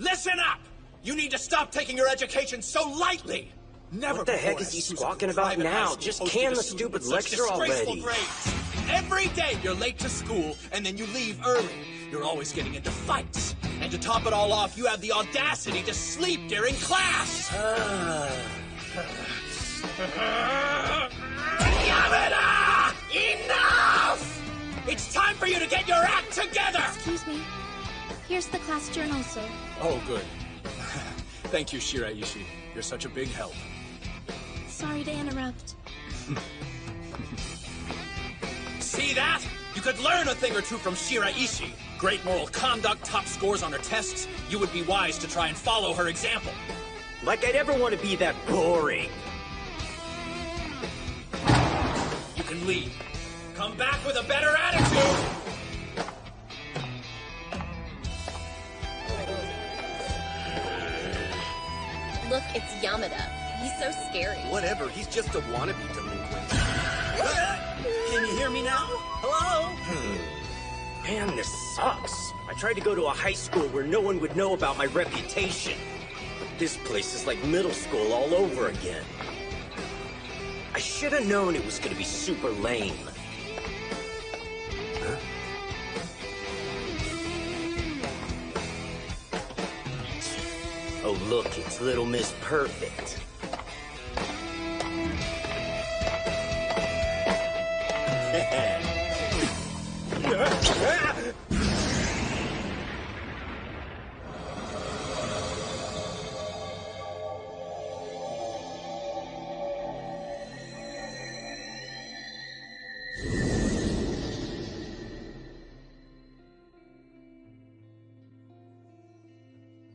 Listen up! You need to stop taking your education so lightly! Never. What the heck is he squawking about now? Just can the stupid lecture already. Grades. Every day you're late to school, and then you leave early. You're always getting into fights. And to top it all off, you have the audacity to sleep during class! Yamada! Enough! It's time for you to get your act together! Excuse me. Here's the class journal, sir. Oh, good. Thank you, Shiraishi. You're such a big help. Sorry to interrupt. See that? You could learn a thing or two from Shiraishi. Great moral conduct, top scores on her tests. You would be wise to try and follow her example. Like I'd ever want to be that boring. You can leave. Come back with a better attitude! Look, it's Yamada. He's so scary. Whatever, he's just a wannabe delinquent. Can you hear me now? Hello? Man, this sucks. I tried to go to a high school where no one would know about my reputation. But this place is like middle school all over again. I should have known it was gonna be super lame. Huh? Oh look, it's Little Miss Perfect.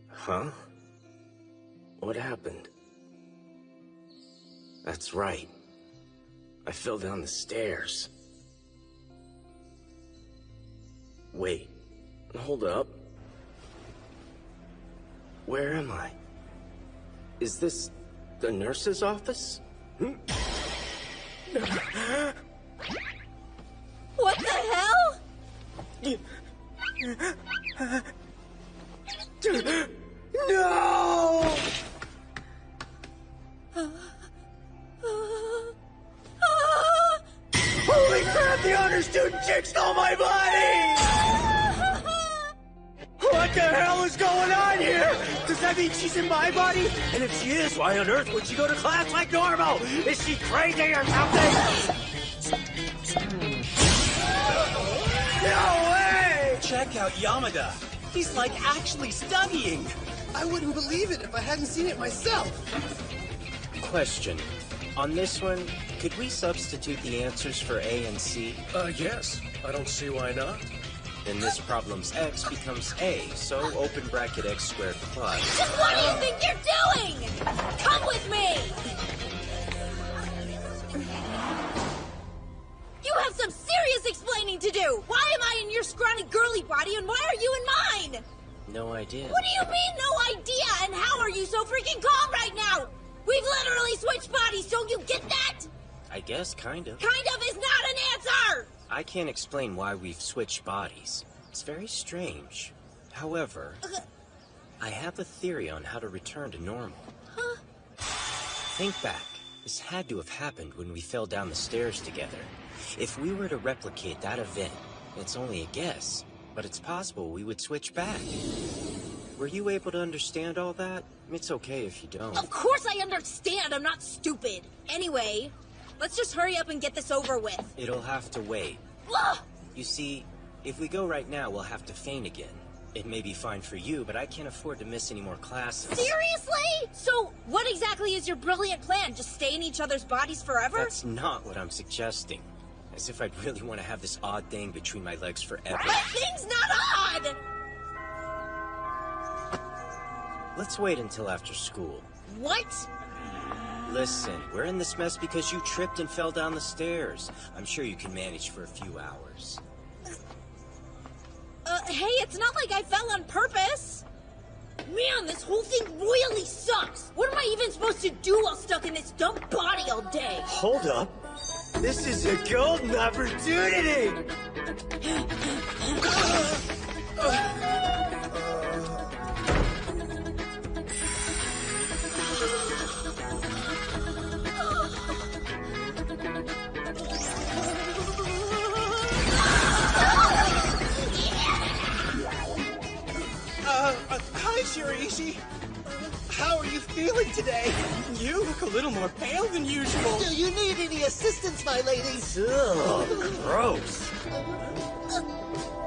Huh? What happened? That's right. I fell down the stairs. Wait, hold up. Where am I? Is this the nurse's office? What the hell? No! Holy crap, the honor student chick stole my body! What the hell is going on here? Does that mean she's in my body? And if she is, why on earth would she go to class like normal? Is she crazy or something? No way! Check out Yamada. He's like actually studying. I wouldn't believe it if I hadn't seen it myself. Question. On this one, could we substitute the answers for A and C? Yes. I don't see why not. Then this problem's x becomes a, so open bracket x squared plus. Just what do you think you're doing? Come with me! You have some serious explaining to do! Why am I in your scrawny girly body and why are you in mine? No idea. What do you mean, no idea? And how are you so freaking calm right now? We've literally switched bodies, don't you get that? I guess, kind of. Kind of is not an answer! I can't explain why we've switched bodies. It's very strange. However, I have a theory on how to return to normal. Huh? Think back. This had to have happened when we fell down the stairs together. If we were to replicate that event, it's only a guess, but it's possible we would switch back. Were you able to understand all that? It's okay if you don't. Of course I understand, I'm not stupid. Anyway, let's just hurry up and get this over with. It'll have to wait. Ugh! You see, if we go right now, we'll have to faint again. It may be fine for you, but I can't afford to miss any more classes. Seriously? So, what exactly is your brilliant plan? Just stay in each other's bodies forever? That's not what I'm suggesting. As if I'd really want to have this odd thing between my legs forever. That thing's not odd! Let's wait until after school. What? Listen, we're in this mess because you tripped and fell down the stairs. I'm sure you can manage for a few hours. Hey, it's not like I fell on purpose. Man, this whole thing really sucks. What am I even supposed to do while stuck in this dumb body all day? Hold up. This is a golden opportunity! Shiraishi. How are you feeling today? You look a little more pale than usual. Do you need any assistance, my lady? Ugh, gross.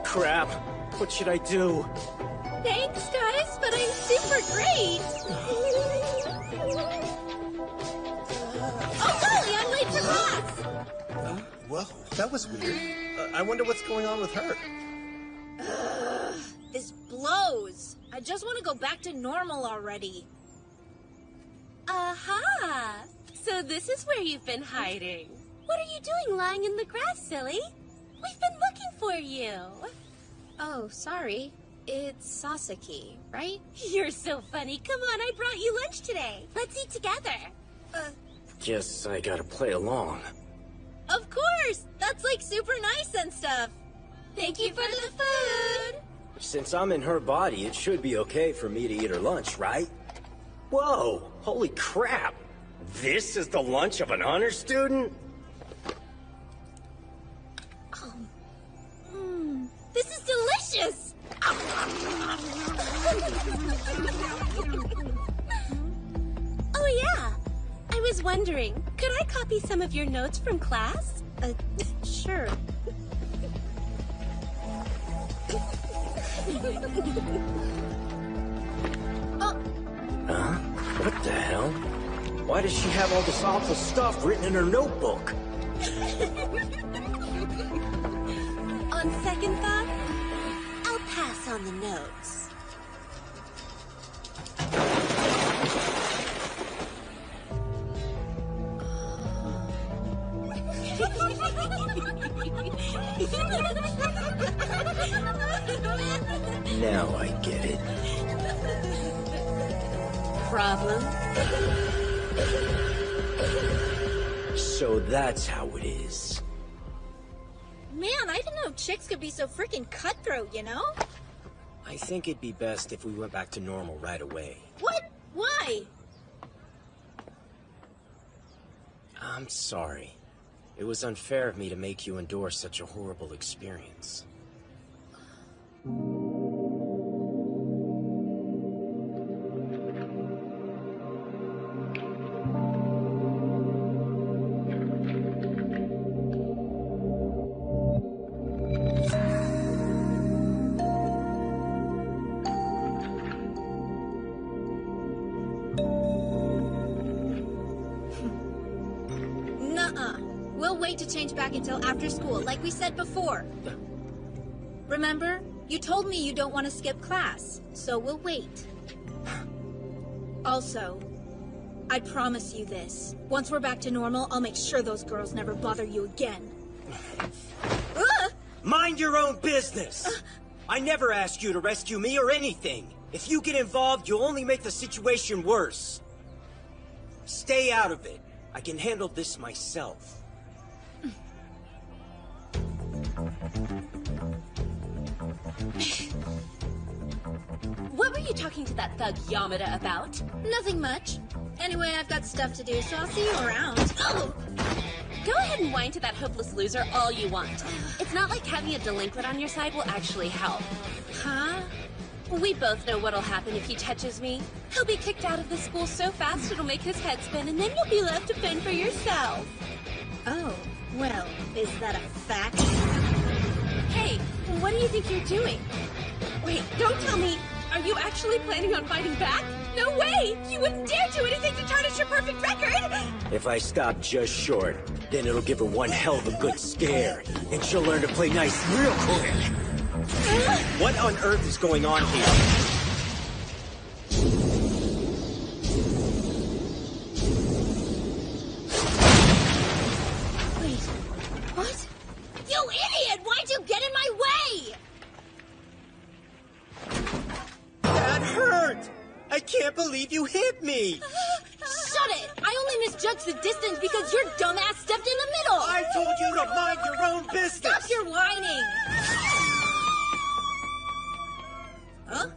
Crap. What should I do? Thanks, guys, but I'm super great. Oh, golly, I'm late for class. Well, that was weird. I wonder what's going on with her. This blows. I just want to go back to normal already. Aha! So this is where you've been hiding. What are you doing lying in the grass, silly? We've been looking for you. Oh, sorry. It's Sasaki, right? You're so funny. Come on, I brought you lunch today. Let's eat together. Guess I gotta play along. Of course! That's like super nice and stuff. Thank you for the food. Since I'm in her body, it should be okay for me to eat her lunch, right? Whoa! Holy crap! This is the lunch of an honor student? This is delicious! Oh yeah. I was wondering, could I copy some of your notes from class? Sure. Huh? What the hell? Why does she have all this awful stuff written in her notebook? On second thought, I'll pass on the notes. Now I get it. Problem? So that's how it is. Man, I didn't know chicks could be so freaking cutthroat, you know? I think it'd be best if we went back to normal right away. What? Why? I'm sorry. It was unfair of me to make you endure such a horrible experience. Nuh-uh. We'll wait to change back until after school, like we said before. Remember? You told me you don't want to skip class, so we'll wait. Also, I promise you this. Once we're back to normal, I'll make sure those girls never bother you again. Mind your own business! I never asked you to rescue me or anything. If you get involved, you'll only make the situation worse. Stay out of it. I can handle this myself. What were you talking to that thug Yamada about? Nothing much. Anyway, I've got stuff to do, so I'll see you around. Oh! Go ahead and whine to that hopeless loser all you want. It's not like having a delinquent on your side will actually help. Huh? We both know what'll happen if he touches me. He'll be kicked out of the school so fast it'll make his head spin, and then you'll be left to fend for yourself. Oh, well, is that a fact? Hey, what do you think you're doing? Wait, don't tell me. Are you actually planning on fighting back? No way! You wouldn't dare do anything to tarnish your perfect record! If I stop just short, then it'll give her one hell of a good scare, and she'll learn to play nice real quick. What on earth is going on here? Wait, what? You idiot! Why'd you get in my way? That hurt! I can't believe you hit me! Shut it! I only misjudged the distance because your dumbass stepped in the middle! I told you to mind your own business! Stop your whining! Huh?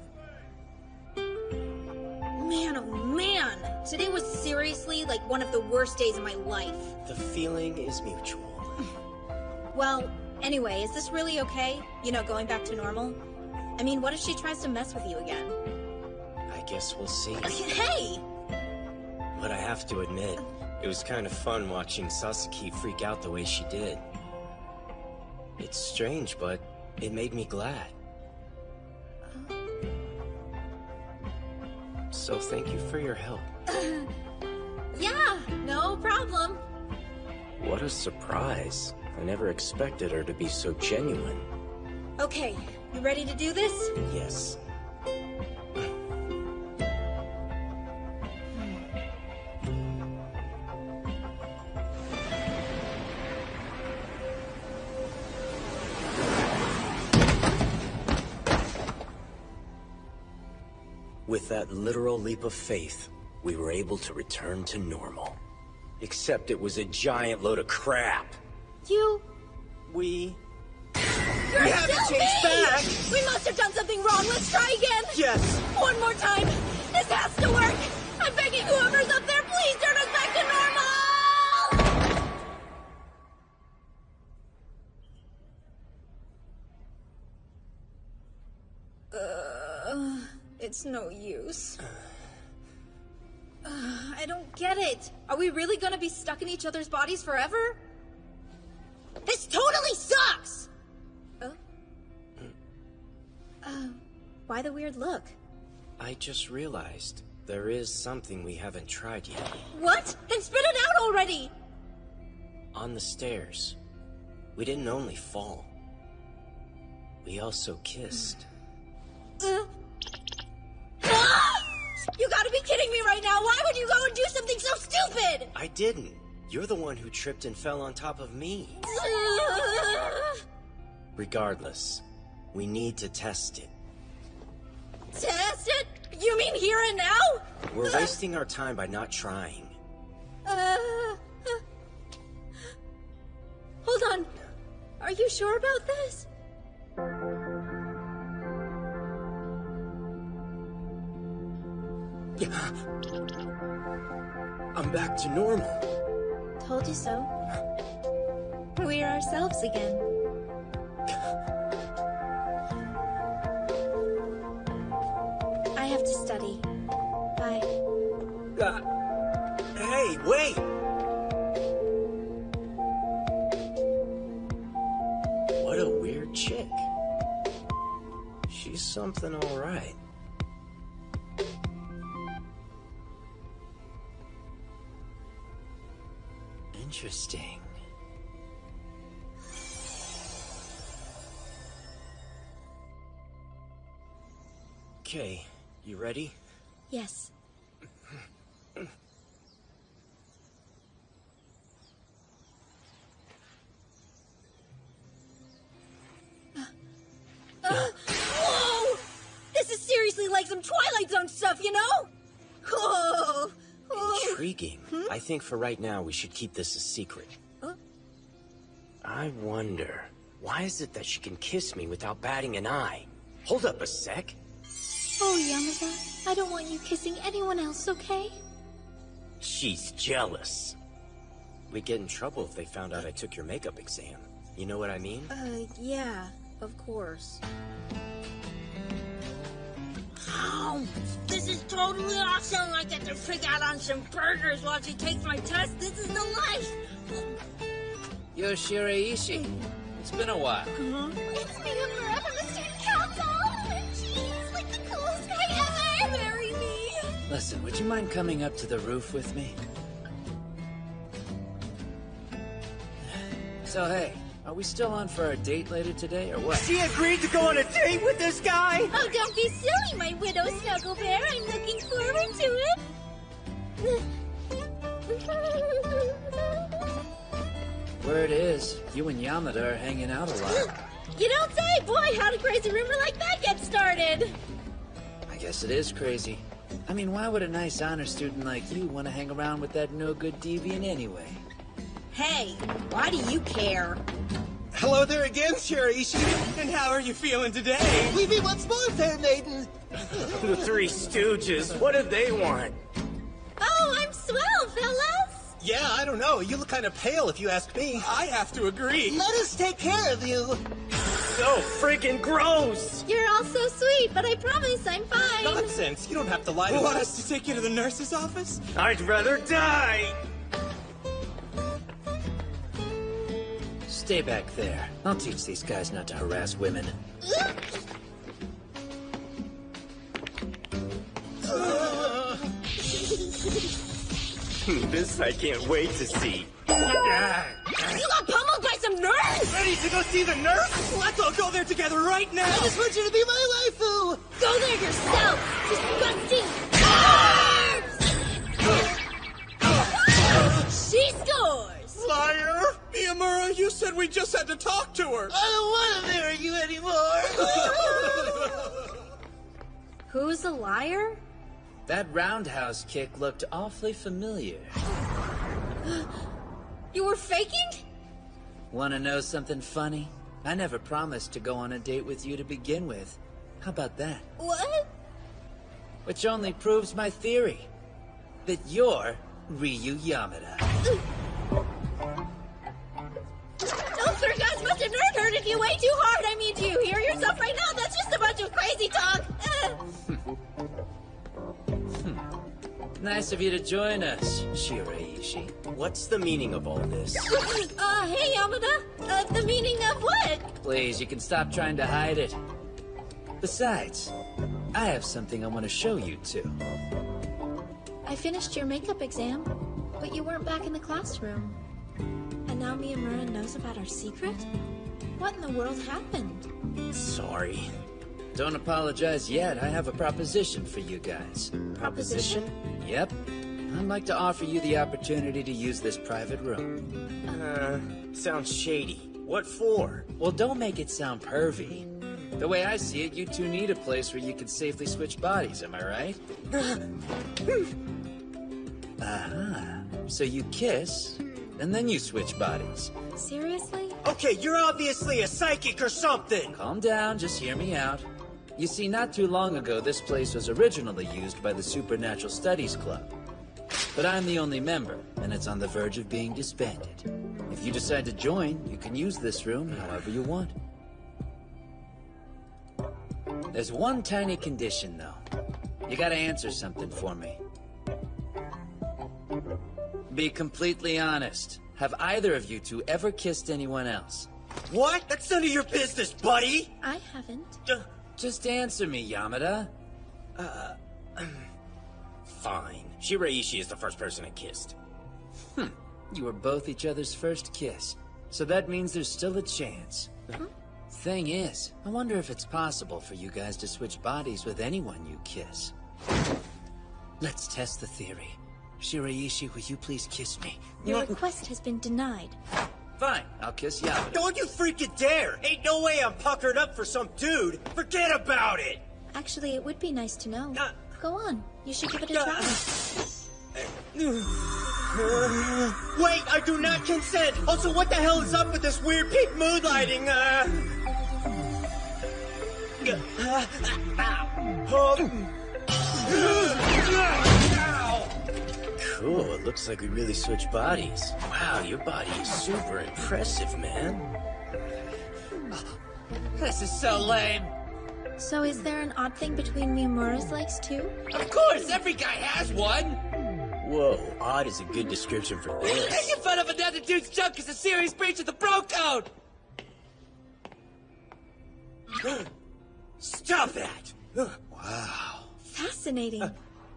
Man, oh man! Today was seriously like one of the worst days of my life. The feeling is mutual. Well, anyway, is this really okay? You know, going back to normal? I mean, what if she tries to mess with you again? I guess we'll see. Hey! But I have to admit, it was kind of fun watching Sasaki freak out the way she did. It's strange, but it made me glad. So thank you for your help. Yeah, no problem. What a surprise. I never expected her to be so genuine. Okay, you ready to do this? Yes. With that literal leap of faith, we were able to return to normal. Except it was a giant load of crap. We You're haven't still changed me! back! We must have done something wrong. Let's try again! Yes! One more time! This has to work! I'm begging whoever's up there, please turn us back to normal! It's no use. I don't get it. Are we really gonna be stuck in each other's bodies forever? This totally sucks! Why the weird look? I just realized there is something we haven't tried yet. What? Then spit it out already! On the stairs, we didn't only fall. We also kissed. You gotta be kidding me right now! Why would you go and do something so stupid? I didn't. You're the one who tripped and fell on top of me. Regardless, we need to test it. Test it? You mean here and now? We're wasting our time by not trying. Hold on. Are you sure about this? I'm back to normal. Told you so. We're ourselves again. I have to study. Bye. Hey, wait! What a weird chick. She's something all right. Interesting. Okay, you ready? Yes. Whoa! This is seriously like some Twilight Zone stuff, you know? Oh. Intriguing. I think for right now we should keep this a secret. I wonder, why is it that she can kiss me without batting an eye? Hold up a sec. Oh, Yamada, I don't want you kissing anyone else, okay? She's jealous. We'd get in trouble if they found out I took your makeup exam. You know what I mean? Yeah, of course. Oh, this is totally awesome! I get to freak out on some burgers while she takes my test. This is the life! Yo, Shiraishi. It's been a while. It's me and forever, the student council! Jeez, like the coolest guy ever! Marry me! Listen, would you mind coming up to the roof with me? So, hey, are we still on for our date later today, or what? She agreed to go on a date with this guy? Oh, don't be silly, my widow snuggle bear. I'm looking forward to it. Word is, you and Yamada are hanging out a lot. You don't say! Boy, how did a crazy rumor like that get started? I guess it is crazy. I mean, why would a nice honor student like you want to hang around with that no-good deviant anyway? Hey, why do you care? Hello there again, Shiraishi. And how are you feeling today? We meet once more, fair maiden. The Three Stooges, what do they want? Oh, I'm swell, fellas! Yeah, I don't know. You look kind of pale if you ask me. I have to agree. Let us take care of you. So friggin' gross! You're all so sweet, but I promise I'm fine. Nonsense! You don't have to lie to us. Want us to take you to the nurse's office? I'd rather die! Stay back there. I'll teach these guys not to harass women. This I can't wait to see. You got pummeled by some nerds! Ready to go see the nurse? Let's all go there together right now! I just want you to be my waifu! Go there yourself, disgusting nerds! She scores! Liar! Miyamura, you said we just had to talk to her! I don't want to marry you anymore! Who's a liar? That roundhouse kick looked awfully familiar. You were faking? Want to know something funny? I never promised to go on a date with you to begin with. How about that? What? Which only proves my theory. That you're Ryu Yamada. Those sarcasms must have nerd hurted you way too hard. I mean, do you hear yourself right now? That's just a bunch of crazy talk. Nice of you to join us, Shiraishi. What's the meaning of all this? Hey, Yamada. The meaning of what? Please, you can stop trying to hide it. Besides, I have something I want to show you too. I finished your makeup exam, but you weren't back in the classroom. And now Miyamura knows about our secret? What in the world happened? Sorry. Don't apologize yet. I have a proposition for you guys. Proposition? Yep. I'd like to offer you the opportunity to use this private room. Sounds shady. What for? Well, don't make it sound pervy. The way I see it, you two need a place where you can safely switch bodies, am I right? So you kiss, and then you switch bodies. Seriously? Okay, you're obviously a psychic or something! Calm down, just hear me out. You see, not too long ago, this place was originally used by the Supernatural Studies Club. But I'm the only member, and it's on the verge of being disbanded. If you decide to join, you can use this room however you want. There's one tiny condition, though. You gotta answer something for me. Be completely honest. Have either of you two ever kissed anyone else? What? That's none of your business, buddy! I haven't. Just answer me, Yamada. Fine. Shiraishi is the first person I kissed. You were both each other's first kiss. So that means there's still a chance. Thing is, I wonder if it's possible for you guys to switch bodies with anyone you kiss. Let's test the theory. Shiraishi, will you please kiss me? Your request has been denied. Fine, I'll kiss Yamada. Don't you freaking dare! Ain't no way I'm puckered up for some dude! Forget about it! Actually, it would be nice to know. Go on. You should give it a try. Wait, I do not consent! Also, what the hell is up with this weird pink mood lighting? Cool, it looks like we really switched bodies. Wow, your body is super impressive, man. This is so lame. So is there an odd thing between Miyamura's legs, too? Of course, every guy has one. Whoa, odd is a good description for this. Making fun of another dude's junk is a serious breach of the bro code. Stop that! Wow. Fascinating.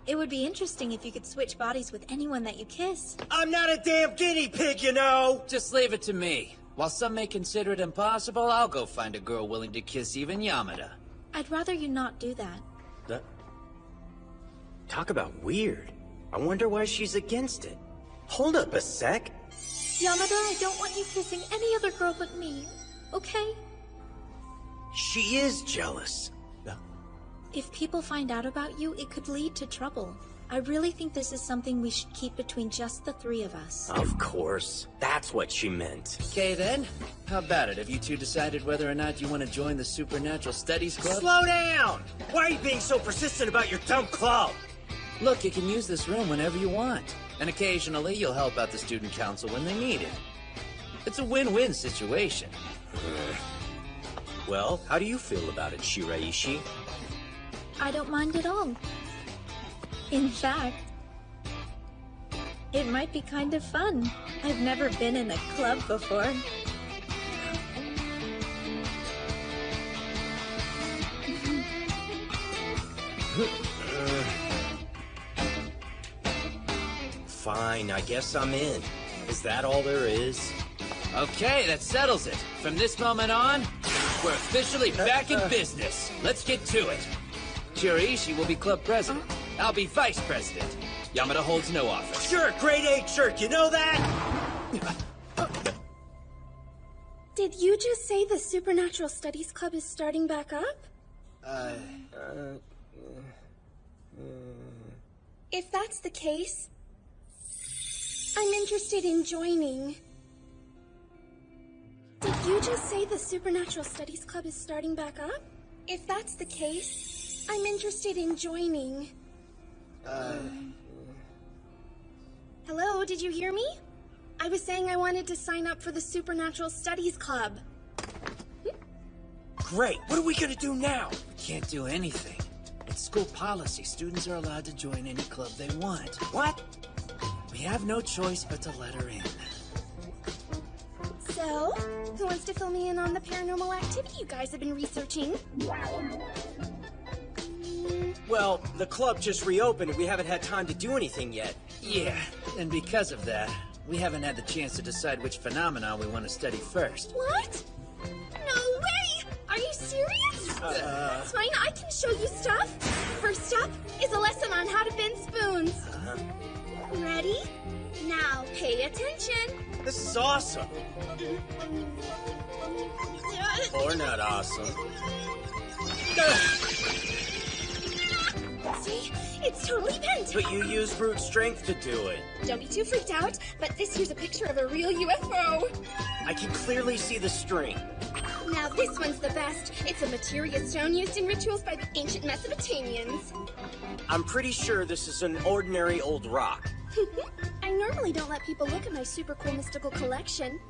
It would be interesting if you could switch bodies with anyone that you kiss. I'm not a damn guinea pig, you know! Just leave it to me. While some may consider it impossible, I'll go find a girl willing to kiss even Yamada. I'd rather you not do that. Talk about weird. I wonder why she's against it. Hold up a sec. Yamada, I don't want you kissing any other girl but me. Okay? She is jealous. If people find out about you, it could lead to trouble. I really think this is something we should keep between just the three of us. Of course. That's what she meant. Okay then, how about it? Have you two decided whether or not you want to join the Supernatural Studies Club? Slow down! Why are you being so persistent about your dumb club? Look, you can use this room whenever you want. And occasionally you'll help out the student council when they need it. It's a win-win situation. Well, how do you feel about it, Shiraishi? I don't mind at all. In fact, it might be kind of fun. I've never been in a club before. Fine, I guess I'm in. Is that all there is? Okay, that settles it. From this moment on, we're officially back in business. Let's get to it. Shiraishi will be club president. I'll be vice president. Yamada holds no office. You're a grade A jerk, you know that? Did you just say the Supernatural Studies Club is starting back up? If that's the case, I'm interested in joining. Did you just say the Supernatural Studies Club is starting back up? If that's the case, I'm interested in joining. Hello, did you hear me? I was saying I wanted to sign up for the Supernatural Studies Club. Great, what are we gonna do now? Can't do anything. It's school policy. Students are allowed to join any club they want. What? We have no choice but to let her in. So, who wants to fill me in on the paranormal activity you guys have been researching? Well, the club just reopened and we haven't had time to do anything yet. Yeah, and because of that, we haven't had the chance to decide which phenomena we want to study first. What? No way! Are you serious? That's fine, I can show you stuff. First up is a lesson on how to bend spoons. Ready? Now pay attention. This is awesome. Or not awesome. See? It's totally bent. But you use brute strength to do it. Don't be too freaked out, but this here's a picture of a real UFO. I can clearly see the string. Now this one's the best. It's a materia stone used in rituals by the ancient Mesopotamians. I'm pretty sure this is an ordinary old rock. I normally don't let people look at my super cool mystical collection.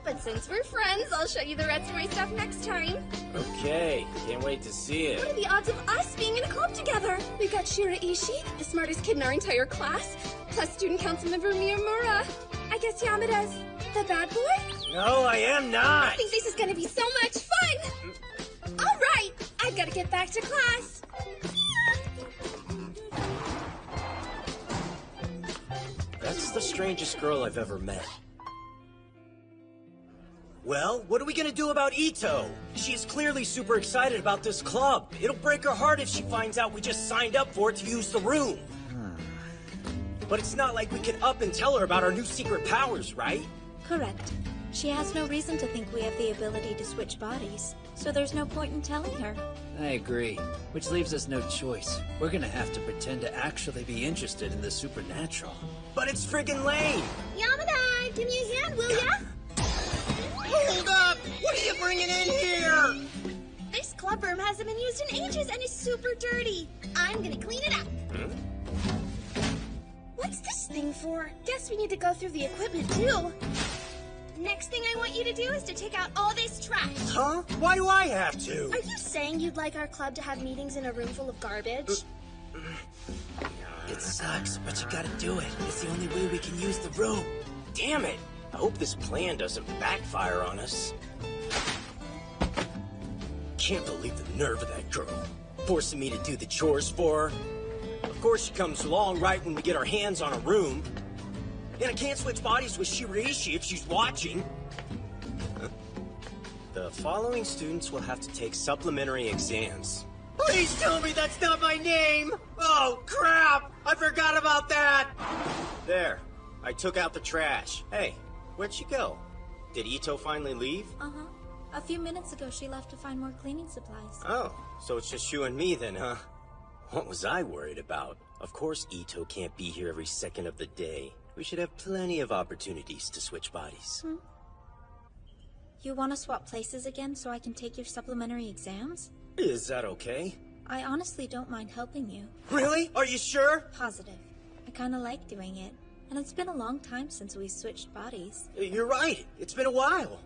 But since we're friends, I'll show you the rest of my stuff next time. Okay, can't wait to see What it. are the odds of us being in a club together? We got Shiraishi, the smartest kid in our entire class, plus student council member Miyamura. I guess Yamada's the bad boy? No, I am not. I think this is gonna be so much fun! Alright, I've gotta get back to class. That's the strangest girl I've ever met. Well, what are we gonna do about Ito? She's clearly super excited about this club. It'll break her heart if she finds out we just signed up for it to use the room. But it's not like we can up and tell her about our new secret powers, right? Correct. She has no reason to think we have the ability to switch bodies, so there's no point in telling her. I agree, which leaves us no choice. We're gonna have to pretend to actually be interested in the supernatural. But it's friggin' lame. Yamada, give me a hand, will ya? Hold up! What are you bringing in here? This club room hasn't been used in ages and is super dirty. I'm gonna clean it up. What's this thing for? Guess we need to go through the equipment too. Next thing I want you to do is to take out all this trash. Huh? Why do I have to? Are you saying you'd like our club to have meetings in a room full of garbage? It sucks, but you gotta do it. It's the only way we can use the room. Damn it. I hope this plan doesn't backfire on us. Can't believe the nerve of that girl. Forcing me to do the chores for her. Of course she comes along right when we get our hands on a room. And I can't switch bodies with Shiraishi if she's watching. The following students will have to take supplementary exams. Please tell me that's not my name! Oh, crap! I forgot about that! There. I took out the trash. Hey, where'd she go? Did Ito finally leave? Uh-huh. A few minutes ago, she left to find more cleaning supplies. Oh, so it's just you and me then, huh? What was I worried about? Of course Ito can't be here every second of the day. We should have plenty of opportunities to switch bodies. You want to swap places again so I can take your supplementary exams? Is that okay? I honestly don't mind helping you. Really? Are you sure? Positive. I kind of like doing it. And it's been a long time since we switched bodies. You're right. It's been a while.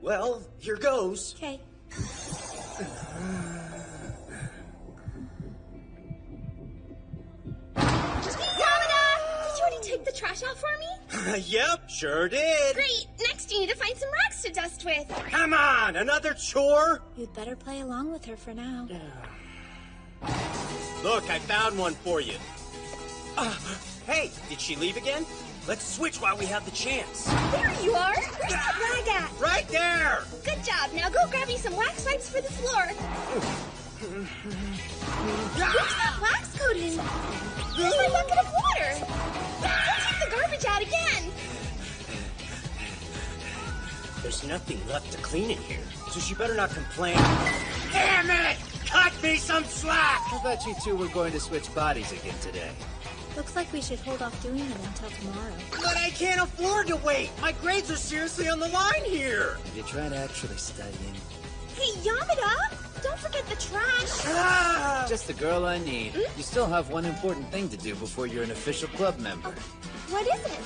Well, here goes. Okay. Did you already take the trash out for me? Yep, sure did. Great! Next you need to find some rags to dust with. Come on, another chore? You'd better play along with her for now. Look, I found one for you. Hey, did she leave again? Let's switch while we have the chance. There you are! Where's that rag at? Right there! Good job. Now go grab me some wax wipes for the floor. Where's that wax coating? Where's my bucket of water? Don't take the garbage out again. There's nothing left to clean in here, so she better not complain. Damn it! Cut me some slack! I thought you two were going to switch bodies again today. Looks like we should hold off doing it until tomorrow. But I can't afford to wait! My grades are seriously on the line here! Have you tried actually studying? Hey, Yamada! Don't forget the trash. Ah! Just the girl I need. You still have one important thing to do before you're an official club member. What is it?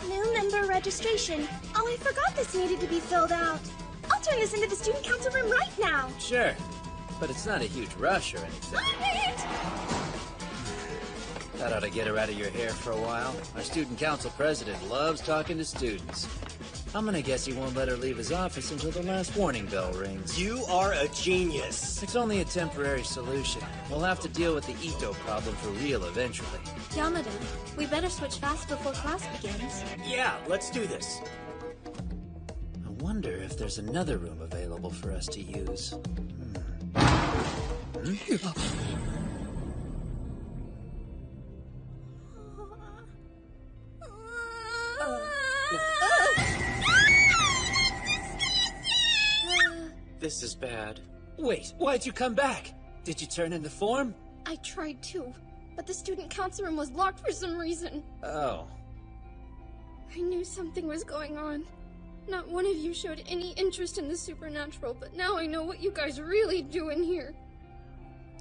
New member registration. Oh, I forgot this needed to be filled out. I'll turn this into the student council room right now. Sure, but it's not a huge rush or anything. That ought to get her out of your hair for a while. Our student council president loves talking to students. I'm gonna guess he won't let her leave his office until the last warning bell rings. You are a genius. It's only a temporary solution. We'll have to deal with the Ito problem for real eventually. Yamada, we better switch fast before class begins. Yeah, let's do this. I wonder if there's another room available for us to use. This is bad. Wait, why'd you come back? Did you turn in the form? I tried to, but the student council room was locked for some reason. Oh. I knew something was going on. Not one of you showed any interest in the supernatural, but now I know what you guys really do in here.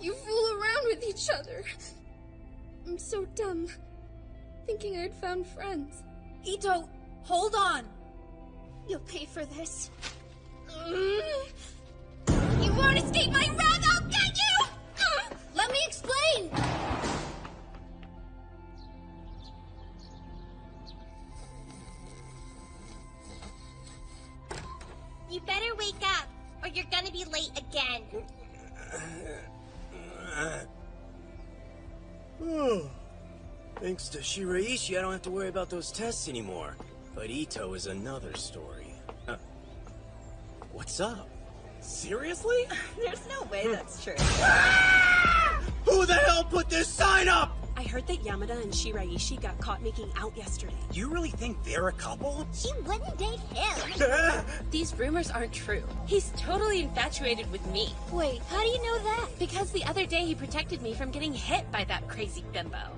You fool around with each other. I'm so dumb. Thinking I'd found friends. Ito, hold on. You'll pay for this. You won't escape my wrath, I'll get you! Let me explain! You better wake up, or you're gonna be late again. Thanks to Shiraishi, I don't have to worry about those tests anymore. But Ito is another story. What's up? Seriously? There's no way that's true. Who the hell put this sign up? I heard that Yamada and Shiraishi got caught making out yesterday. You really think they're a couple? She wouldn't date him. These rumors aren't true. He's totally infatuated with me. Wait, how do you know that? Because the other day he protected me from getting hit by that crazy bimbo.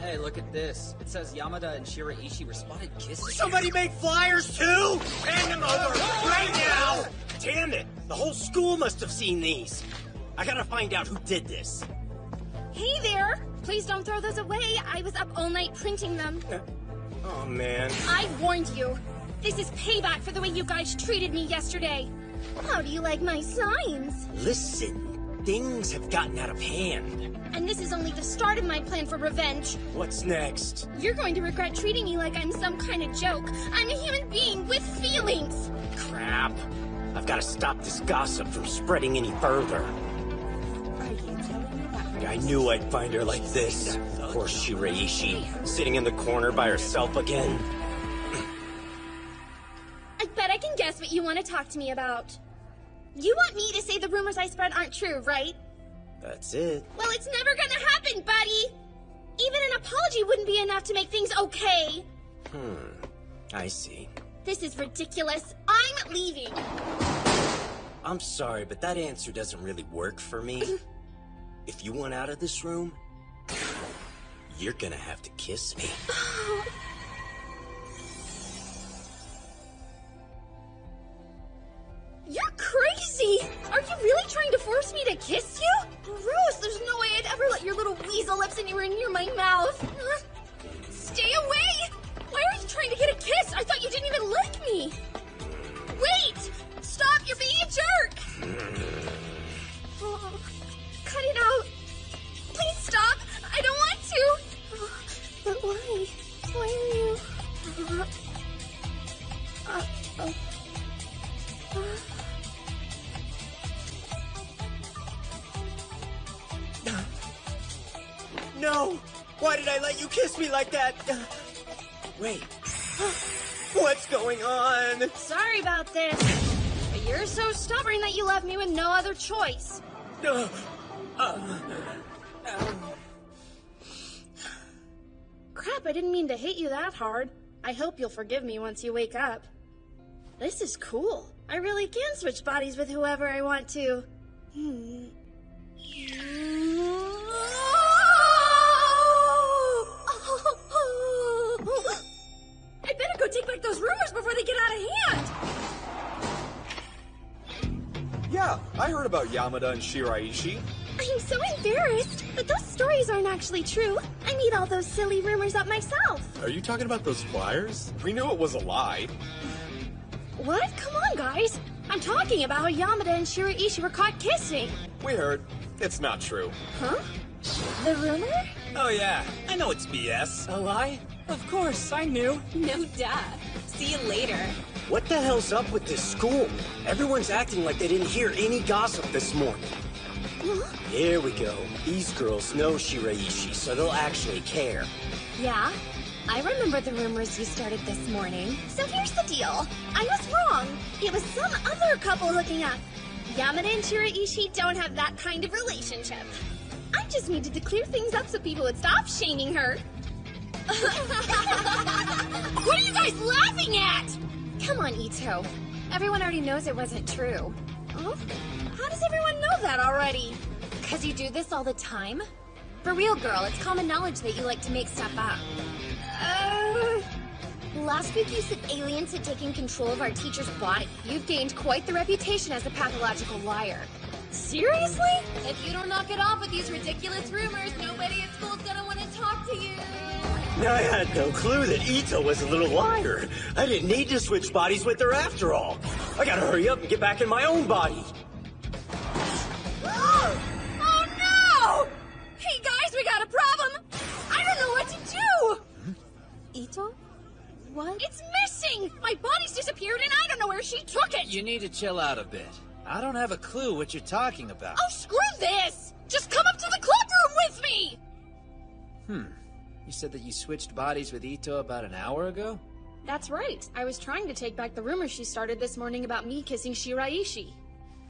Hey, look at this. It says Yamada and Shiraishi were spotted kissing. Somebody make flyers too! Hand them over right now! Damn it! The whole school must have seen these. I gotta find out who did this. Hey there! Please don't throw those away. I was up all night printing them. Oh man. I warned you. This is payback for the way you guys treated me yesterday. How do you like my signs? Listen, things have gotten out of hand. And this is only the start of my plan for revenge. What's next? You're going to regret treating me like I'm some kind of joke. I'm a human being with feelings. Crap. I've got to stop this gossip from spreading any further. Are you telling me that? I knew I'd find her like this. Poor Shiraishi, sitting in the corner by herself again. I bet I can guess what you want to talk to me about. You want me to say the rumors I spread aren't true, right? That's it. Well, it's never gonna happen, buddy! Even an apology wouldn't be enough to make things okay. I see. This is ridiculous. I'm leaving. I'm sorry, but that answer doesn't really work for me. If you want out of this room, you're gonna have to kiss me. You're crazy! Are you really trying to force me to kiss you? Gross, there's no way I'd ever let your little weasel lips anywhere near my mouth. Stay away! Why are you trying to get a kiss? I thought you didn't even like me. no! Why did I let you kiss me like that? Wait. What's going on? Sorry about this. But you're so stubborn that you left me with no other choice. Crap, I didn't mean to hit you that hard. I hope you'll forgive me once you wake up. This is cool. I really can switch bodies with whoever I want to. I better go take back those rumors before they get out of hand. Yeah, I heard about Yamada and Shiraishi. I'm so embarrassed, but those stories aren't actually true. I made all those silly rumors up myself. Are you talking about those flyers? We knew it was a lie. What? Come on, guys. I'm talking about how Yamada and Shiraishi were caught kissing. We heard. It's not true. Huh? The rumor? Oh yeah, I know it's BS. A lie? Of course, I knew. No duh. See you later. What the hell's up with this school? Everyone's acting like they didn't hear any gossip this morning. Here we go. These girls know Shiraishi, so they'll actually care. Yeah, I remember the rumors you started this morning. So here's the deal. I was wrong. It was some other couple hooking up. Yamada and Shiraishi don't have that kind of relationship. I just needed to clear things up so people would stop shaming her. What are you guys laughing at? Come on, Ito. Everyone already knows it wasn't true. Huh? How does everyone know that already? Because you do this all the time? For real, girl, it's common knowledge that you like to make stuff up. Last week you said aliens had taken control of our teacher's body. You've gained quite the reputation as a pathological liar. Seriously? If you don't knock it off with these ridiculous rumors, nobody at school's gonna want to talk to you. I had no clue that Ito was a little liar. I didn't need to switch bodies with her after all. I gotta hurry up and get back in my own body. Oh no! Hey guys, we got a problem! I don't know what to do! Ito? What? It's missing! My body's disappeared and I don't know where she took it! You need to chill out a bit. I don't have a clue what you're talking about. Oh, screw this! Just come up to the club room with me! You said that you switched bodies with Ito about an hour ago? That's right. I was trying to take back the rumor she started this morning about me kissing Shiraishi.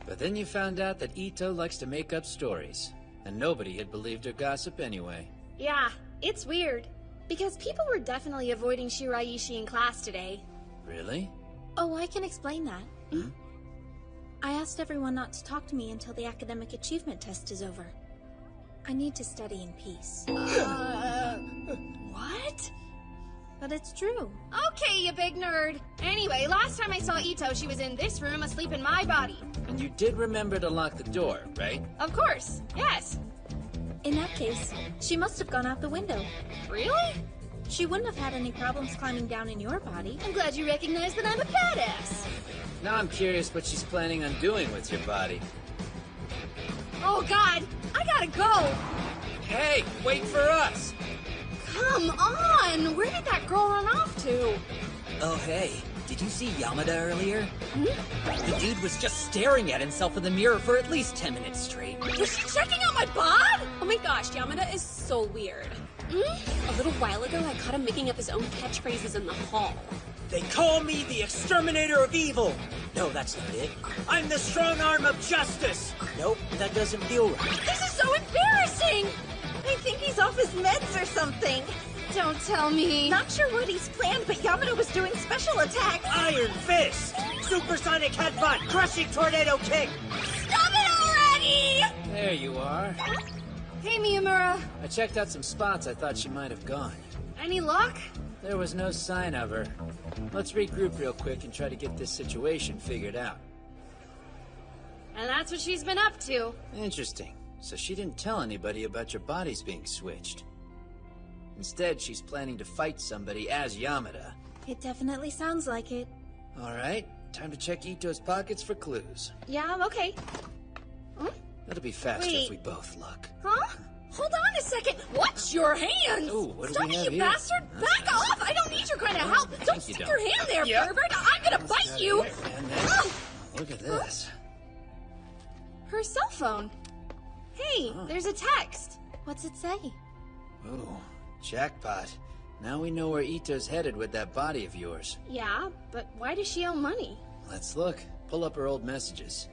But then you found out that Ito likes to make up stories, and nobody had believed her gossip anyway. Yeah, it's weird. Because people were definitely avoiding Shiraishi in class today. Really? Oh, I can explain that. I asked everyone not to talk to me until the academic achievement test is over. I need to study in peace. What? But it's true. Okay, you big nerd. Anyway, last time I saw Ito, she was in this room asleep in my body. And you did remember to lock the door, right? Of course, yes. In that case, she must have gone out the window. Really? She wouldn't have had any problems climbing down in your body. I'm glad you recognize that I'm a badass. Now I'm curious what she's planning on doing with your body. Oh God, I gotta go. Hey, wait for us! Come on, where did that girl run off to? Oh, hey. Did you see Yamada earlier? The dude was just staring at himself in the mirror for at least 10 minutes straight. Was she checking out my bod? Oh my gosh, Yamada is so weird. A little while ago, I caught him making up his own catchphrases in the hall. They call me the exterminator of evil. No, that's not it. I'm the strong arm of justice. Nope, that doesn't feel right. This is so embarrassing. I think he's off his meds or something. Don't tell me. Not sure what he's planned, but Yamada was doing special attacks. Iron Fist! Supersonic Headbutt! Crushing Tornado Kick! Stop it already! There you are. Hey, Miyamura. I checked out some spots I thought she might have gone. Any luck? There was no sign of her. Let's regroup real quick and try to get this situation figured out. And that's what she's been up to. Interesting. So she didn't tell anybody about your bodies being switched. Instead, she's planning to fight somebody as Yamada. It definitely sounds like it. Alright, time to check Ito's pockets for clues. Yeah, okay. That'll be faster Wait. if we both look. Huh? Hold on a second. Watch your hands! Ooh, what do Stop we it, have you here? bastard! Back off! I don't need your kind of help! Don't you stick don't. your hand there, pervert! I'm gonna bite you! And then, look at this. Her cell phone. Hey, there's a text. What's it say? Oh, jackpot. Now we know where Ito's headed with that body of yours. Yeah, but why does she owe money? Let's look. Pull up her old messages.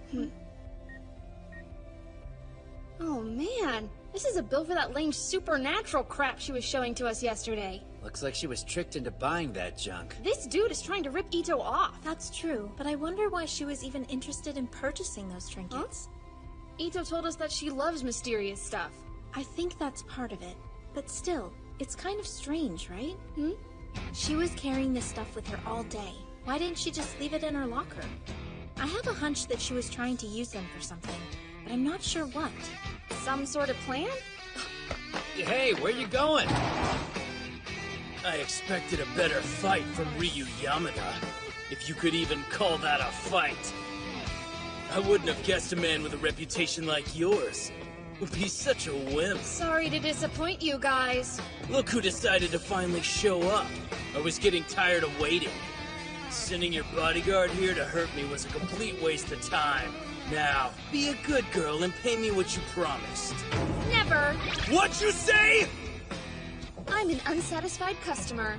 Oh man, this is a bill for that lame supernatural crap she was showing to us yesterday. Looks like she was tricked into buying that junk. This dude is trying to rip Ito off. That's true, but I wonder why she was even interested in purchasing those trinkets. Ito told us that she loves mysterious stuff. I think that's part of it, but still, it's kind of strange, right? She was carrying this stuff with her all day. Why didn't she just leave it in her locker? I have a hunch that she was trying to use them for something, but I'm not sure what. Some sort of plan? Hey, where you going? I expected a better fight from Ryu Yamada, if you could even call that a fight. I wouldn't have guessed a man with a reputation like yours would be such a wimp. Sorry to disappoint you guys. Look who decided to finally show up. I was getting tired of waiting. Sending your bodyguard here to hurt me was a complete waste of time. Now, be a good girl and pay me what you promised. Never. What'd you say? I'm an unsatisfied customer.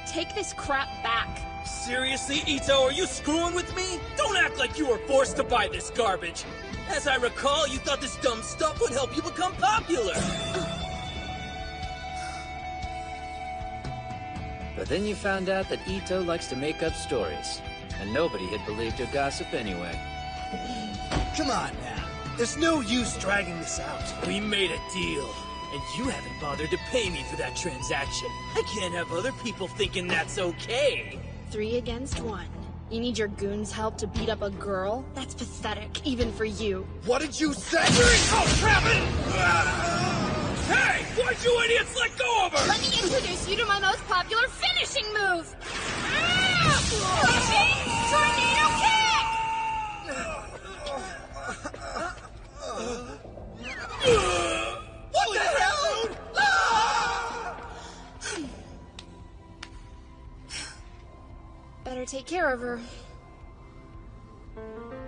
Take this crap back. Seriously, Ito, are you screwing with me? Don't act like you were forced to buy this garbage. As I recall, you thought this dumb stuff would help you become popular. But then you found out that Ito likes to make up stories, and nobody had believed her gossip anyway. Come on now. There's no use dragging this out. We made a deal, and you haven't bothered to pay me for that transaction. I can't have other people thinking that's okay. 3 against 1. You need your goons' help to beat up a girl? That's pathetic, even for you. What did you say? Oh, crap! Hey! Why'd you idiots let go of her? Let me introduce you to my most popular finishing move! Crushing Tornado Kick! What the hell? Better take care of her.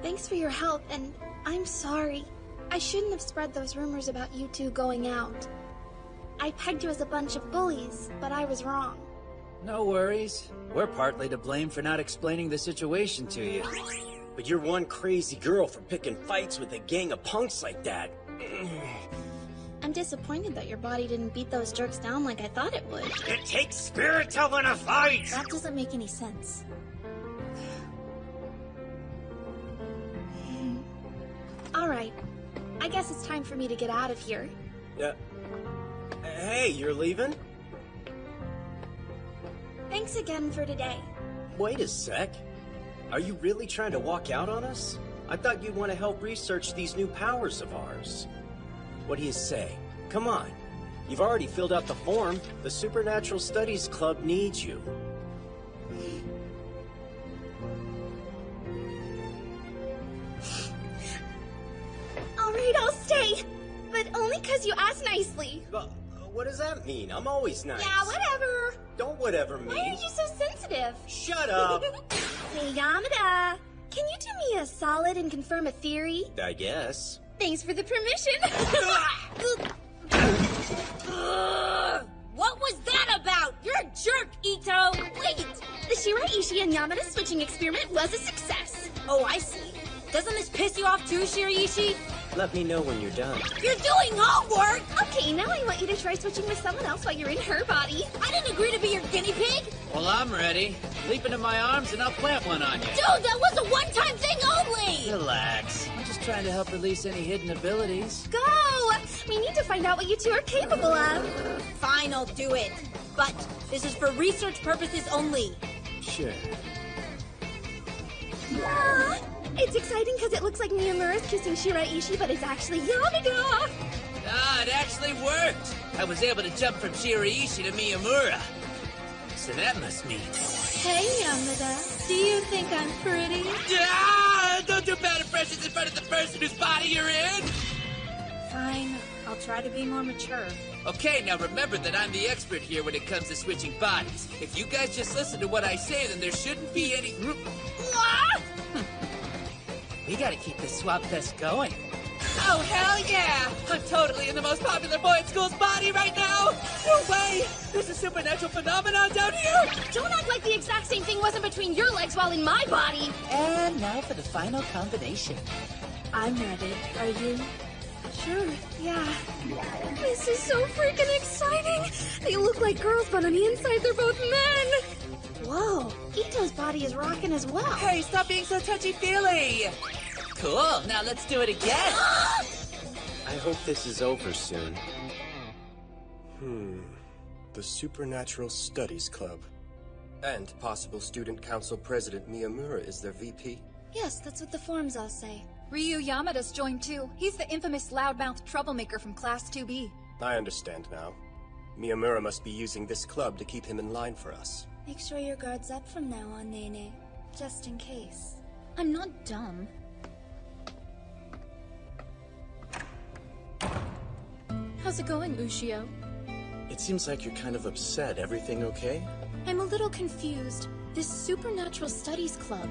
Thanks for your help, and I'm sorry. I shouldn't have spread those rumors about you two going out. I pegged you as a bunch of bullies, but I was wrong. No worries. We're partly to blame for not explaining the situation to you. But you're one crazy girl for picking fights with a gang of punks like that. I'm disappointed that your body didn't beat those jerks down like I thought it would. It takes spirit to win a fight! That doesn't make any sense. Alright. I guess it's time for me to get out of here. Hey, you're leaving? Thanks again for today. Wait a sec. Are you really trying to walk out on us? I thought you'd want to help research these new powers of ours. What do you say? Come on. You've already filled out the form. The Supernatural Studies Club needs you. Alright, I'll stay. But only because you asked nicely. But what does that mean? I'm always nice. Yeah, whatever. Don't whatever me. Why are you so sensitive? Shut up. Hey, Yamada. Can you do me a solid and confirm a theory? I guess. Thanks for the permission. What was that about? You're a jerk, Ito! Wait! The Shiraishi and Yamada switching experiment was a success. Oh, I see. Doesn't this piss you off too, Shiraishi? Let me know when you're done. You're doing homework! Okay, now I want you to try switching with someone else while you're in her body. I didn't agree to be your guinea pig! Well, I'm ready. Leap into my arms and I'll plant one on you. Dude, that was a one-time thing only! Relax. I'm just trying to help release any hidden abilities. Go! We need to find out what you two are capable of. Fine, I'll do it. But this is for research purposes only. Sure. It's exciting because it looks like Miyamura's kissing Shiraishi, but it's actually Yamada! Ah, it actually worked! I was able to jump from Shiraishi to Miyamura. So that must mean... Hey, Yamada. Do you think I'm pretty? Ah, don't do bad impressions in front of the person whose body you're in! Fine. I'll try to be more mature. Okay, now remember that I'm the expert here when it comes to switching bodies. If you guys just listen to what I say, then there shouldn't be any... What? We gotta keep this swap fest going. Oh, hell yeah! I'm totally in the most popular boy at school's body right now! No way! There's a supernatural phenomenon down here! Don't act like the exact same thing wasn't between your legs while in my body! And now for the final combination. I'm ready. Are you? Sure, yeah. This is so freaking exciting! They look like girls, but on the inside they're both men! Whoa, Ito's body is rocking as well. Hey, stop being so touchy-feely! Cool, now let's do it again! I hope this is over soon. The Supernatural Studies Club. And possible student council president Miyamura is their VP. Yes, that's what the forms all say. Ryu Yamada's joined too. He's the infamous loudmouth troublemaker from Class 2B. I understand now. Miyamura must be using this club to keep him in line for us. Make sure your guard's up from now on, Nene. Just in case. I'm not dumb. How's it going, Ushio? It seems like you're kind of upset. Everything okay? I'm a little confused. This Supernatural Studies Club.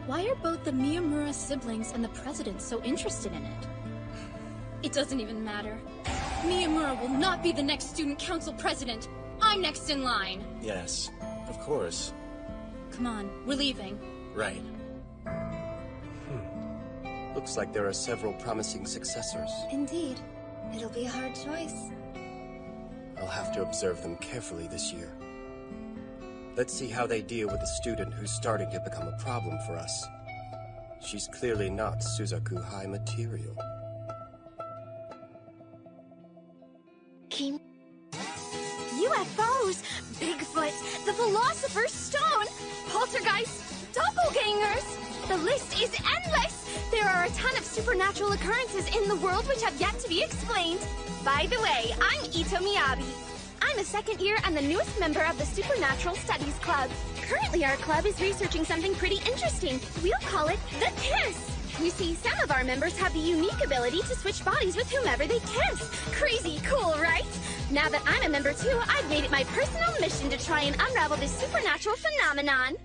Why are both the Miyamura siblings and the president so interested in it? It doesn't even matter. Miyamura will not be the next student council president. I'm next in line. Yes, of course. Come on, we're leaving. Right. Looks like there are several promising successors. Indeed. It'll be a hard choice. I'll have to observe them carefully this year. Let's see how they deal with a student who's starting to become a problem for us. She's clearly not Suzaku High material. UFOs, Bigfoot, the Philosopher's Stone, poltergeists, doppelgangers. The list is endless. There are a ton of supernatural occurrences in the world which have yet to be explained. By the way, I'm Ito Miyabi. I'm a second year and the newest member of the Supernatural Studies Club. Currently, our club is researching something pretty interesting. We'll call it the Kiss. You see, some of our members have the unique ability to switch bodies with whomever they kiss. Crazy cool, right? Now that I'm a member too, I've made it my personal mission to try and unravel this supernatural phenomenon.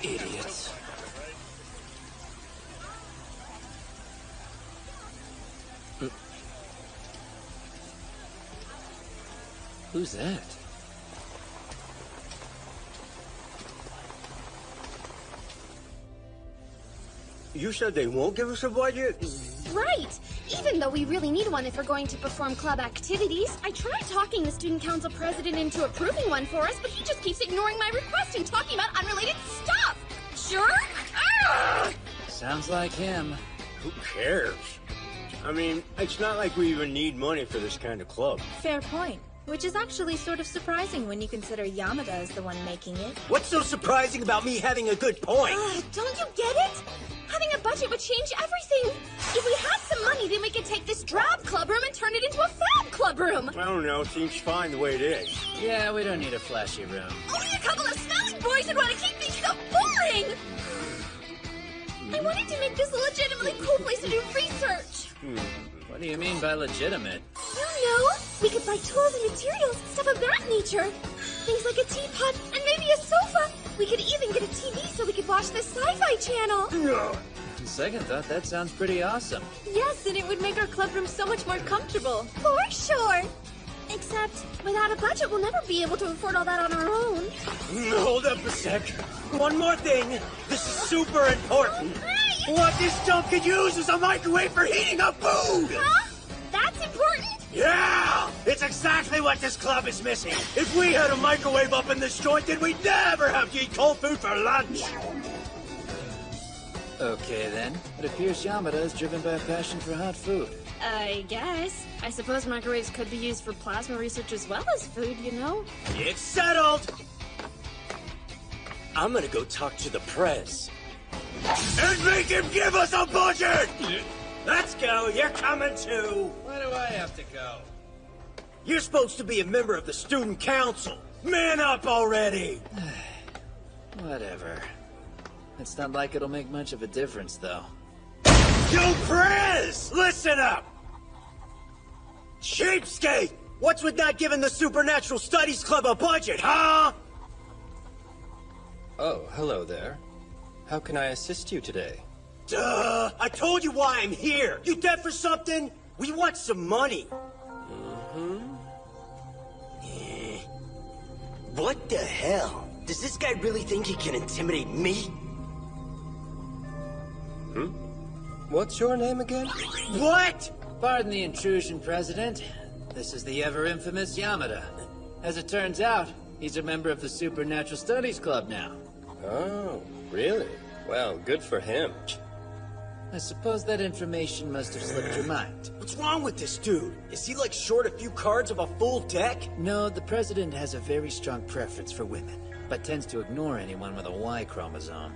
Idiots. Who's that? You said they won't give us a budget? Right! Even though we really need one if we're going to perform club activities, I tried talking the student council president into approving one for us, but he just keeps ignoring my request and talking about unrelated stuff! Sure? Sounds like him. Who cares? I mean, it's not like we even need money for this kind of club. Fair point. Which is actually sort of surprising when you consider Yamada is the one making it. What's so surprising about me having a good point? Don't you get it? Having a budget would change everything. If we had some money, then we could take this drab club room and turn it into a fab club room. I don't know, seems fine the way it is. Yeah, we don't need a flashy room. Only a couple of smelly boys would want to keep things so boring. I wanted to make this a legitimately cool place to do research. What do you mean by legitimate? You know, we could buy tools and materials, stuff of that nature. Things like a teapot and maybe a sofa. We could even get a TV so we could watch the Sci-Fi Channel. On second thought, that sounds pretty awesome. Yes, and it would make our club room so much more comfortable. For sure. Except, without a budget, we'll never be able to afford all that on our own. Hold up a sec. One more thing. This is super important. What this dump could use is a microwave for heating up food! Huh? That's important? Yeah! It's exactly what this club is missing. If we had a microwave up in this joint, then we'd never have to eat cold food for lunch. Okay, then. It appears Yamada is driven by a passion for hot food. I guess. I suppose microwaves could be used for plasma research as well as food, you know? It's settled! I'm gonna go talk to the prez. And make him give us a budget! Let's go, you're coming too! Why do I have to go? You're supposed to be a member of the student council! Man up already! Whatever. It's not like it'll make much of a difference, though. Yo, Prez! Listen up! Cheapskate! What's with not giving the Supernatural Studies Club a budget, huh? Oh, hello there. How can I assist you today? Duh! I told you why I'm here! You deaf or something? We want some money. What the hell? Does this guy really think he can intimidate me? What's your name again? What? Pardon the intrusion, President. This is the ever-infamous Yamada. As it turns out, he's a member of the Supernatural Studies Club now. Oh, really? Well, good for him. I suppose that information must have slipped your mind. What's wrong with this dude? Is he like short a few cards of a full deck? No, the President has a very strong preference for women, but tends to ignore anyone with a Y chromosome.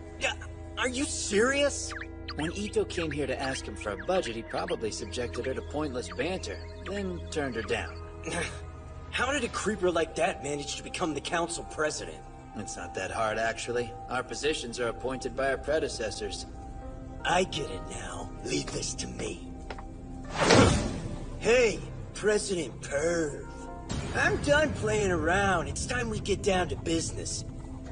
Are you serious? When Ito came here to ask him for a budget, he probably subjected her to pointless banter, then turned her down. How did a creeper like that manage to become the council president? It's not that hard, actually. Our positions are appointed by our predecessors. I get it now. Leave this to me. Hey, President Perv. I'm done playing around. It's time we get down to business.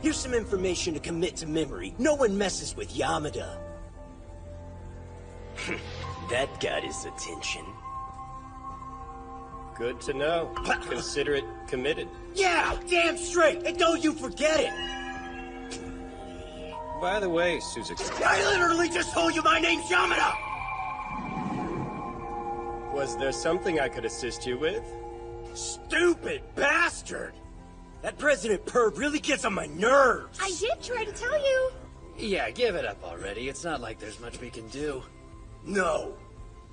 Here's some information to commit to memory. No one messes with Yamada. That got his attention. Good to know. Consider it committed. Yeah, damn straight! And don't you forget it! By the way, Suzuki... I literally just told you my name's Yamada! Was there something I could assist you with? Stupid bastard! That President Perv really gets on my nerves! I did try to tell you. Yeah, give it up already. It's not like there's much we can do. No,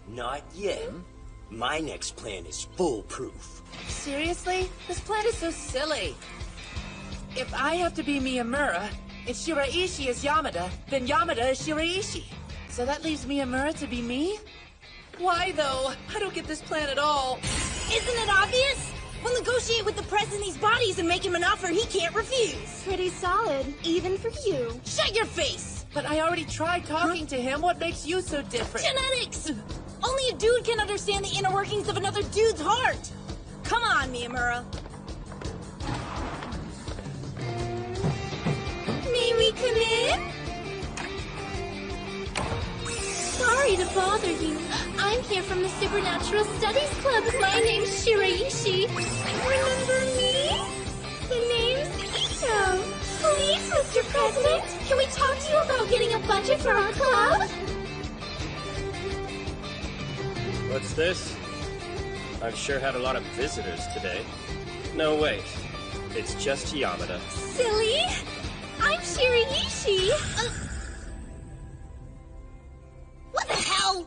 not yet. My next plan is foolproof. Seriously? This plan is so silly. If I have to be Miyamura, and Shiraishi is Yamada, then Yamada is Shiraishi. So that leaves Miyamura to be me? Why, though? I don't get this plan at all. Isn't it obvious? We'll negotiate with the press in these bodies and make him an offer he can't refuse. Pretty solid, even for you. Shut your face! But I already tried talking to him. What makes you so different? Genetics! Only a dude can understand the inner workings of another dude's heart. Come on, Miyamura. May we come in? Sorry to bother you. I'm here from the Supernatural Studies Club. My name's Shiraishi. Remember me? The name's Ito. Please, Mr. President, can we talk to you about getting a budget for our club? What's this? I've sure had a lot of visitors today. No, wait. It's just Yamada. Silly. I'm Shiraishi. What the hell?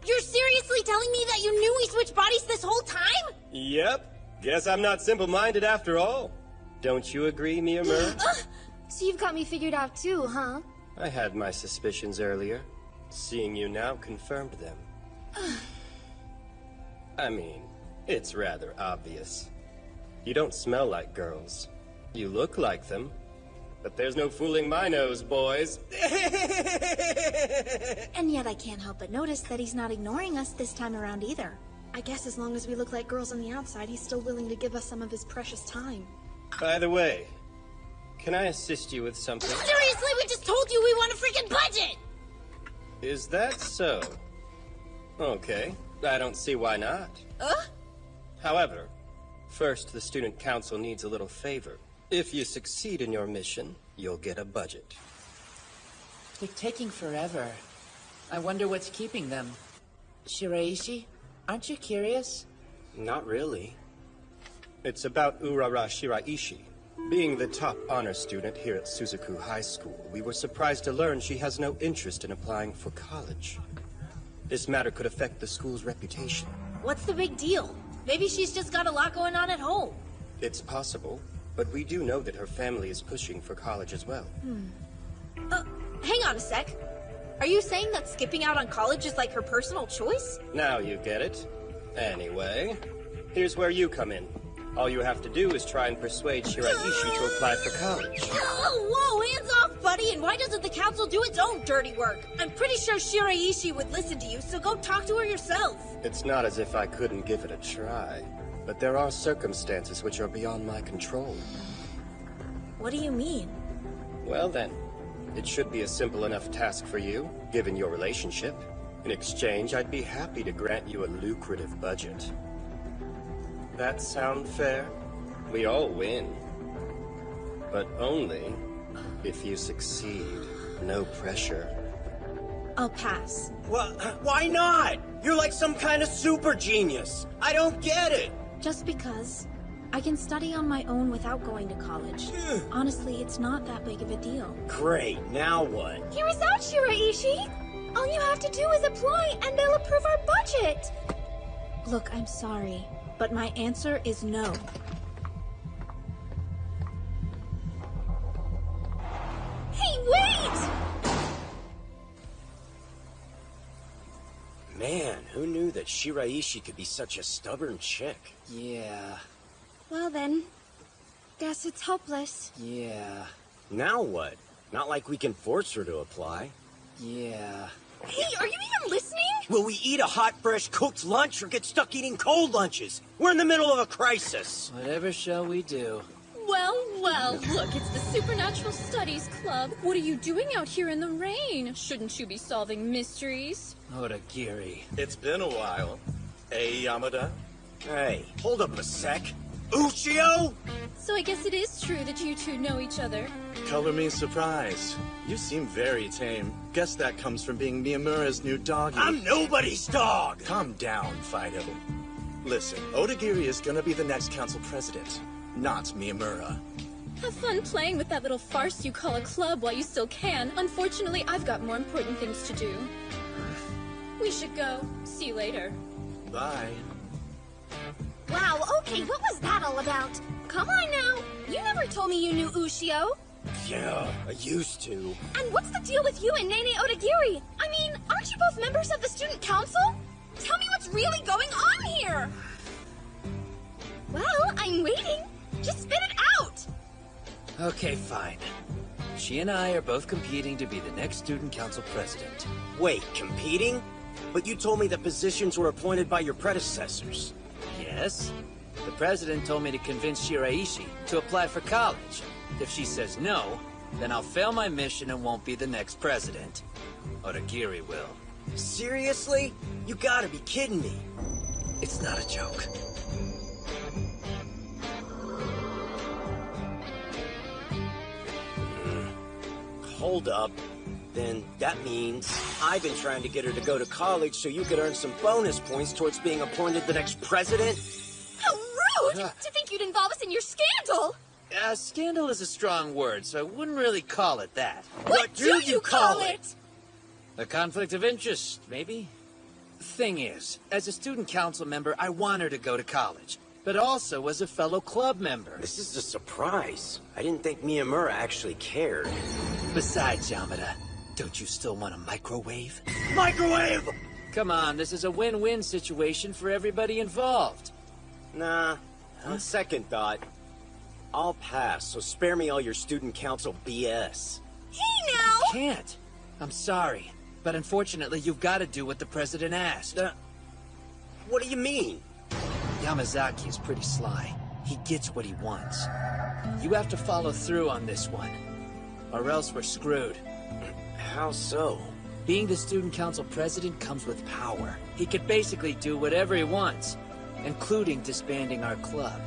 You're seriously telling me that you knew we switched bodies this whole time? Yep. Guess I'm not simple-minded after all. Don't you agree, Miyamura? So you've got me figured out too, huh? I had my suspicions earlier. Seeing you now confirmed them. I mean, it's rather obvious. You don't smell like girls. You look like them. But there's no fooling my nose, boys. And yet I can't help but notice that he's not ignoring us this time around either. I guess as long as we look like girls on the outside, he's still willing to give us some of his precious time. By the way, can I assist you with something? Seriously, we just told you we want a freaking budget! Is that so? Okay, I don't see why not. However, first the student council needs a little favor. If you succeed in your mission, you'll get a budget. They're taking forever. I wonder what's keeping them. Shiraishi, aren't you curious? Not really. It's about Urara Shiraishi. Being the top honor student here at Suzuku High School, we were surprised to learn she has no interest in applying for college. This matter could affect the school's reputation. What's the big deal? Maybe she's just got a lot going on at home. It's possible, but we do know that her family is pushing for college as well. Hang on a sec. Are you saying that skipping out on college is like her personal choice? Now you get it. Anyway, here's where you come in. All you have to do is try and persuade Shiraishi to apply for college. Whoa, hands off, buddy! And why doesn't the council do its own dirty work? I'm pretty sure Shiraishi would listen to you, so go talk to her yourself. It's not as if I couldn't give it a try, but there are circumstances which are beyond my control. What do you mean? Well then, it should be a simple enough task for you, given your relationship. In exchange, I'd be happy to grant you a lucrative budget. That sound fair? We all win. But only if you succeed. No pressure. I'll pass. Well, why not? You're like some kind of super genius. I don't get it. Just because. I can study on my own without going to college. Honestly, it's not that big of a deal. Great, now what? Hear us out, Shiraishi! All you have to do is apply, and they'll approve our budget! Look, I'm sorry, but my answer is no. Hey, wait! Man, who knew that Shiraishi could be such a stubborn chick? Yeah. Well then, guess it's hopeless. Yeah. Now what? Not like we can force her to apply. Yeah. Hey, are you even listening? Will we eat a hot, fresh cooked lunch or get stuck eating cold lunches? We're in the middle of a crisis. Whatever shall we do? Well, look, it's the Supernatural Studies Club. What are you doing out here in the rain? Shouldn't you be solving mysteries? Odagiri. It's been a while. Eh, Yamada? Hey, hold up a sec. Ushio? So I guess it is true that you two know each other. Color me surprised. You seem very tame. Guess that comes from being Miyamura's new doggy. I'm nobody's dog! Calm down, Fido. Listen, Odagiri is gonna be the next council president, not Miyamura. Have fun playing with that little farce you call a club while you still can. Unfortunately, I've got more important things to do. We should go. See you later. Bye. Wow, okay, what was that all about? Come on now! You never told me you knew Ushio! Yeah, I used to. And what's the deal with you and Nene Odagiri? I mean, aren't you both members of the student council? Tell me what's really going on here! Well, I'm waiting. Just spit it out! Okay, fine. She and I are both competing to be the next student council president. Wait, competing? But you told me the positions were appointed by your predecessors. Yes. The president told me to convince Shiraishi to apply for college. If she says no, then I'll fail my mission and won't be the next president. Odagiri will. Seriously? You gotta be kidding me. It's not a joke. Hold up. Then that means I've been trying to get her to go to college so you could earn some bonus points towards being appointed the next president? How rude! To think you'd involve us in your scandal! Scandal is a strong word, so I wouldn't really call it that. What do you call it? A conflict of interest, maybe? Thing is, as a student council member, I want her to go to college, but also as a fellow club member. This is a surprise. I didn't think Miyamura actually cared. Besides, Yamada, don't you still want a microwave? Microwave! Come on, this is a win-win situation for everybody involved. Nah, on second thought, I'll pass, so spare me all your student council BS. Hey now! Can't. I'm sorry, but unfortunately you've got to do what the president asked. What do you mean? Yamazaki is pretty sly. He gets what he wants. You have to follow through on this one, or else we're screwed. How so? Being the student council president comes with power. He could basically do whatever he wants, including disbanding our club.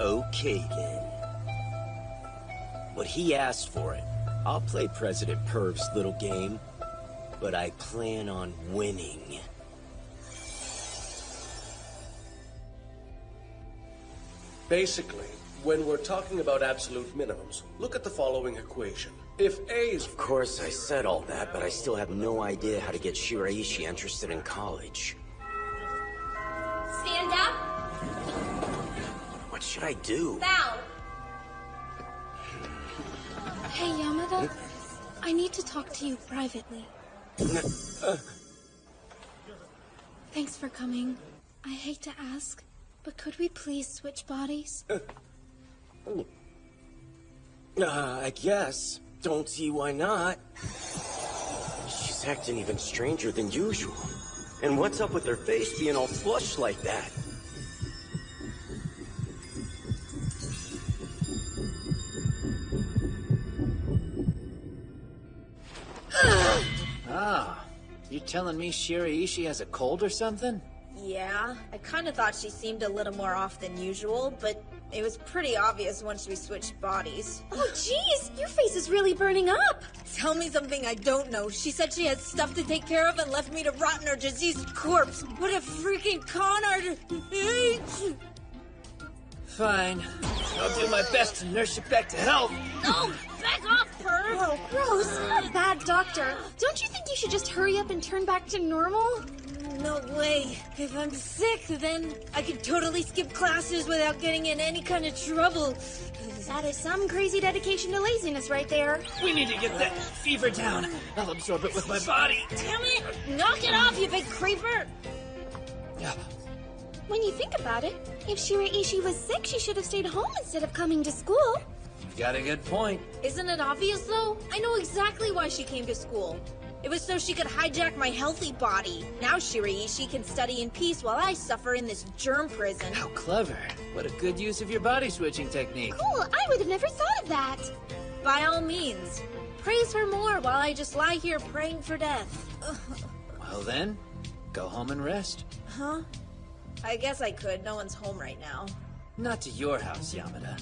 Okay then. But he asked for it. I'll play President Perv's little game, but I plan on winning. Basically, when we're talking about absolute minimums, look at the following equation. If A is... Of course, I said all that, but I still have no idea how to get Shiraishi interested in college. Stand up. What should I do? Bow. Hey, Yamada. I need to talk to you privately. Thanks for coming. I hate to ask, but could we please switch bodies? I guess. Don't see why not. She's acting even stranger than usual. And what's up with her face being all flushed like that? Ah, you telling me Shiraishi has a cold or something? Yeah, I kind of thought she seemed a little more off than usual, but it was pretty obvious once we switched bodies. Oh, jeez, your face is really burning up. Tell me something I don't know. She said she had stuff to take care of and left me to rot in her diseased corpse. What a freaking con artist! Fine. I'll do my best to nurse you back to health. Oh, back off, Perv! Oh, gross. Bad doctor. Don't you think you should just hurry up and turn back to normal? No way. If I'm sick, then I could totally skip classes without getting in any kind of trouble. That is some crazy dedication to laziness right there. We need to get that fever down. I'll absorb it with my body. Damn it! Knock it off, you big creeper! When you think about it, if Shiraishi was sick, she should have stayed home instead of coming to school. You've got a good point. Isn't it obvious, though? I know exactly why she came to school. It was so she could hijack my healthy body. Now Shiraishi can study in peace while I suffer in this germ prison. How clever. What a good use of your body switching technique. Cool, I would have never thought of that. By all means. Praise her more while I just lie here praying for death. Well then, go home and rest. Huh? I guess I could. No one's home right now. Not to your house, Yamada.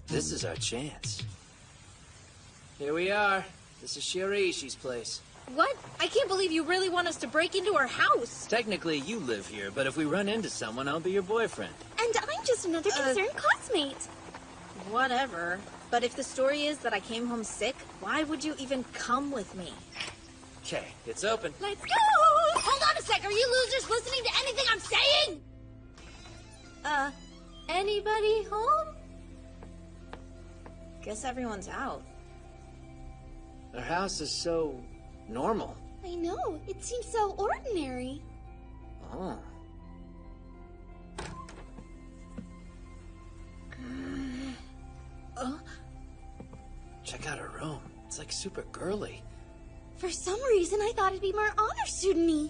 This is our chance. Here we are. This is Shiraishi's place. What? I can't believe you really want us to break into her house. Technically, you live here, but if we run into someone, I'll be your boyfriend. And I'm just another concerned classmate. Whatever. But if the story is that I came home sick, why would you even come with me? Okay, it's open. Let's go! Hold on a sec, are you losers listening to anything I'm saying? Anybody home? Guess everyone's out. Our house is so normal. I know, it seems so ordinary. Oh. Check out her room. It's like super girly. For some reason, I thought it'd be more honor student-y.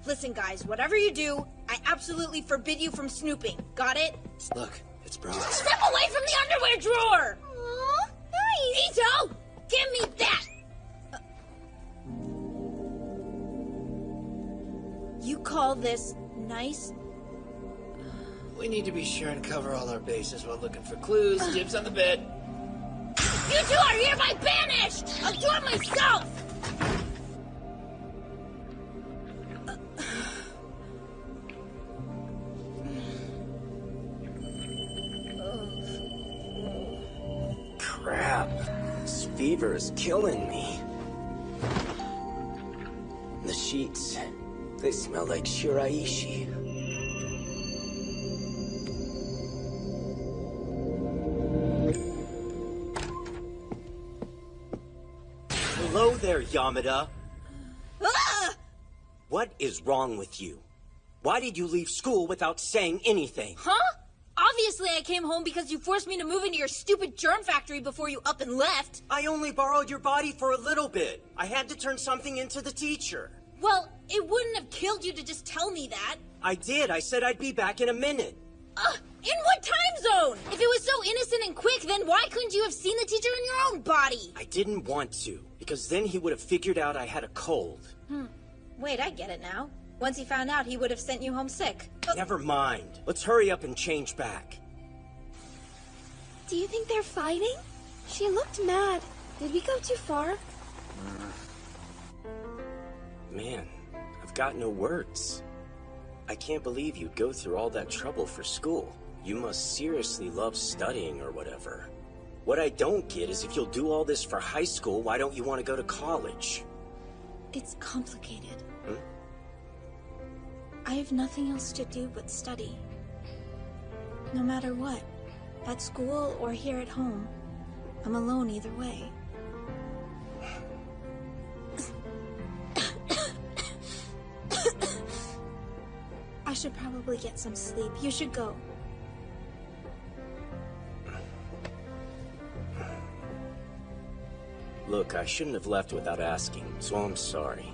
Listen, guys, whatever you do, I absolutely forbid you from snooping. Got it? Look, it's bras. Step away from the underwear drawer! Aw, nice! Ito! Give me that! You call this nice? We need to be sure and cover all our bases while looking for clues. Dibs on the bed. You two are hereby banished! I'll do it myself! Crap. This fever is killing me. The sheets, they smell like Shiraishi. Hello there, Yamada. Ah! What is wrong with you? Why did you leave school without saying anything? Huh? Obviously I came home because you forced me to move into your stupid germ factory before you up and left. I only borrowed your body for a little bit. I had to turn something into the teacher. Well, it wouldn't have killed you to just tell me that. I did. I said I'd be back in a minute. In what time zone? If it was so innocent and quick, then why couldn't you have seen the teacher in your own body? I didn't want to, because then he would have figured out I had a cold. Wait, I get it now. Once he found out, he would have sent you home sick. Never mind. Let's hurry up and change back. Do you think they're fighting? She looked mad. Did we go too far? Man, I've got no words. I can't believe you'd go through all that trouble for school. You must seriously love studying or whatever. What I don't get is if you'll do all this for high school, why don't you want to go to college? It's complicated. I have nothing else to do but study. No matter what. At school or here at home. I'm alone either way. I should probably get some sleep. You should go. Look, I shouldn't have left without asking, so I'm sorry.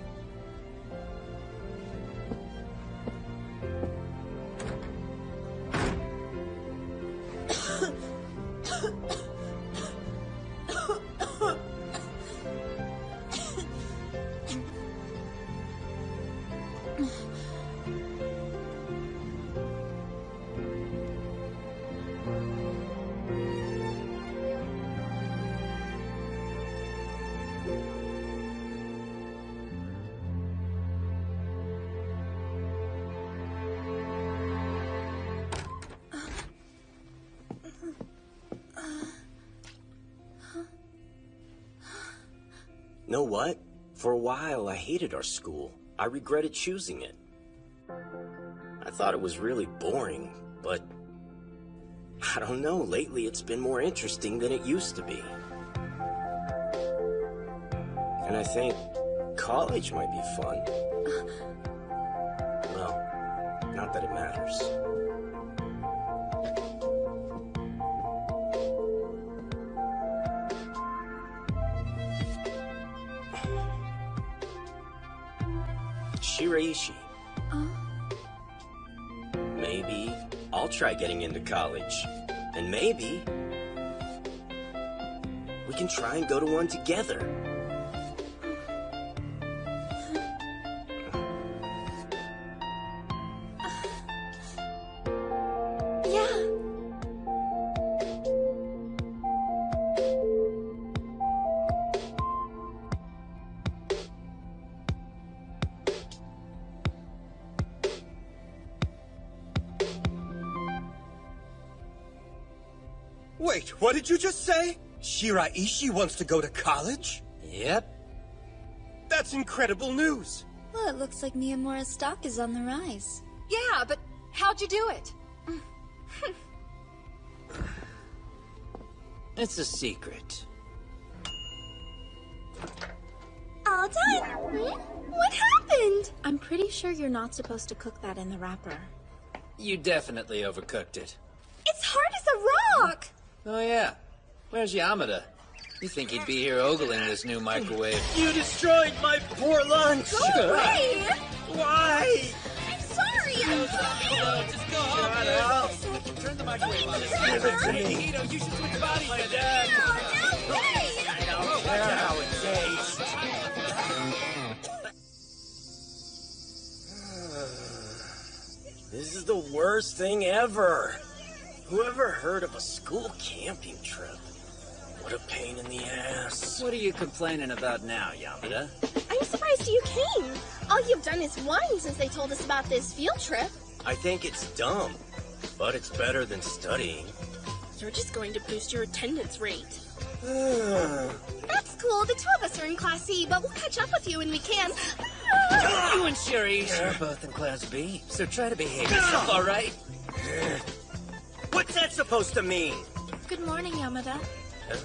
Know what? For a while, I hated our school. I regretted choosing it. I thought it was really boring, but I don't know, lately it's been more interesting than it used to be. And I think college might be fun. Well, not that it matters. Shiraishi. Maybe I'll try getting into college. And maybe we can try and go to one together. Wait, what did you just say? Shiraishi wants to go to college? Yep. That's incredible news. Well, it looks like Miyamura's stock is on the rise. Yeah, but how'd you do it? It's a secret. All done. What happened? I'm pretty sure you're not supposed to cook that in the wrapper. You definitely overcooked it. It's hard as a rock. Oh yeah. Where's Yamada? You think he'd be here ogling this new microwave? You destroyed my poor lunch! Go away! Why? I'm sorry, I'm sorry! Just go home. Shut up! Turn the microwave on. Give it to me! Hito, you should switch bodies with it. No way! I don't care how it tastes. This is the worst thing ever. Whoever heard of a school camping trip? What a pain in the ass. What are you complaining about now, Yamada? I'm surprised you came. All you've done is whine since they told us about this field trip. I think it's dumb, but it's better than studying. You're just going to boost your attendance rate. That's cool. The two of us are in Class C, but we'll catch up with you when we can. You and Shiraishi are both in Class B, so try to behave yourself, all right? What's that supposed to mean? Good morning, Yamada. Huh?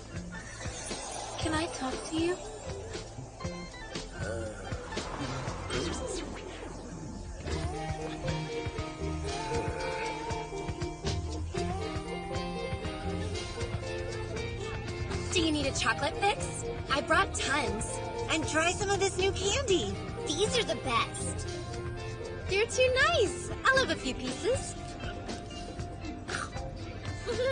Can I talk to you? Do you need a chocolate fix? I brought tons. And try some of this new candy. These are the best. They're too nice. I'll have a few pieces.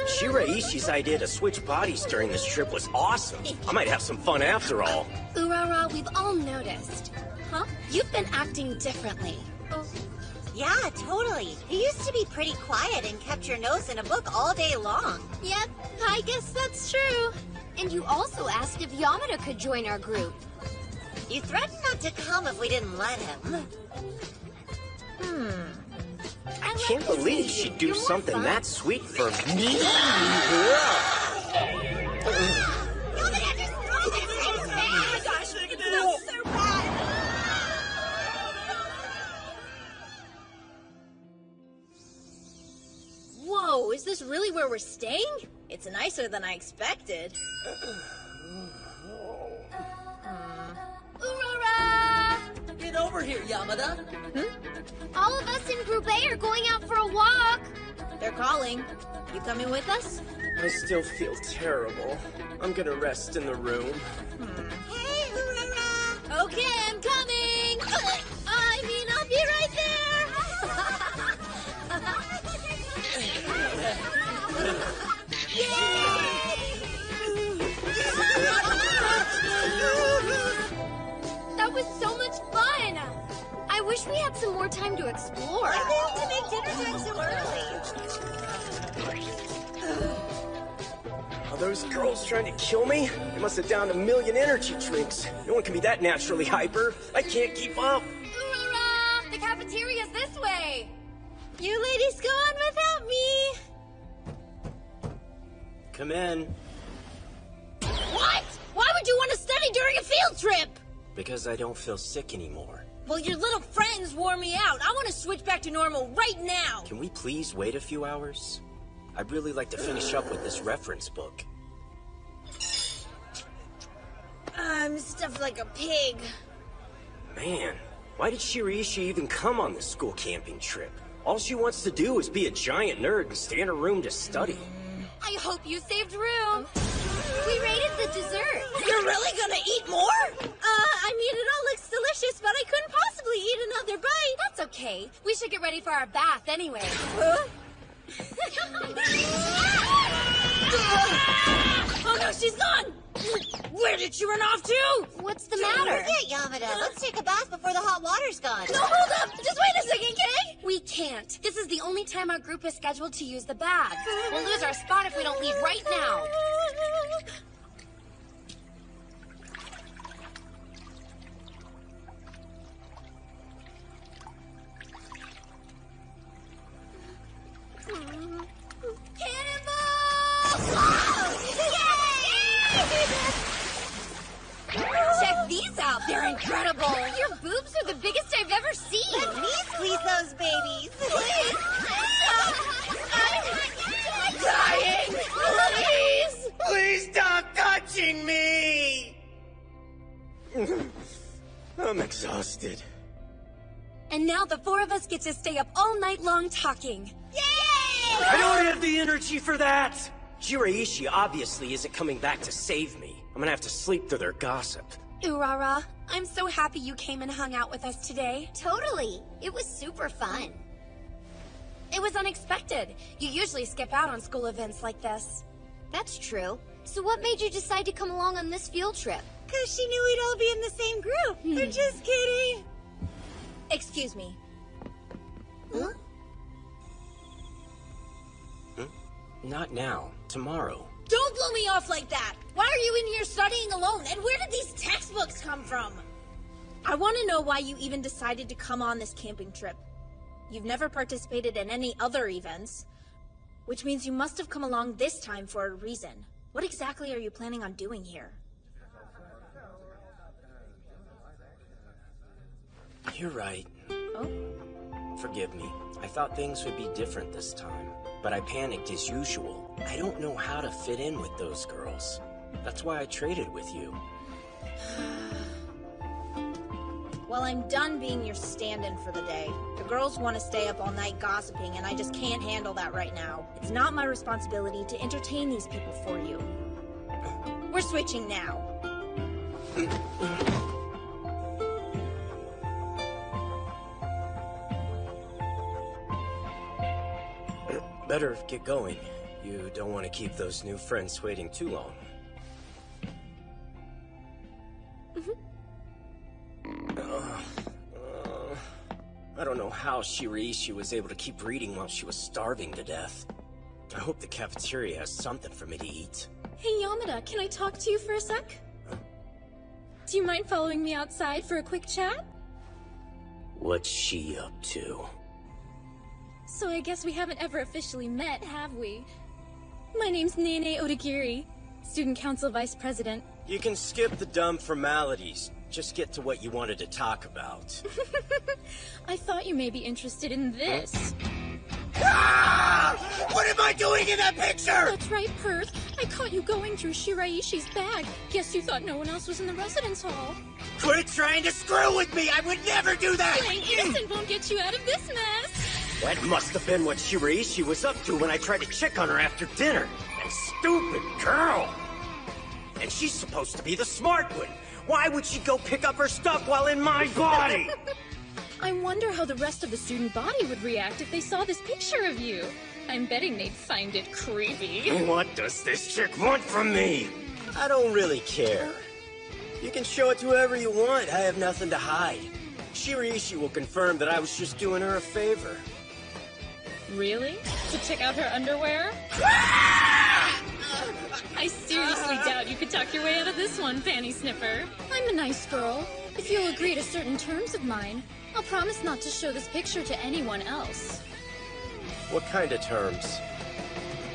Shiraishi's idea to switch bodies during this trip was awesome. I might have some fun after all. Urara, we've all noticed. Huh? You've been acting differently. Oh. Yeah, totally. You used to be pretty quiet and kept your nose in a book all day long. Yep, I guess that's true. And you also asked if Yamada could join our group. You threatened not to come if we didn't let him. I can't believe she'd do something that sweet for me. Yamada destroyed this! Oh my gosh, it feels so bad! Whoa, Whoa, is this really where we're staying? It's nicer than I expected. Aurora! Get over here, Yamada. All of us in Group A are going out for a walk. They're calling. You coming with us? I still feel terrible. I'm gonna rest in the room. Hey, Aurora! Okay, I'm coming! I mean, I'll be right That was so much fun! I wish we had some more time to explore. Why'd they have to make dinner time so early? Are those girls trying to kill me? They must have downed 1 million energy drinks. No one can be that naturally hyper. I can't keep up. Aurora! The cafeteria's this way! You ladies go on without me. Come in. What? Why would you want to study during a field trip? Because I don't feel sick anymore. Well, your little friends wore me out. I want to switch back to normal right now. Can we please wait a few hours? I'd really like to finish up with this reference book. I'm stuffed like a pig. Man, why did Shiraishi even come on this school camping trip? All she wants to do is be a giant nerd and stay in her room to study. I hope you saved room. We rated the dessert. You're really gonna eat more? I mean, it all looks delicious, but I couldn't possibly eat another bite. That's okay. We should get ready for our bath anyway. Huh? Oh no, she's gone! Where did she run off to? What's the matter? That's it, Yamada. Let's take a bath before the hot water's gone. No, hold up! Just wait a second, okay? We can't. This is the only time our group is scheduled to use the bath. We'll lose our spot if we don't leave right now. Check these out. They're incredible. Your boobs are the biggest I've ever seen. Let me squeeze those babies. Please. I'm dying. Please. Please stop touching me! I'm exhausted. And now the four of us get to stay up all night long talking. Yay! I don't have the energy for that! Shiraishi obviously isn't coming back to save me. I'm gonna have to sleep through their gossip. Urara, I'm so happy you came and hung out with us today. Totally. It was super fun. It was unexpected. You usually skip out on school events like this. That's true. So what made you decide to come along on this field trip? Because she knew we'd all be in the same group. I'm just kidding. Excuse me. Huh? Not now. Tomorrow. Don't blow me off like that! Why are you in here studying alone? And where did these textbooks come from? I want to know why you even decided to come on this camping trip. You've never participated in any other events, which means you must have come along this time for a reason. What exactly are you planning on doing here? You're right. Oh? Forgive me. I thought things would be different this time. But I panicked as usual. I don't know how to fit in with those girls. That's why I traded with you. Well, I'm done being your stand-in for the day. The girls want to stay up all night gossiping, and I just can't handle that right now. It's not my responsibility to entertain these people for you. We're switching now. Better get going. You don't want to keep those new friends waiting too long. I don't know how Shiraishi was able to keep reading while she was starving to death. I hope the cafeteria has something for me to eat. Hey Yamada, can I talk to you for a sec? Do you mind following me outside for a quick chat? What's she up to? So I guess we haven't ever officially met, have we? My name's Nene Odagiri, Student Council Vice President. You can skip the dumb formalities. Just get to what you wanted to talk about. I thought you may be interested in this. Ah! What am I doing in that picture? That's right, Perth. I caught you going through Shiraishi's bag. Guess you thought no one else was in the residence hall. Quit trying to screw with me! I would never do that! Playing innocent won't get you out of this mess. That must have been what Shiraishi was up to when I tried to check on her after dinner. That stupid girl! And she's supposed to be the smart one. Why would she go pick up her stuff while in my body? I wonder how the rest of the student body would react if they saw this picture of you. I'm betting they'd find it creepy. What does this chick want from me? I don't really care. You can show it to whoever you want. I have nothing to hide. Shiraishi will confirm that I was just doing her a favor. Really? To check out her underwear? I seriously doubt you could talk your way out of this one, panty sniffer. I'm a nice girl. If you'll agree to certain terms of mine, I'll promise not to show this picture to anyone else. What kind of terms?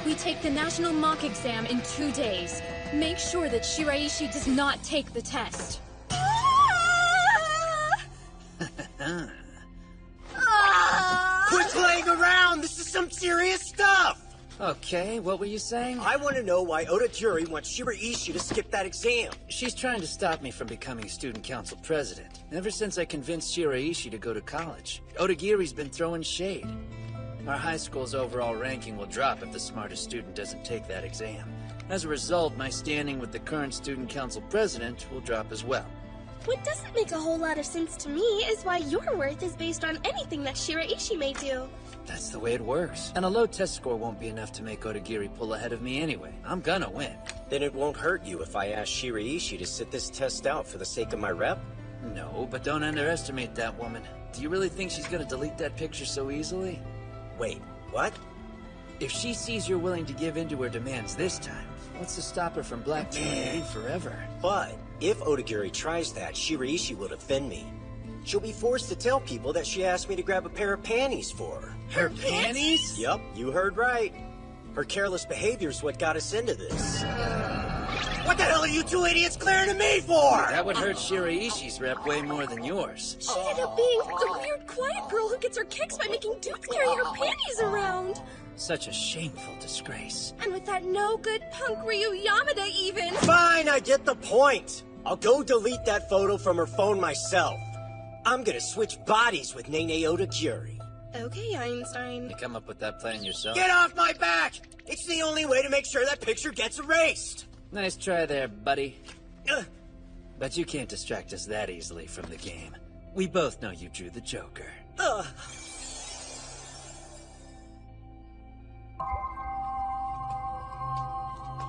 We take the national mock exam in 2 days. Make sure that Shiraishi does not take the test. Quit playing around! This is some serious stuff! Okay, what were you saying? I want to know why Odagiri wants Shiraishi to skip that exam. She's trying to stop me from becoming student council president. Ever since I convinced Shiraishi to go to college, Odagiri's been throwing shade. Our high school's overall ranking will drop if the smartest student doesn't take that exam. As a result, my standing with the current student council president will drop as well. What doesn't make a whole lot of sense to me is why your worth is based on anything that Shiraishi may do. That's the way it works. And a low test score won't be enough to make Odagiri pull ahead of me anyway. I'm gonna win. Then it won't hurt you if I ask Shiraishi to sit this test out for the sake of my rep? No, but don't underestimate that woman. Do you really think she's gonna delete that picture so easily? Wait, what? If she sees you're willing to give in to her demands this time, what's to stop her from blackmailing you forever? But if Odagiri tries that, Shiraishi will defend me. She'll be forced to tell people that she asked me to grab a pair of panties for her. Her panties? Yup, you heard right. Her careless behavior's what got us into this. What the hell are you two idiots glaring at me for? That would hurt Shiraishi's rep way more than yours. She ended up being the weird, quiet girl who gets her kicks by making dudes carry her panties around. Such a shameful disgrace. And with that no-good punk Ryu Yamada even. Fine, I get the point. I'll go delete that photo from her phone myself. I'm gonna switch bodies with Nene Odagiri. Okay, Einstein. You come up with that plan yourself? Get off my back! It's the only way to make sure that picture gets erased. Nice try there, buddy. But you can't distract us that easily from the game. We both know you drew the Joker.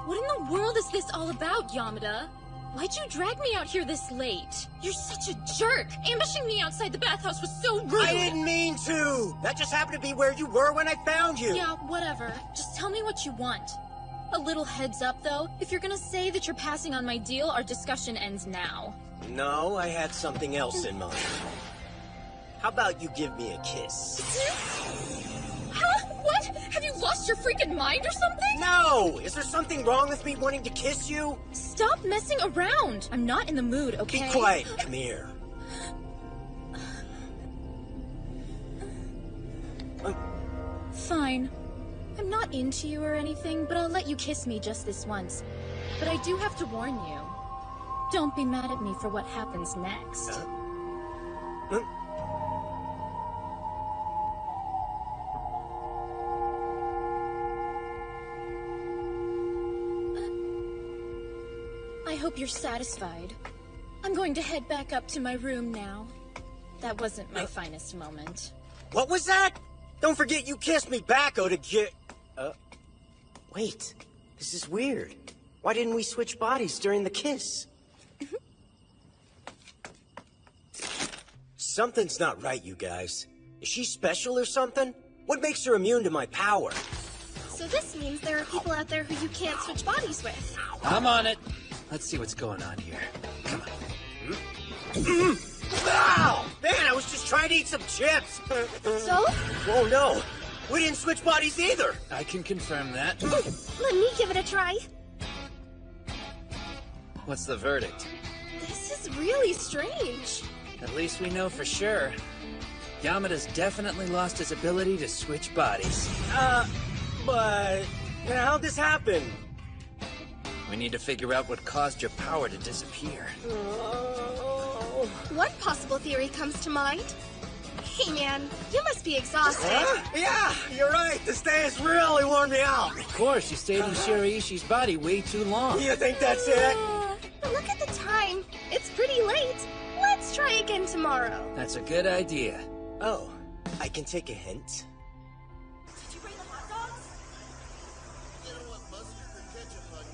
What in the world is this all about, Yamada? Why'd you drag me out here this late? You're such a jerk! Ambushing me outside the bathhouse was so rude! I didn't mean to! That just happened to be where you were when I found you! Yeah, whatever. Just tell me what you want. A little heads up, though. If you're gonna say that you're passing on my deal, our discussion ends now. No, I had something else in mind. How about you give me a kiss? Huh? What? Have you lost your freaking mind or something? No! Is there something wrong with me wanting to kiss you? Stop messing around! I'm not in the mood, okay? Be quiet. Come here. Fine. I'm not into you or anything, but I'll let you kiss me just this once. But I do have to warn you. Don't be mad at me for what happens next. I hope you're satisfied. I'm going to head back up to my room now. That wasn't my finest moment. What was that? Don't forget you kissed me back, Odagiri. Wait. This is weird. Why didn't we switch bodies during the kiss? Something's not right, you guys. Is she special or something? What makes her immune to my power? So this means there are people out there who you can't switch bodies with. I'm on it. Let's see what's going on here. Come on. Ow! Man, I was just trying to eat some chips. So? Oh, no. We didn't switch bodies either. I can confirm that. Let me give it a try. What's the verdict? This is really strange. At least we know for sure. Yamada's definitely lost his ability to switch bodies. But how'd this happen? We need to figure out what caused your power to disappear. What possible theory comes to mind? Hey man, you must be exhausted. Yeah, you're right. This day has really worn me out. Of course, you stayed in Shiraishi's body way too long. You think that's it? But look at the time. It's pretty late. Let's try again tomorrow. That's a good idea. Oh, I can take a hint. Did you bring the hot dogs? You don't want mustard or ketchup on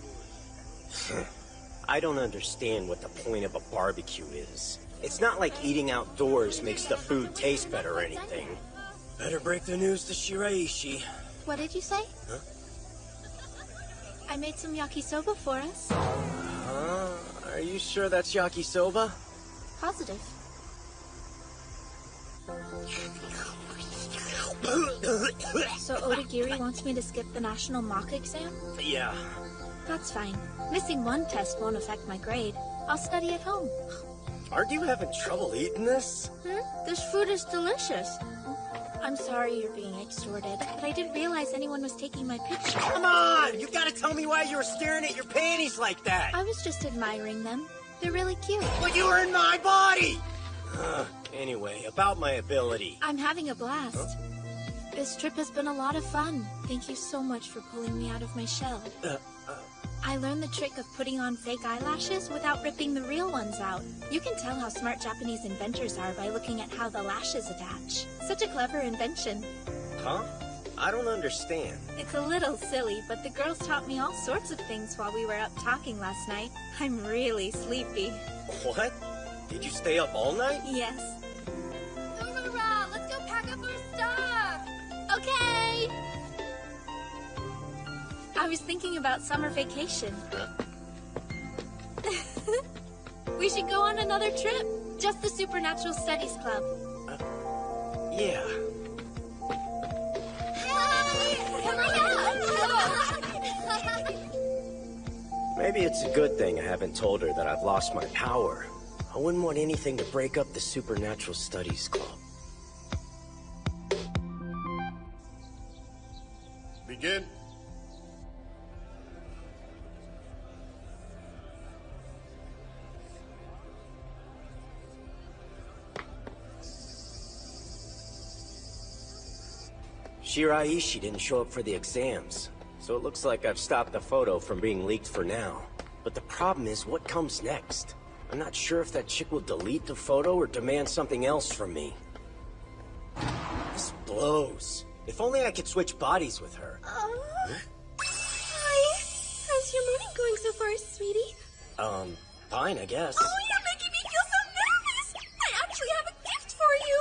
yours. I don't understand what the point of a barbecue is. It's not like eating outdoors makes the food taste better or anything. Better break the news to Shiraishi. What did you say? Huh? I made some yakisoba for us. Are you sure that's yakisoba? Positive. So Odagiri wants me to skip the national mock exam? Yeah. That's fine. Missing one test won't affect my grade. I'll study at home. Aren't you having trouble eating this? This food is delicious. I'm sorry you're being extorted, but I didn't realize anyone was taking my picture. Come on! You gotta tell me why you were staring at your panties like that! I was just admiring them. They're really cute. But you were in my body! Anyway, about my ability. I'm having a blast. This trip has been a lot of fun. Thank you so much for pulling me out of my shell. I learned the trick of putting on fake eyelashes without ripping the real ones out. You can tell how smart Japanese inventors are by looking at how the lashes attach. Such a clever invention. Huh? I don't understand. It's a little silly, but the girls taught me all sorts of things while we were up talking last night. I'm really sleepy. What? Did you stay up all night? Yes. Hoorah! Let's go pack up our stuff! Okay! I was thinking about summer vacation. We should go on another trip. Just the Supernatural Studies Club. Yeah. Maybe it's a good thing I haven't told her that I've lost my power. I wouldn't want anything to break up the Supernatural Studies Club. Begin. Shiraishi didn't show up for the exams, so it looks like I've stopped the photo from being leaked for now. But the problem is, what comes next? I'm not sure if that chick will delete the photo or demand something else from me. This blows. If only I could switch bodies with her. Hi. How's your morning going so far, sweetie? Fine, I guess. Oh, you're making me feel so nervous! I actually have a gift for you!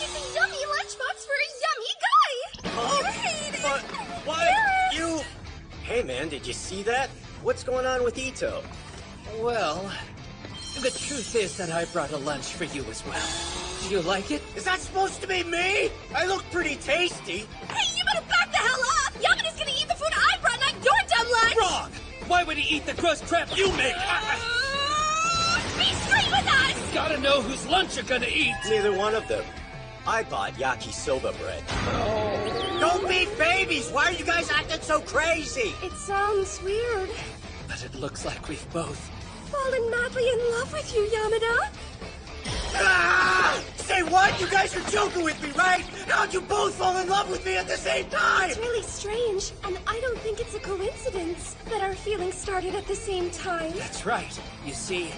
It's a yummy lunchbox for a yummy guy! Great! What? You... Hey, man, did you see that? What's going on with Ito? Well, the truth is that I brought a lunch for you as well. Do you like it? Is that supposed to be me? I look pretty tasty. Hey, you better back the hell up! Yamada's gonna eat the food I brought, not your dumb lunch! Wrong! Why would he eat the gross crap you make? Be straight with us! Gotta know whose lunch you're gonna eat! Neither one of them. I bought yakisoba bread. Oh. Don't be babies! Why are you guys acting so crazy? It sounds weird. But it looks like we've both fallen madly in love with you, Yamada. Ah! Say what? You guys are joking with me, right? How'd you both fall in love with me at the same time? It's really strange, and I don't think it's a coincidence that our feelings started at the same time. That's right. You see,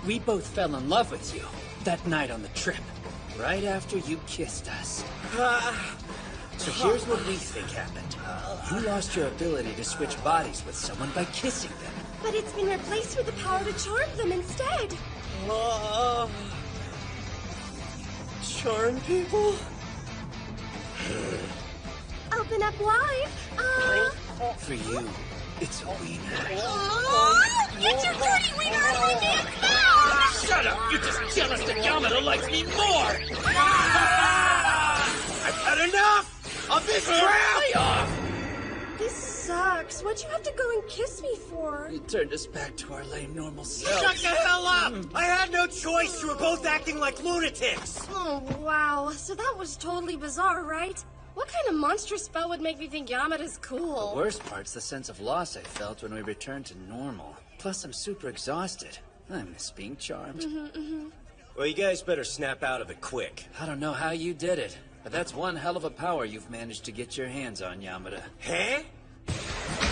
we both fell in love with you that night on the trip, right after you kissed us. So here's what we think happened. You lost your ability to switch bodies with someone by kissing them. But it's been replaced with the power to charm them instead. Charm people? Open up live. For you, it's a wiener. Get your dirty wiener out of my damn mouth! Shut up! You're just jealous that Yamada likes me more! I've had enough of this crap! This sucks. What'd you have to go and kiss me for? You turned us back to our lame, normal selves. Shut the hell up! I had no choice. You were both acting like lunatics. Oh, wow. So that was totally bizarre, right? What kind of monstrous spell would make me think Yamada's cool? The worst part's the sense of loss I felt when we returned to normal. Plus, I'm super exhausted. I miss being charmed. Well, you guys better snap out of it quick. I don't know how you did it, but that's one hell of a power you've managed to get your hands on, Yamada. Huh?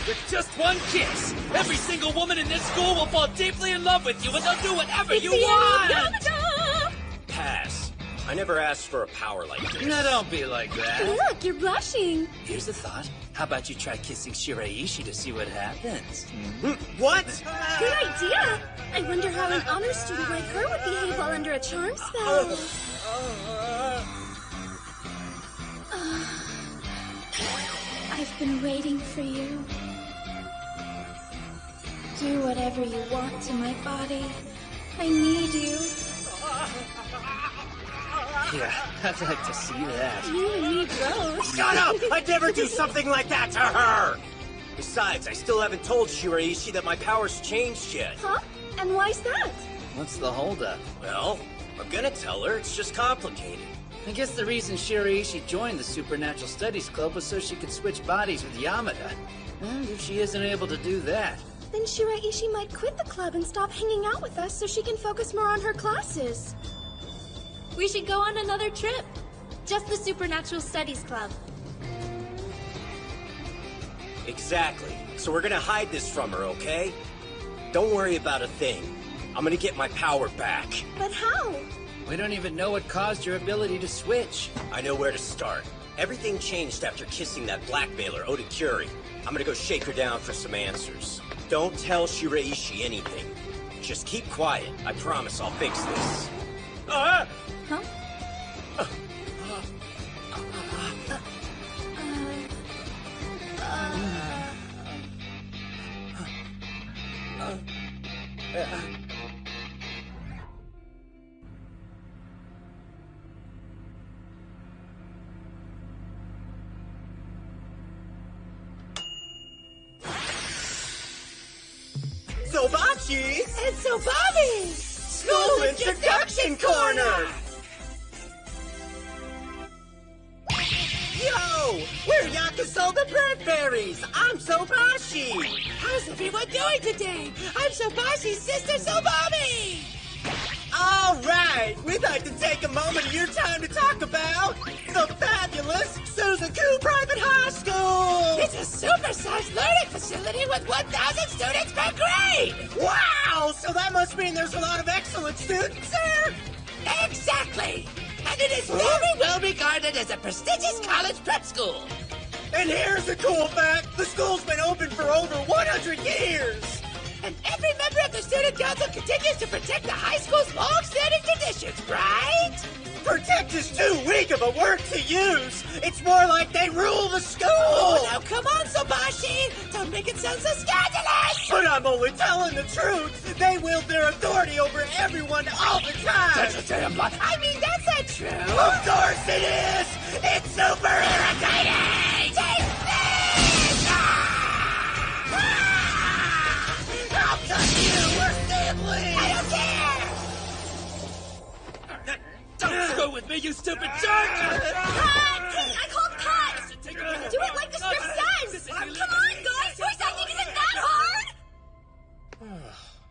With just one kiss, every single woman in this school will fall deeply in love with you and they'll do whatever you want! Yamada! Pass. I never asked for a power like this. Now don't be like that. Look, you're blushing. Here's a thought. How about you try kissing Shiraishi to see what happens? What? Good idea. I wonder how an honor student like her would behave while under a charm spell. I've been waiting for you. Do whatever you want to my body. I need you. Yeah, I'd like to see that. You and me both. Shut up! I'd never do something like that to her! Besides, I still haven't told Shiraishi that my powers changed yet. Huh? And why's that? What's the holdup? Well, I'm gonna tell her. It's just complicated. I guess the reason Shiraishi joined the Supernatural Studies Club was so she could switch bodies with Yamada. And if she isn't able to do that... Then Shiraishi might quit the club and stop hanging out with us so she can focus more on her classes. We should go on another trip. Just the Supernatural Studies Club. Exactly. So we're gonna hide this from her, okay? Don't worry about a thing. I'm gonna get my power back. But how? We don't even know what caused your ability to switch. I know where to start. Everything changed after kissing that blackmailer, Odakiri. I'm gonna go shake her down for some answers. Don't tell Shiraishi anything. Just keep quiet. I promise I'll fix this. Huh? Sobachi! It's Sobami! School Introduction Corner! Yo! We're Yakuso the Bradberries! I'm Sobashi! How's everyone doing today? I'm Sobashi's sister, Sobami! Alright! We'd like to take a moment of your time to talk about the fabulous Suzaku Private High School! It's a super-sized learning facility with 1,000 students per grade! Wow! So that must mean there's a lot of excellent students there? Exactly! And it is very well regarded as a prestigious college prep school. And here's the cool fact, the school's been open for over 100 years! And every member of the student council continues to protect the high school's long-standing traditions, right? Protect is too weak of a word to use! It's more like they rule the school! Oh, now come on, Sobashi! Don't make it sound so scandalous! But I'm only telling the truth! They wield their authority over everyone all the time! That's a damn lie! I mean, that's not true! Of course it is! It's super irritating! Take this! I'll cut you! We're siblings! I don't care! Don't screw with me, you stupid jerk! Cut! I called cut! Do it like the script says! Come on, guys! Voice acting isn't that hard!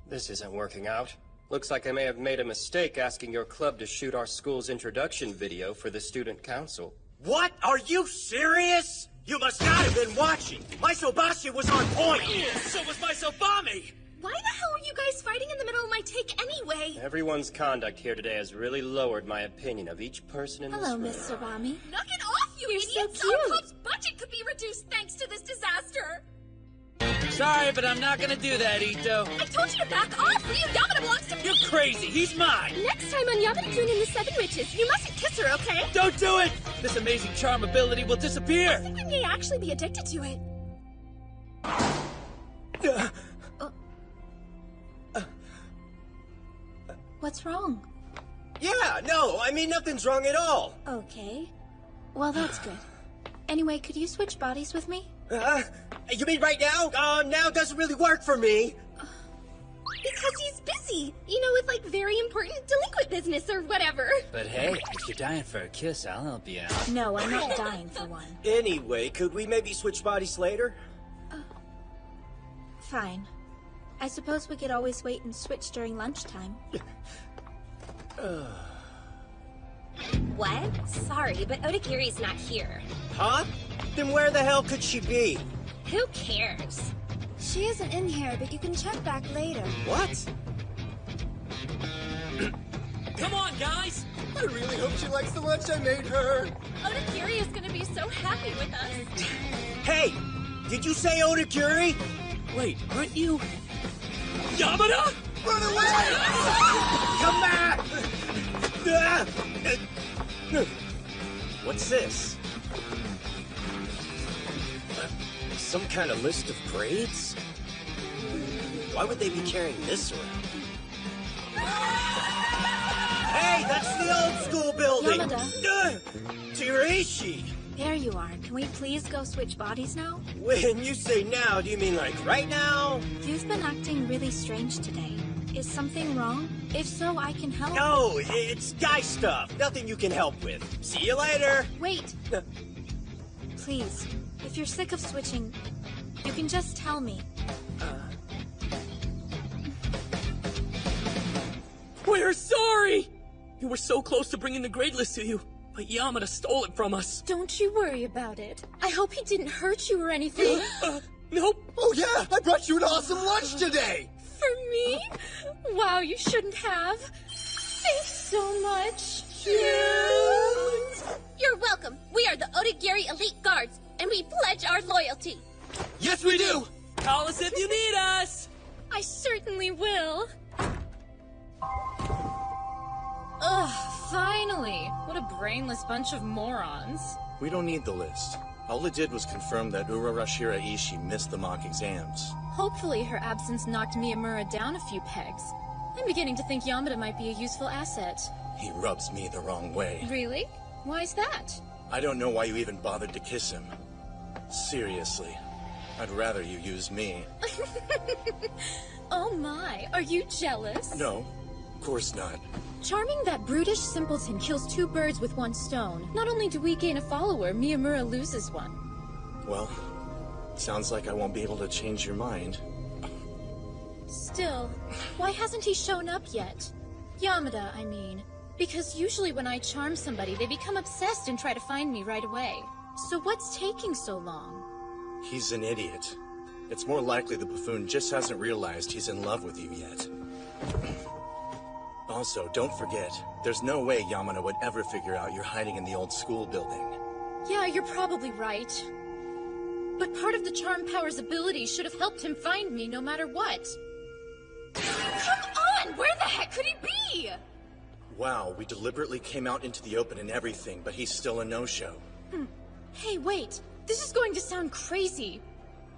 This isn't working out. Looks like I may have made a mistake asking your club to shoot our school's introduction video for the student council. What? Are you serious? You must not have been watching! My Sobashi was on point! So was my Sobami! Why the hell are you guys fighting in the middle of my take anyway? Everyone's conduct here today has really lowered my opinion of each person in this room. Hello, Miss Sobami. Knock it off, you You're idiots! so cute. Our club's budget could be reduced thanks to this disaster! Sorry, but I'm not gonna do that, Ito. I told you to back off! Ryu Yamada belongs to me! You're crazy! He's mine! Next time on Yamada-kun and the Seven Witches, you mustn't kiss her, okay? Don't do it! This amazing charm ability will disappear! I think we may actually be addicted to it. What's wrong? Yeah, no, I mean nothing's wrong at all. Okay. Well, that's good. Anyway, could you switch bodies with me? You mean right now? Now doesn't really work for me. Because he's busy. You know, with like very important delinquent business or whatever. But hey, if you're dying for a kiss, I'll help you out. No, I'm not dying for one. Anyway, could we maybe switch bodies later? Fine. I suppose we could always wait and switch during lunchtime. What? Sorry, but Odagiri's not here. Huh? Then where the hell could she be? Who cares? She isn't in here, but you can check back later. What? Come on, guys! I really hope she likes the lunch I made her. Odagiri is gonna be so happy with us. Hey! Did you say Odagiri? Wait, aren't you... Yamada? Run away! Come back! What's this? Some kind of list of grades? Why would they be carrying this around? Hey, that's the old school building! Yamada. Shiraishi! There you are. Can we please go switch bodies now? When you say now, do you mean like right now? You've been acting really strange today. Is something wrong? If so, I can help. No, it's guy stuff. Nothing you can help with. See you later. Wait. Please, if you're sick of switching, you can just tell me. We're sorry! You were so close to bringing the grade list to you, but Yamada stole it from us. Don't you worry about it. I hope he didn't hurt you or anything. Nope. Oh yeah, I brought you an awesome lunch today. For me? Wow, you shouldn't have. Thanks so much. You're welcome. We are the Odagiri Elite Guards, and we pledge our loyalty. Yes, we do. Call us if you need us. I certainly will. Ugh, finally. What a brainless bunch of morons. We don't need the list. All it did was confirm that Urara Shiraishi missed the mock exams. Hopefully her absence knocked Miyamura down a few pegs. I'm beginning to think Yamada might be a useful asset. He rubs me the wrong way. Really? Why's that? I don't know why you even bothered to kiss him. Seriously, I'd rather you use me. Oh my, are you jealous? No, of course not. Charming that brutish simpleton kills two birds with one stone. Not only do we gain a follower, Miyamura loses one. Well, sounds like I won't be able to change your mind. Still, why hasn't he shown up yet? Yamada, I mean. Because usually when I charm somebody, they become obsessed and try to find me right away. So what's taking so long? He's an idiot. It's more likely the buffoon just hasn't realized he's in love with you yet. Also, don't forget, there's no way Yamada would ever figure out you're hiding in the old school building. Yeah, you're probably right. But part of the charm power's ability should have helped him find me no matter what. Come on! Where the heck could he be? Wow, we deliberately came out into the open and everything, but he's still a no-show. Hey, wait. This is going to sound crazy.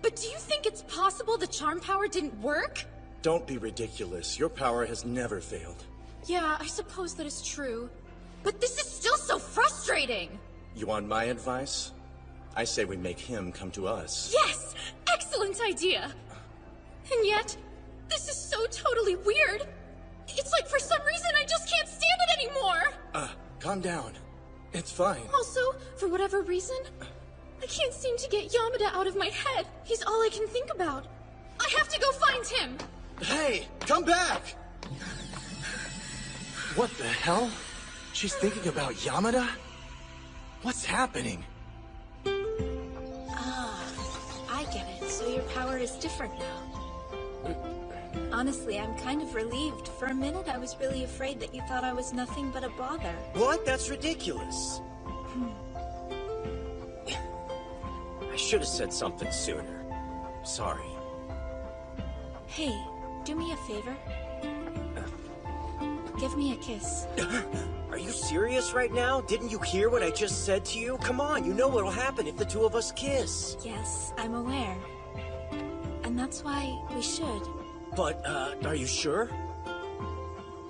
But do you think it's possible the charm power didn't work? Don't be ridiculous. Your power has never failed. Yeah, I suppose that is true. But this is still so frustrating! You want my advice? I say we make him come to us. Yes! Excellent idea! And yet, this is so totally weird. It's like for some reason I just can't stand it anymore! Calm down. It's fine. Also, for whatever reason, I can't seem to get Yamada out of my head. He's all I can think about. I have to go find him! Hey, come back! What the hell? She's thinking about Yamada? What's happening? I get it. So your power is different now. Honestly, I'm kind of relieved. For a minute, I was really afraid that you thought I was nothing but a bother. What? That's ridiculous. I should have said something sooner. Sorry. Hey, do me a favor. Give me a kiss. Are you serious right now? Didn't you hear what I just said to you? Come on, you know what'll happen if the two of us kiss. Yes, I'm aware. And that's why we should. But, are you sure?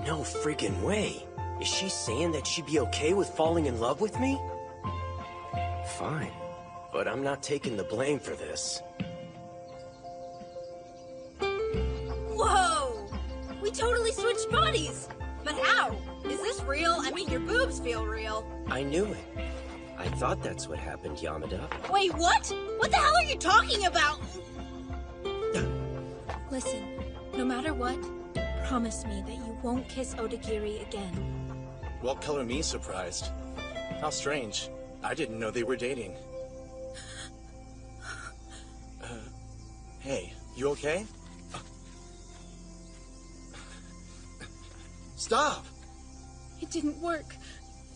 No friggin' way. Is she saying that she'd be okay with falling in love with me? Fine. But I'm not taking the blame for this. Whoa! We totally switched bodies! But how? Is this real? I mean, your boobs feel real. I knew it. I thought that's what happened, Yamada. Wait, what? What the hell are you talking about? Listen, no matter what, promise me that you won't kiss Odagiri again. What color me surprised? How strange. I didn't know they were dating. Hey, you okay? Stop! It didn't work.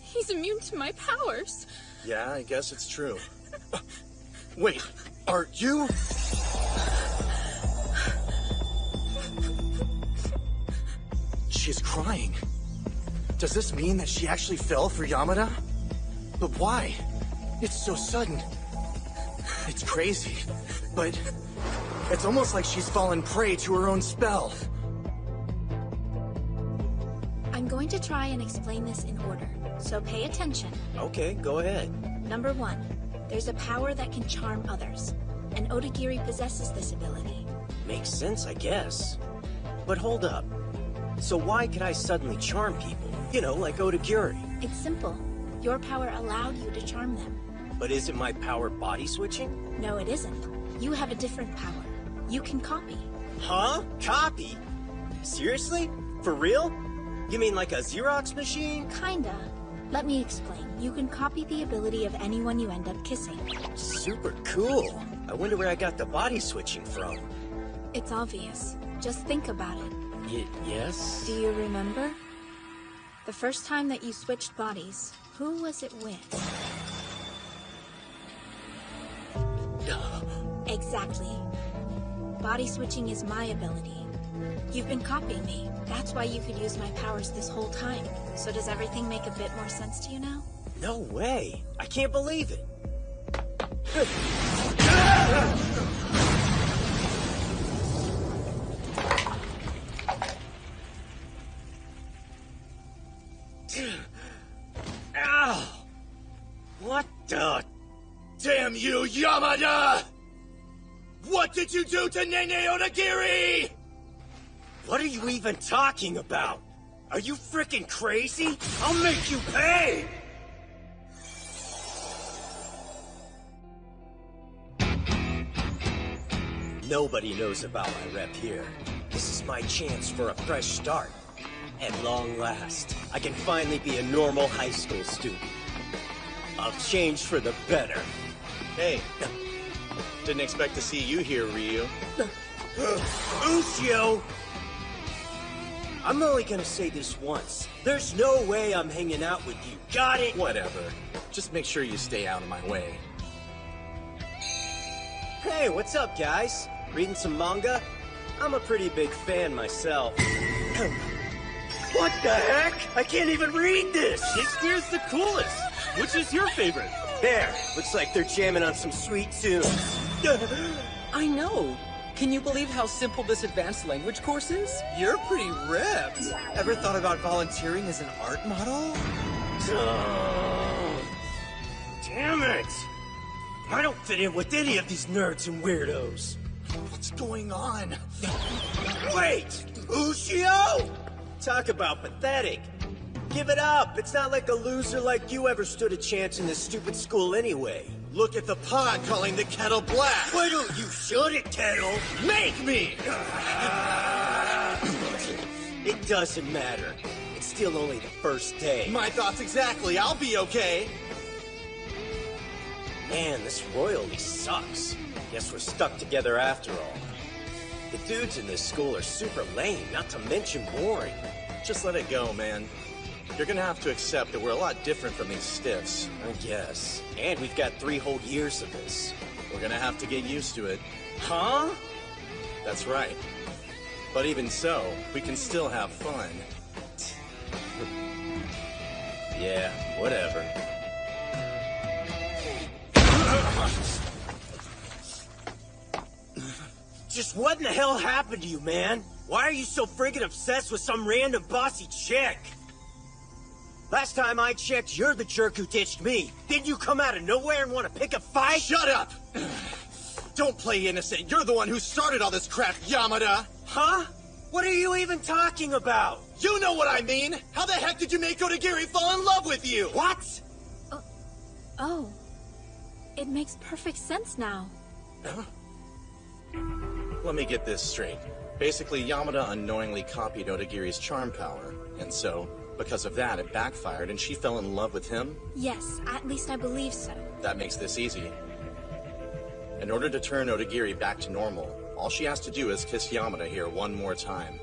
He's immune to my powers. Yeah, I guess it's true. Wait, are you... She's crying. Does this mean that she actually fell for Yamada? But why? It's so sudden. It's crazy, but it's almost like she's fallen prey to her own spell. I'm going to try and explain this in order, so pay attention. Okay, go ahead. Number 1, there's a power that can charm others, and Odagiri possesses this ability. Makes sense, I guess. But hold up. So why could I suddenly charm people? You know, like Odagiri. It's simple. Your power allowed you to charm them. But isn't my power body switching? No, it isn't. You have a different power. You can copy. Huh? Copy? Seriously? For real? You mean like a Xerox machine? Kinda. Let me explain. You can copy the ability of anyone you end up kissing. Super cool. I wonder where I got the body switching from. It's obvious. Just think about it. Yes? Do you remember? The first time that you switched bodies, who was it with? Exactly. Body switching is my ability. You've been copying me. That's why you could use my powers this whole time. So does everything make a bit more sense to you now? No way. I can't believe it. Ow! What the... Damn you, Yamada! What did you do to Nene Odagiri? What are you even talking about? Are you frickin' crazy? I'll make you pay! Nobody knows about my rep here. This is my chance for a fresh start. At long last, I can finally be a normal high school student. I'll change for the better. Hey, didn't expect to see you here, Ryu. Ushio! I'm only gonna say this once. There's no way I'm hanging out with you. Got it? Whatever. Just make sure you stay out of my way. Hey, what's up, guys? Reading some manga? I'm a pretty big fan myself. What the heck? I can't even read this! Shakespeare's the coolest! Which is your favorite? There! Looks like they're jamming on some sweet tunes. I know. Can you believe how simple this advanced language course is? You're pretty ripped. Ever thought about volunteering as an art model? Damn it! I don't fit in with any of these nerds and weirdos. What's going on? Wait! Ushio! Talk about pathetic. Give it up. It's not like a loser like you ever stood a chance in this stupid school anyway. Look at the pot calling the kettle black. Why don't you shut it, Kettle? Make me! It doesn't matter. It's still only the first day. My thoughts exactly. I'll be okay. Man, this royalty sucks. Guess we're stuck together after all. The dudes in this school are super lame, not to mention boring. Just let it go, man. You're gonna have to accept that we're a lot different from these stiffs. I guess. And we've got 3 whole years of this. We're gonna have to get used to it. Huh? That's right. But even so, we can still have fun. Yeah, whatever. Just what in the hell happened to you, man? Why are you so friggin' obsessed with some random bossy chick? Last time I checked, you're the jerk who ditched me. Didn't you come out of nowhere and want to pick a fight? Shut up! Don't play innocent. You're the one who started all this crap, Yamada! Huh? What are you even talking about? You know what I mean! How the heck did you make Odagiri fall in love with you? What? Oh. It makes perfect sense now. Huh? Let me get this straight. Basically, Yamada unknowingly copied Odagiri's charm power, and so, because of that, it backfired and she fell in love with him? Yes, at least I believe so. That makes this easy. In order to turn Odagiri back to normal, all she has to do is kiss Yamada here one more time.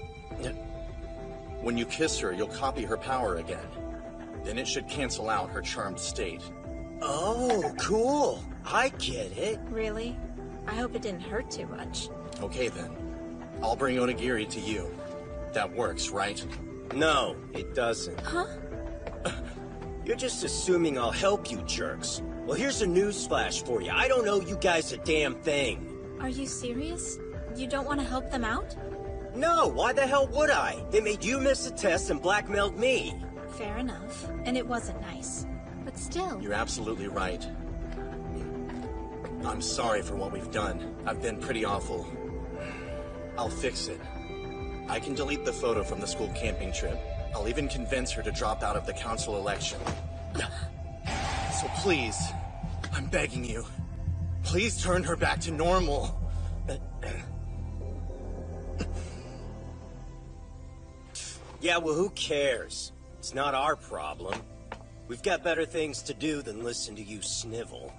When you kiss her, you'll copy her power again. Then it should cancel out her charmed state. Oh, cool. I get it. Really? I hope it didn't hurt too much. Okay then. I'll bring Onigiri to you. That works, right? No, it doesn't. Huh? You're just assuming I'll help you jerks. Well, here's a newsflash for you. I don't owe you guys a damn thing. Are you serious? You don't want to help them out? No, why the hell would I? They made you miss a test and blackmailed me. Fair enough. And it wasn't nice. But still. You're absolutely right. I'm sorry for what we've done. I've been pretty awful. I'll fix it. I can delete the photo from the school camping trip. I'll even convince her to drop out of the council election. So please, I'm begging you, please turn her back to normal. Yeah, well, who cares? It's not our problem. We've got better things to do than listen to you snivel.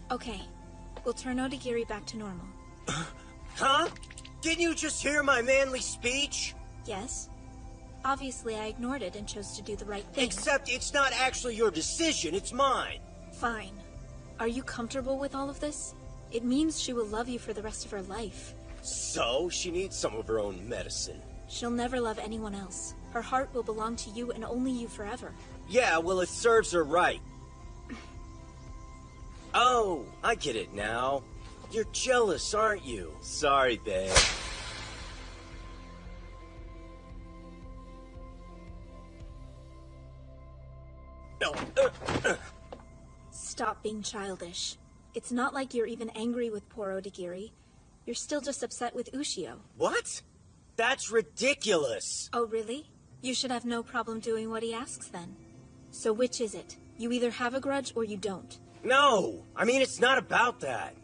Okay. We'll turn Odagiri back to normal. Huh? Didn't you just hear my manly speech? Yes. Obviously, I ignored it and chose to do the right thing. Except it's not actually your decision, it's mine. Fine. Are you comfortable with all of this? It means she will love you for the rest of her life. So, she needs some of her own medicine. She'll never love anyone else. Her heart will belong to you and only you forever. Yeah, well, it serves her right. Oh, I get it now. You're jealous, aren't you? Sorry, babe. No. Stop being childish. It's not like you're even angry with poor Odagiri. You're still just upset with Ushio. What? That's ridiculous. Oh, really? You should have no problem doing what he asks then. So which is it? You either have a grudge or you don't. No! I mean, it's not about that.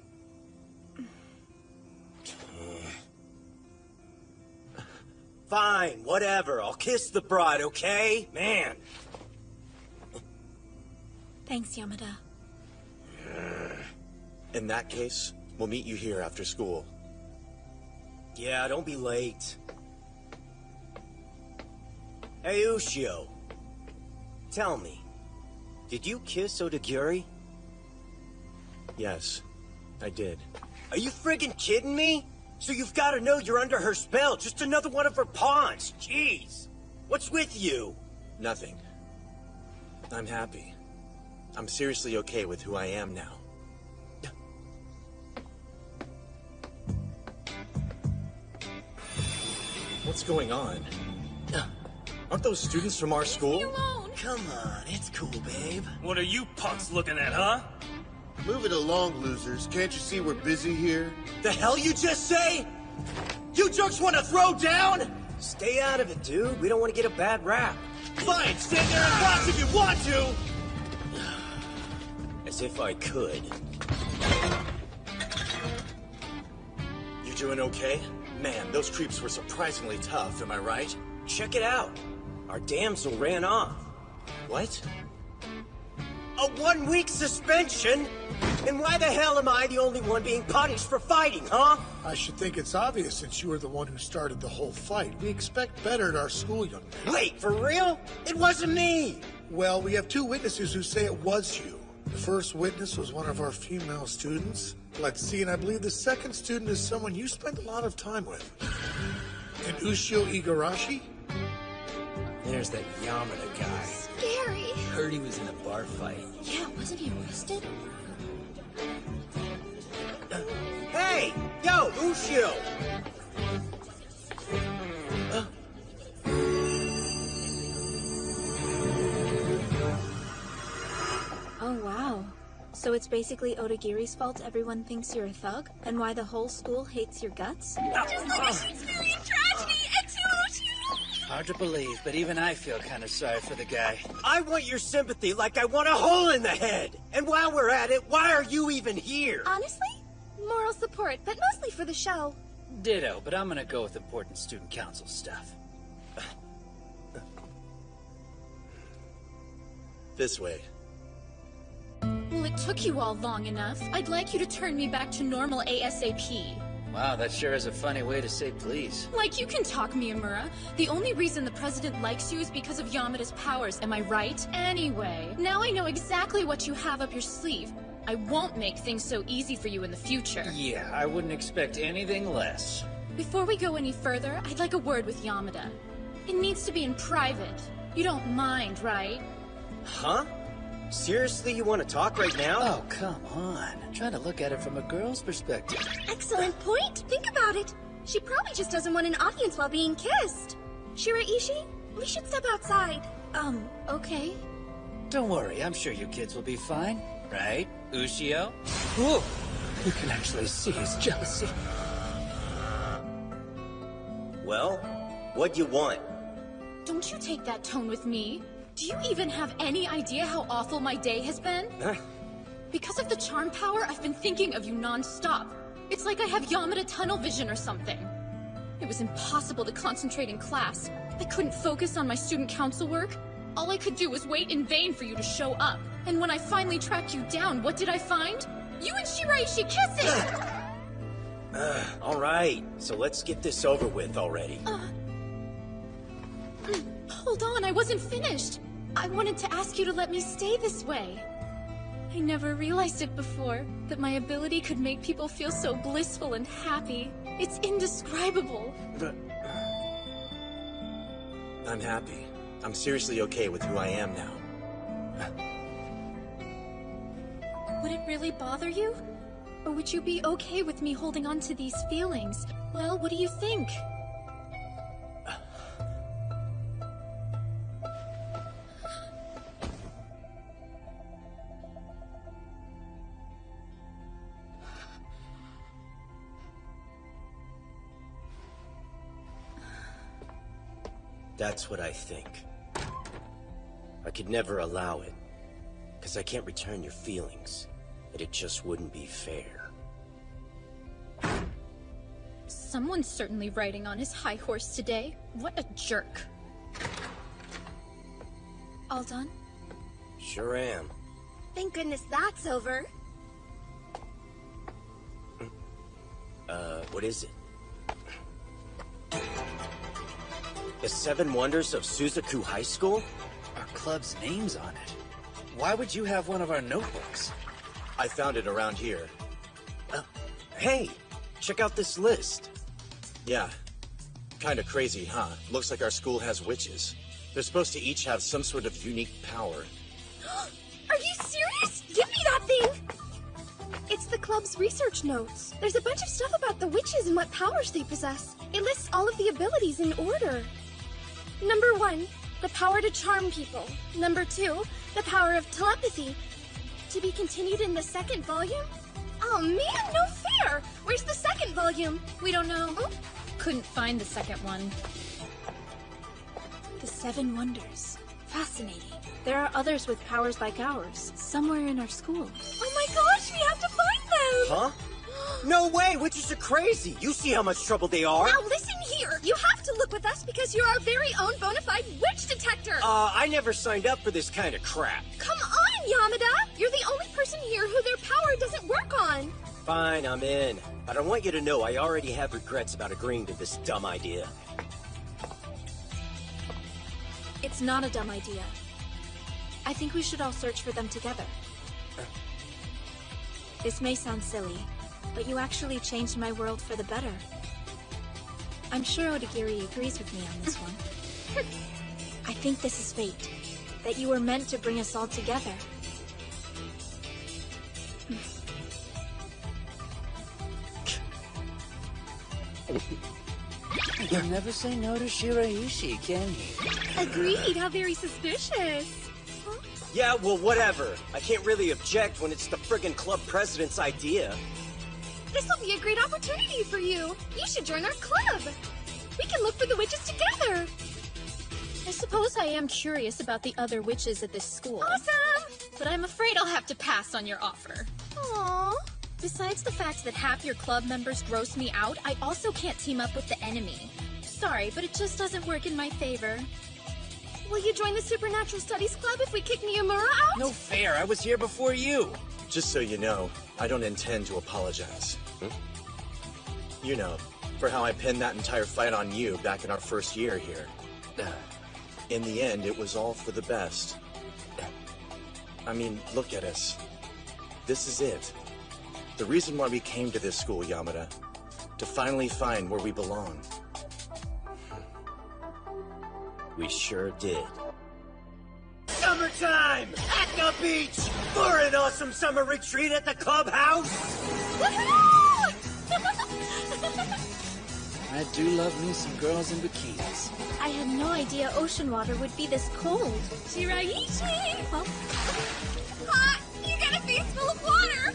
Fine, whatever. I'll kiss the bride, okay? Man. Thanks, Yamada. In that case, we'll meet you here after school. Yeah, don't be late. Hey, Ushio. Tell me, did you kiss Odagiri? Yes, I did. Are you friggin' kidding me? So you've got to know you're under her spell, just another one of her pawns. Jeez. What's with you? Nothing. I'm happy. I'm seriously okay with who I am now. What's going on? Aren't those students from our school? Come on, it's cool, babe. What are you punks looking at, huh? Move it along, losers. Can't you see we're busy here? The hell you just say? You jerks want to throw down? Stay out of it, dude. We don't want to get a bad rap. Fine, stand there and watch if you want to! As if I could. You doing okay? Man, those creeps were surprisingly tough, am I right? Check it out. Our damsel ran off. What? A 1-week suspension? And why the hell am I the only one being punished for fighting, huh? I should think it's obvious since you were the one who started the whole fight. We expect better at our school, young man. Wait, for real? It wasn't me! Well, we have 2 witnesses who say it was you. The first witness was one of our female students. Let's see, and I believe the second student is someone you spent a lot of time with. And Ushio Igarashi? There's that Yamada guy. Scary. Heard he was in a bar fight. Yeah, wasn't he arrested? Hey! Yo, Ushio! Oh, wow. So it's basically Odagiri's fault everyone thinks you're a thug? And why the whole school hates your guts? Just like a Shakespearean tragedy, Hard to believe, but even I feel kind of sorry for the guy. I want your sympathy like I want a hole in the head. And while we're at it, why are you even here? Honestly, moral support, but mostly for the show. Ditto, but I'm gonna go with important student council stuff. This way. Well, it took you all long enough. I'd like you to turn me back to normal ASAP. Wow, that sure is a funny way to say please. Like, you can talk, Miyamura. The only reason the president likes you is because of Yamada's powers, am I right? Anyway, now I know exactly what you have up your sleeve. I won't make things so easy for you in the future. Yeah, I wouldn't expect anything less. Before we go any further, I'd like a word with Yamada. It needs to be in private. You don't mind, right? Huh? Seriously, you want to talk right now? Oh, come on. I'm trying to look at it from a girl's perspective. Excellent point. Think about it. She probably just doesn't want an audience while being kissed. Shiraishi, we should step outside. Okay. Don't worry, I'm sure you kids will be fine. Right, Ushio? Whoa! You can actually see his jealousy. Well, what do you want? Don't you take that tone with me. Do you even have any idea how awful my day has been? Because of the charm power, I've been thinking of you non-stop. It's like I have Yamada tunnel vision or something. It was impossible to concentrate in class. I couldn't focus on my student council work. All I could do was wait in vain for you to show up. And when I finally tracked you down, what did I find? You and Shiraishi kissing! Alright, so let's get this over with already. Hold on, I wasn't finished. I wanted to ask you to let me stay this way. I never realized it before, that my ability could make people feel so blissful and happy. It's indescribable. I'm happy. I'm seriously okay with who I am now. Would it really bother you? Or would you be okay with me holding on to these feelings? Well, what do you think? That's what I think. I could never allow it, because I can't return your feelings, and it just wouldn't be fair. Someone's certainly riding on his high horse today. What a jerk. All done? Sure am. Thank goodness that's over. What is it? The 7 Wonders of Suzaku High School? Our club's name's on it. Why would you have one of our notebooks? I found it around here. Hey, check out this list. Yeah. Kinda crazy, huh? Looks like our school has witches. They're supposed to each have some sort of unique power. Are you serious? Give me that thing! It's the club's research notes. There's a bunch of stuff about the witches and what powers they possess. It lists all of the abilities in order. Number 1, the power to charm people. Number 2, the power of telepathy. To be continued in the 2nd volume? Oh man, no fair! Where's the 2nd volume? We don't know. Couldn't find the 2nd one. The 7 Wonders. Fascinating. There are others with powers like ours, somewhere in our school. Oh my gosh, we have to find them! Huh? No way! Witches are crazy! You see how much trouble they are! Now listen here! You have to look with us because you're our very own bona fide witch detector! I never signed up for this kind of crap. Come on, Yamada! You're the only person here who their power doesn't work on! Fine, I'm in. But I want you to know I already have regrets about agreeing to this dumb idea. It's not a dumb idea. I think we should all search for them together. This may sound silly, but you actually changed my world for the better. I'm sure Odagiri agrees with me on this one. I think this is fate. That you were meant to bring us all together. You can never say no to Shiraishi, can you? Agreed, how very suspicious. Yeah, well, whatever. I can't really object when it's the friggin' club president's idea. This will be a great opportunity for you. You should join our club. We can look for the witches together. I suppose I am curious about the other witches at this school. Awesome! But I'm afraid I'll have to pass on your offer. Aww. Besides the fact that half your club members gross me out, I also can't team up with the enemy. Sorry, but it just doesn't work in my favor. Will you join the Supernatural Studies Club if we kick Miyamura out? No fair, I was here before you. Just so you know, I don't intend to apologize. You know, for how I pinned that entire fight on you back in our first year here. In the end, it was all for the best. I mean, look at us. This is it. The reason why we came to this school, Yamada. To finally find where we belong. We sure did. Summertime! At the beach! For an awesome summer retreat at the clubhouse! I do love me some girls in bikinis. I had no idea ocean water would be this cold. Shiraishi! Huh? Hot! You got a face full of water!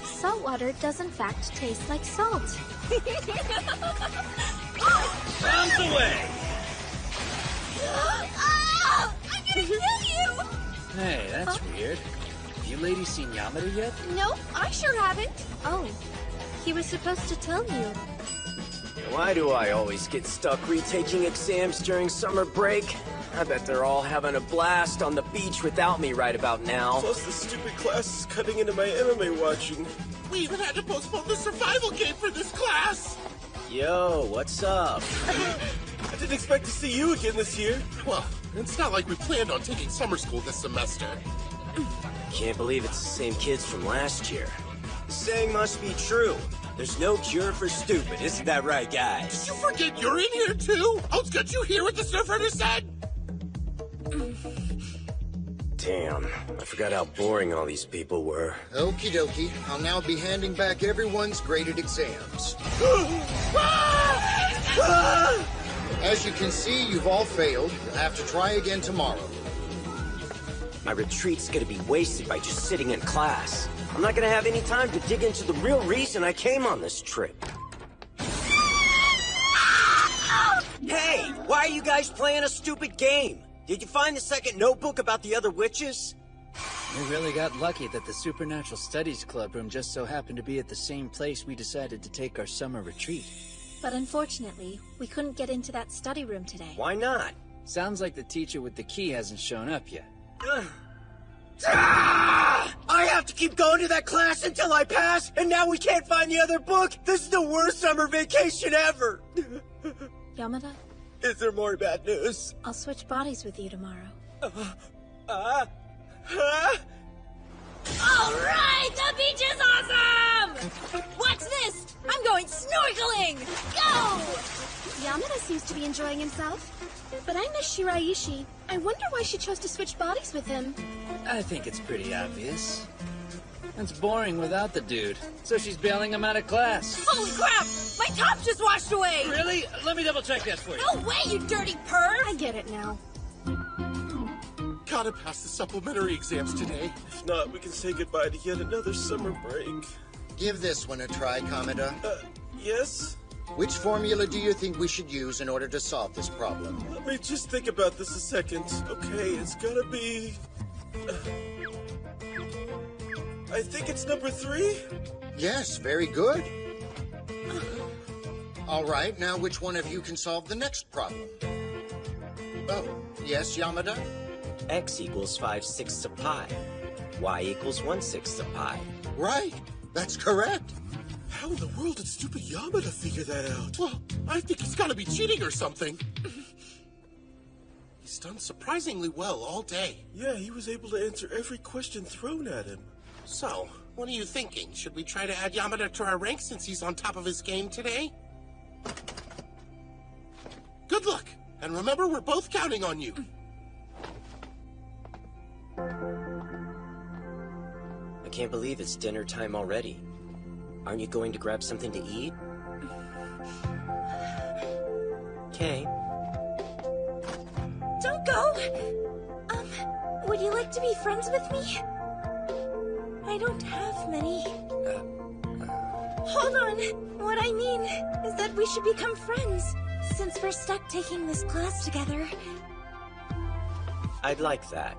Salt water does in fact taste like salt. Bombs away! Oh, I'm gonna kill you! Hey, that's weird. Have you ladies seen Yamada yet? Nope, I sure haven't. Oh, he was supposed to tell you. Why do I always get stuck retaking exams during summer break? I bet they're all having a blast on the beach without me right about now. Plus the stupid class is cutting into my MMA watching. We even had to postpone the survival game for this class! Yo, what's up? I didn't expect to see you again this year. Well, it's not like we planned on taking summer school this semester. Can't believe it's the same kids from last year. The saying must be true. There's no cure for stupid, isn't that right, guys? Did you forget you're in here too? Oh, did you hear what the surfer said? Damn, I forgot how boring all these people were. Okie dokie. I'll now be handing back everyone's graded exams. As you can see, you've all failed. You'll have to try again tomorrow. My retreat's gonna be wasted by just sitting in class. I'm not gonna have any time to dig into the real reason I came on this trip. Hey, why are you guys playing a stupid game? Did you find the second notebook about the other witches? We really got lucky that the Supernatural Studies Club room just so happened to be at the same place we decided to take our summer retreat. But unfortunately, we couldn't get into that study room today. Why not? Sounds like the teacher with the key hasn't shown up yet. I have to keep going to that class until I pass, and now we can't find the other book. This is the worst summer vacation ever. Yamada? Is there more bad news? I'll switch bodies with you tomorrow. Alright, the beach is awesome! Watch this! I'm going snorkeling! Go! Yamada seems to be enjoying himself. But I miss Shiraishi. I wonder why she chose to switch bodies with him. I think it's pretty obvious. It's boring without the dude, so she's bailing him out of class. Holy crap! My top just washed away! Really? Let me double check that for you. No way, you dirty perv! I get it now. Gotta pass the supplementary exams today. If not, we can say goodbye to yet another summer break. Give this one a try, Kamada. Yes? Which formula do you think we should use in order to solve this problem? Let me just think about this a second. Okay, it's gotta be... I think it's number 3? Yes, very good. All right, now which one of you can solve the next problem? Oh, yes, Yamada? X equals 5/6 of pi. Y equals 1/6 of pi. Right, that's correct. How in the world did stupid Yamada figure that out? Well, I think he's gotta be cheating or something. He's done surprisingly well all day. Yeah, he was able to answer every question thrown at him. So, what are you thinking? Should we try to add Yamada to our ranks since he's on top of his game today? Good luck. And remember, we're both counting on you. I can't believe it's dinner time already. Aren't you going to grab something to eat? Okay. Don't go! Would you like to be friends with me? I don't have many. Hold on. What I mean is that we should become friends, since we're stuck taking this class together. I'd like that.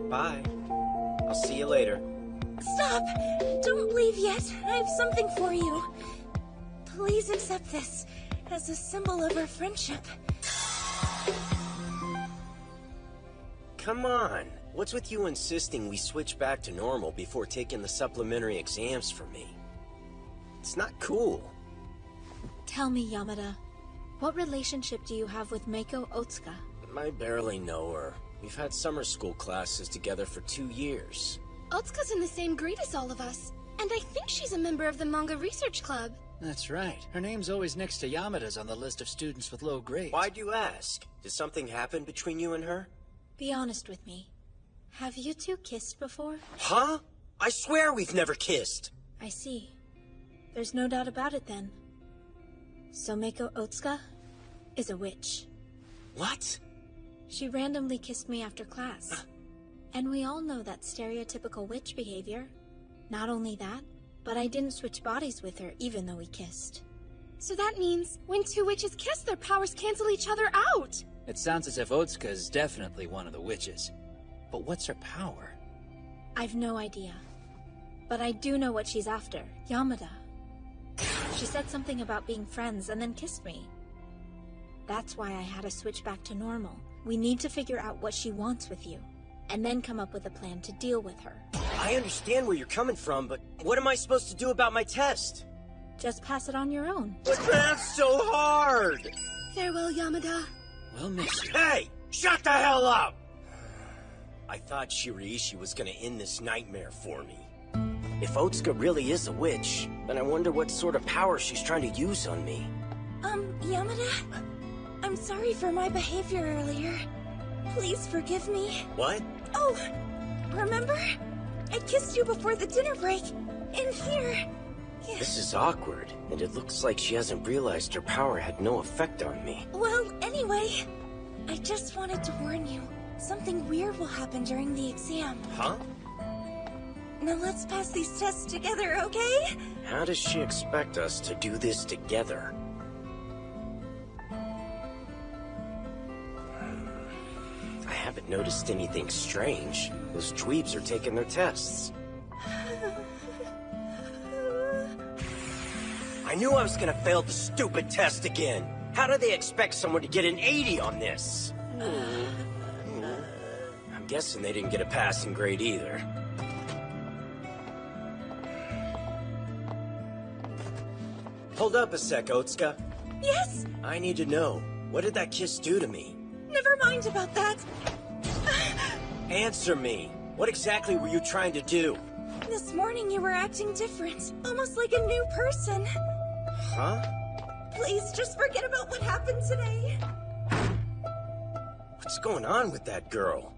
Bye. I'll see you later. Stop! Don't leave yet. I have something for you. Please accept this as a symbol of our friendship. Come on. What's with you insisting we switch back to normal before taking the supplementary exams for me? It's not cool. Tell me, Yamada, what relationship do you have with Meiko Otsuka? I barely know her. We've had summer school classes together for 2 years. Otsuka's in the same grade as all of us, and I think she's a member of the Manga Research Club. That's right. Her name's always next to Yamada's on the list of students with low grades. Why'd you ask? Did something happen between you and her? Be honest with me. Have you two kissed before? Huh? I swear we've never kissed. I see. There's no doubt about it then. So Meiko Otsuka is a witch. What? She randomly kissed me after class. And we all know that stereotypical witch behavior. Not only that, but I didn't switch bodies with her even though we kissed. So that means when two witches kiss, their powers cancel each other out. It sounds as if Otsuka is definitely one of the witches. But what's her power? I've no idea. But I do know what she's after. Yamada. She said something about being friends and then kissed me. That's why I had to switch back to normal. We need to figure out what she wants with you, and then come up with a plan to deal with her. I understand where you're coming from, but what am I supposed to do about my test? Just pass it on your own. But that's so hard! Farewell, Yamada. We'll miss you. Hey! Shut the hell up! I thought Shiraishi was gonna end this nightmare for me. If Otsuka really is a witch, then I wonder what sort of power she's trying to use on me. Yamada? I'm sorry for my behavior earlier. Please forgive me. What? Oh, remember? I kissed you before the dinner break. In here. This is awkward, and it looks like she hasn't realized her power had no effect on me. Well, anyway, I just wanted to warn you. Something weird will happen during the exam. Huh? Now let's pass these tests together, okay? How does she expect us to do this together? I haven't noticed anything strange. Those dweebs are taking their tests. I knew I was gonna fail the stupid test again. How do they expect someone to get an 80 on this? I'm guessing they didn't get a passing grade either. Hold up a sec, Otsuka. Yes? I need to know. What did that kiss do to me? Never mind about that. Answer me. What exactly were you trying to do? This morning you were acting different. Almost like a new person. Huh? Please, just forget about what happened today. What's going on with that girl?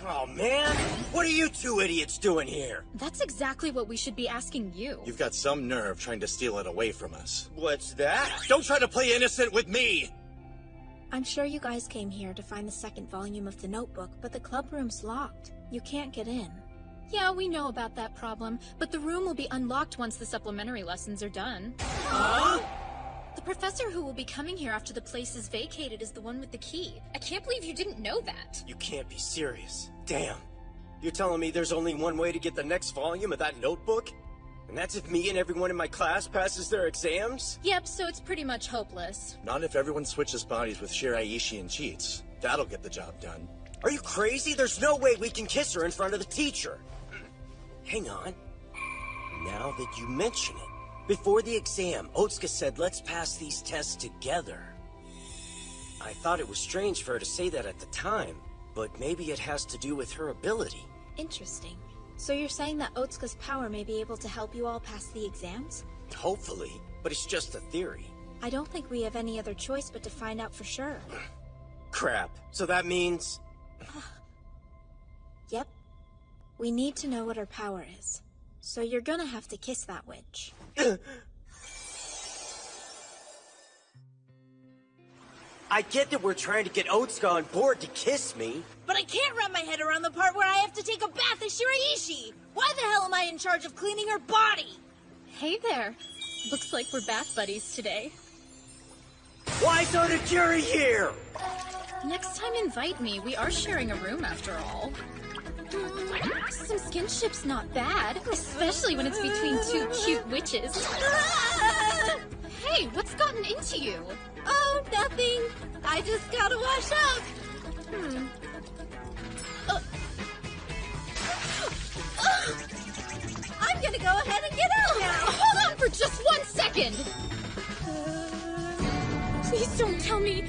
Oh, man! What are you two idiots doing here? That's exactly what we should be asking you. You've got some nerve trying to steal it away from us. What's that? Don't try to play innocent with me! I'm sure you guys came here to find the second volume of the notebook, but the club room's locked. You can't get in. Yeah, we know about that problem, but the room will be unlocked once the supplementary lessons are done. Huh? The professor who will be coming here after the place is vacated is the one with the key. I can't believe you didn't know that. You can't be serious. Damn. You're telling me there's only one way to get the next volume of that notebook? And that's if me and everyone in my class passes their exams? Yep, so it's pretty much hopeless. Not if everyone switches bodies with Shiraishi and cheats. That'll get the job done. Are you crazy? There's no way we can kiss her in front of the teacher. Hang on. Now that you mention it, before the exam, Otsuka said let's pass these tests together. I thought it was strange for her to say that at the time, but maybe it has to do with her ability. Interesting. So you're saying that Otsuka's power may be able to help you all pass the exams? Hopefully, but it's just a theory. I don't think we have any other choice but to find out for sure. Crap. So that means... Yep. We need to know what her power is. So you're gonna have to kiss that witch. I get that we're trying to get Otsuka on board to kiss me. But I can't wrap my head around the part where I have to take a bath as Shiraishi. Why the hell am I in charge of cleaning her body? Hey there. Looks like we're bath buddies today. Why's Onigiri here? Next time invite me. We are sharing a room after all. Some skinship's not bad, especially when it's between two cute witches. Hey, what's gotten into you? Oh, nothing. I just gotta wash up. I'm gonna go ahead and get out now. Hold on for just 1 second. Please don't tell me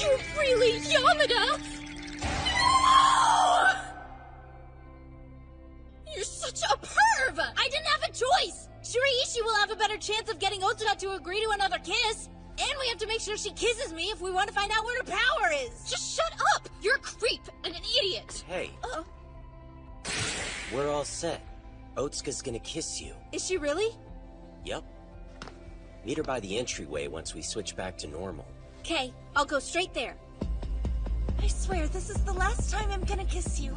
you're really Yamada. No! You're such a perv. I didn't have a choice. Shiraishi will have a better chance of getting Otsuka to agree to another kiss. And we have to make sure she kisses me if we want to find out what her power is. Just shut up! You're a creep and an idiot. Hey. We're all set. Otsuka's gonna kiss you. Is she really? Yep. Meet her by the entryway once we switch back to normal. Okay, I'll go straight there. I swear this is the last time I'm gonna kiss you.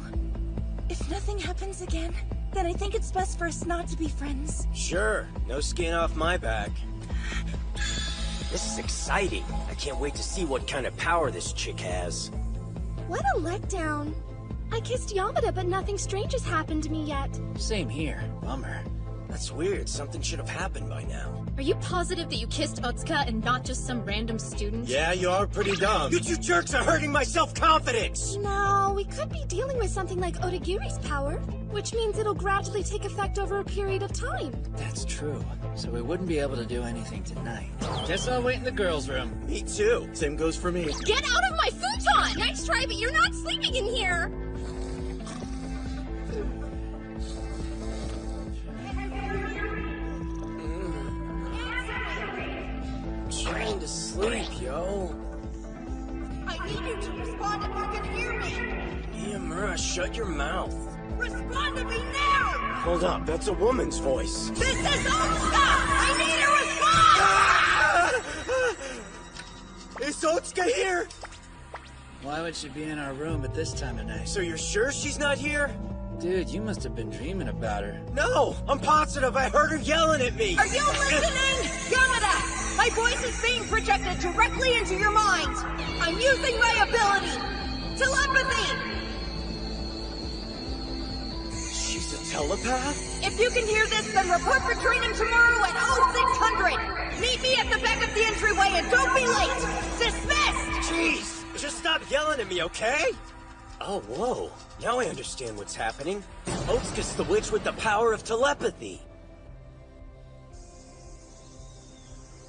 If nothing happens again, then I think it's best for us not to be friends. Sure, no skin off my back. This is exciting. I can't wait to see what kind of power this chick has. What a letdown. I kissed Yamada, but nothing strange has happened to me yet. Same here. Bummer. That's weird. Something should have happened by now. Are you positive that you kissed Otsuka and not just some random student? Yeah, you are pretty dumb. You two jerks are hurting my self-confidence! No, we could be dealing with something like Otagiri's power, which means it'll gradually take effect over a period of time. That's true. So we wouldn't be able to do anything tonight. Guess I'll wait in the girls' room. Me too. Same goes for me. Get out of my futon! Nice try, but you're not sleeping in here! Trying to sleep, yo. I need you to respond if you can hear me. Miyamura, shut your mouth. Respond to me now! Hold up, that's a woman's voice. This is Otsuka! I need a response! Is Otsuka here? Why would she be in our room at this time of night? So you're sure she's not here? Dude, you must have been dreaming about her. No, I'm positive I heard her yelling at me. Are you listening? Yamada! My voice is being projected directly into your mind. I'm using my ability. Telepathy! She's a telepath? If you can hear this, then report for training tomorrow at 0600. Meet me at the back of the entryway and don't be late. Dismissed! Jeez, just stop yelling at me, okay? Oh, whoa. Now I understand what's happening. Otsuka's the witch with the power of telepathy.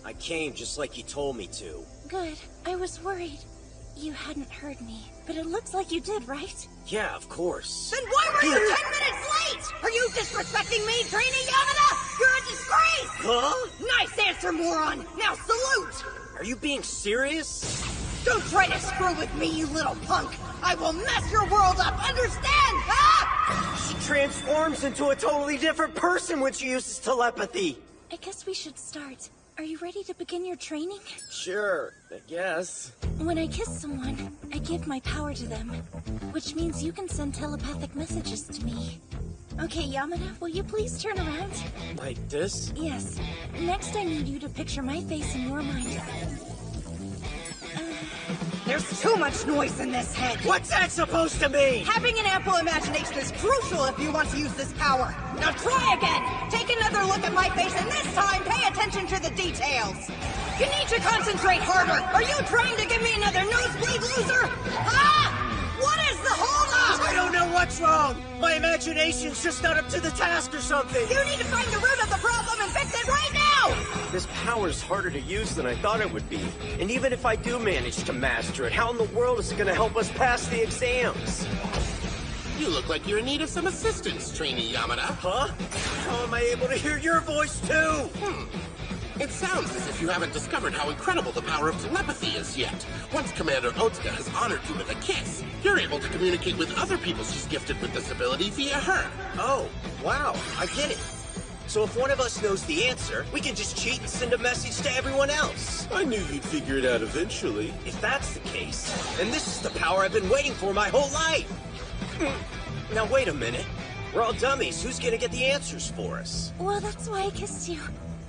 I came just like you told me to. Good. I was worried you hadn't heard me. But it looks like you did, right? Yeah, of course. Then why were you 10 minutes late? Are you disrespecting me, Trainee Yamada? You're a disgrace! Huh? Nice answer, moron! Now salute! Are you being serious? Don't try to screw with me, you little punk! I will mess your world up, understand? Ah! She transforms into a totally different person when she uses telepathy. I guess we should start. Are you ready to begin your training? Sure, I guess. When I kiss someone, I give my power to them, which means you can send telepathic messages to me. Okay, Yamada, will you please turn around? Like this? Yes. Next, I need you to picture my face in your mind. There's too much noise in this head. What's that supposed to mean? Having an ample imagination is crucial if you want to use this power. Now try again. Take another look at my face, and this time pay attention to the details. You need to concentrate harder. Are you trying to give me another nosebleed, loser? Ah! What is the holdup? I don't know what's wrong. My imagination's just not up to the task or something. You need to find the root of the problem and fix it right now! This power's harder to use than I thought it would be. And even if I do manage to master it, how in the world is it going to help us pass the exams? You look like you're in need of some assistance, Trainee Yamada. Huh? How am I able to hear your voice, too? It sounds as if you haven't discovered how incredible the power of telepathy is yet. Once Commander Otsuka has honored you with a kiss, you're able to communicate with other people she's gifted with this ability via her. Oh, wow, I get it. So if one of us knows the answer, we can just cheat and send a message to everyone else. I knew you'd figure it out eventually. If that's the case, then this is the power I've been waiting for my whole life. Now wait a minute. We're all dummies. Who's gonna get the answers for us? Well, that's why I kissed you.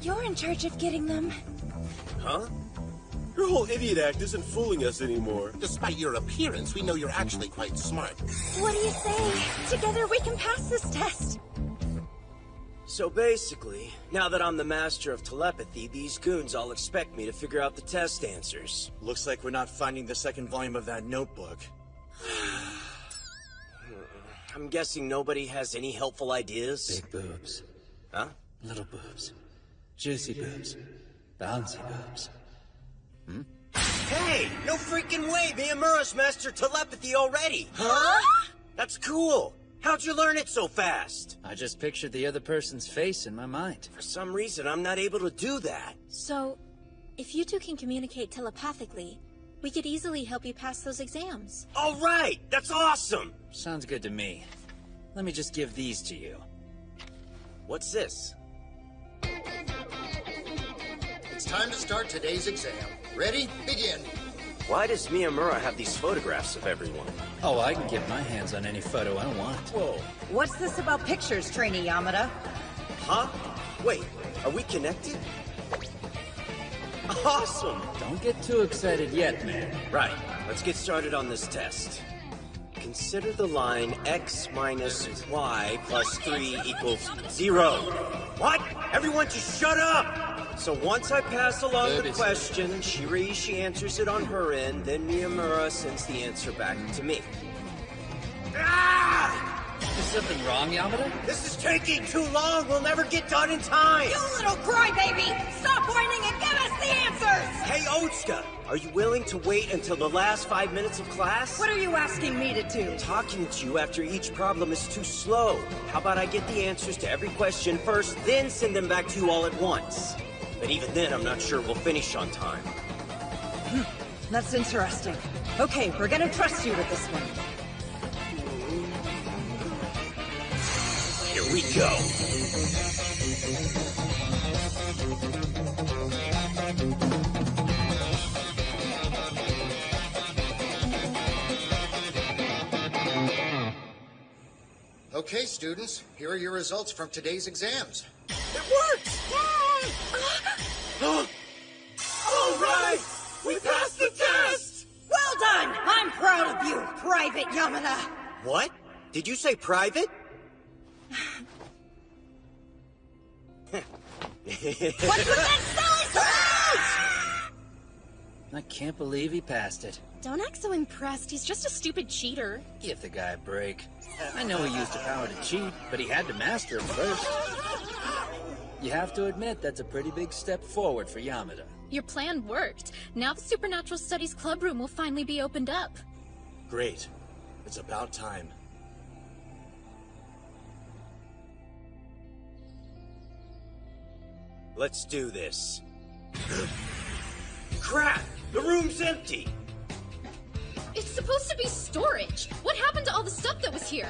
You're in charge of getting them. Huh? Your whole idiot act isn't fooling us anymore. Despite your appearance, we know you're actually quite smart. What do you say? Together we can pass this test. So basically, now that I'm the master of telepathy, these goons all expect me to figure out the test answers. Looks like we're not finding the second volume of that notebook. I'm guessing nobody has any helpful ideas? Big boobs. Huh? Little boobs. Juicy boobs. Bouncy boobs. Hmm? Hey! No freaking way! Miyamura's mastered telepathy already! Huh? That's cool! How'd you learn it so fast? I just pictured the other person's face in my mind. For some reason, I'm not able to do that. So, if you two can communicate telepathically, we could easily help you pass those exams. All right! That's awesome! Sounds good to me. Let me just give these to you. What's this? It's time to start today's exam. Ready? Begin. Why does Miyamura have these photographs of everyone? Oh, I can get my hands on any photo I want. Whoa. What's this about pictures, Trainee Yamada? Huh? Wait, are we connected? Awesome! Don't get too excited yet, man. Right, let's get started on this test. Consider the line x minus y plus 3 equals 0. What? Everyone just shut up! So once I pass along the question, Shiraishi answers it on her end, then Miyamura sends the answer back to me. Ah! Is something wrong, Yamada? This is taking too long! We'll never get done in time! You little crybaby! Stop whining and give us the answers! Hey, Otsuka! Are you willing to wait until the last 5 minutes of class? What are you asking me to do? Talking to you after each problem is too slow. How about I get the answers to every question first, then send them back to you all at once? But even then, I'm not sure we'll finish on time. That's interesting. Okay, we're gonna trust you with this one. Here we go. Okay, students, here are your results from today's exams. It worked! All right! We passed the test! Well done! I'm proud of you, Private Yamada! What? Did you say private? What's with that silly surprise? I can't believe he passed it. Don't act so impressed. He's just a stupid cheater. Give the guy a break. I know he used the power to cheat, but he had to master it first. You have to admit that's a pretty big step forward for Yamada. Your plan worked. Now the Supernatural Studies Club room will finally be opened up. Great. It's about time. Let's do this. Crap! The room's empty! It's supposed to be storage. What happened to all the stuff that was here?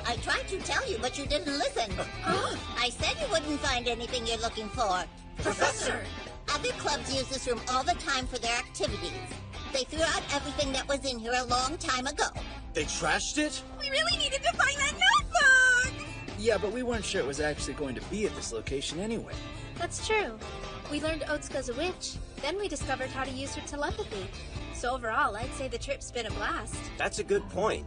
I tried to tell you, but you didn't listen. I said you wouldn't find anything you're looking for. Professor! Other clubs use this room all the time for their activities. They threw out everything that was in here a long time ago. They trashed it? We really needed to find that notebook! Yeah, but we weren't sure it was actually going to be at this location anyway. That's true. We learned Otsuka's a witch, then we discovered how to use her telepathy. So overall, I'd say the trip's been a blast. That's a good point.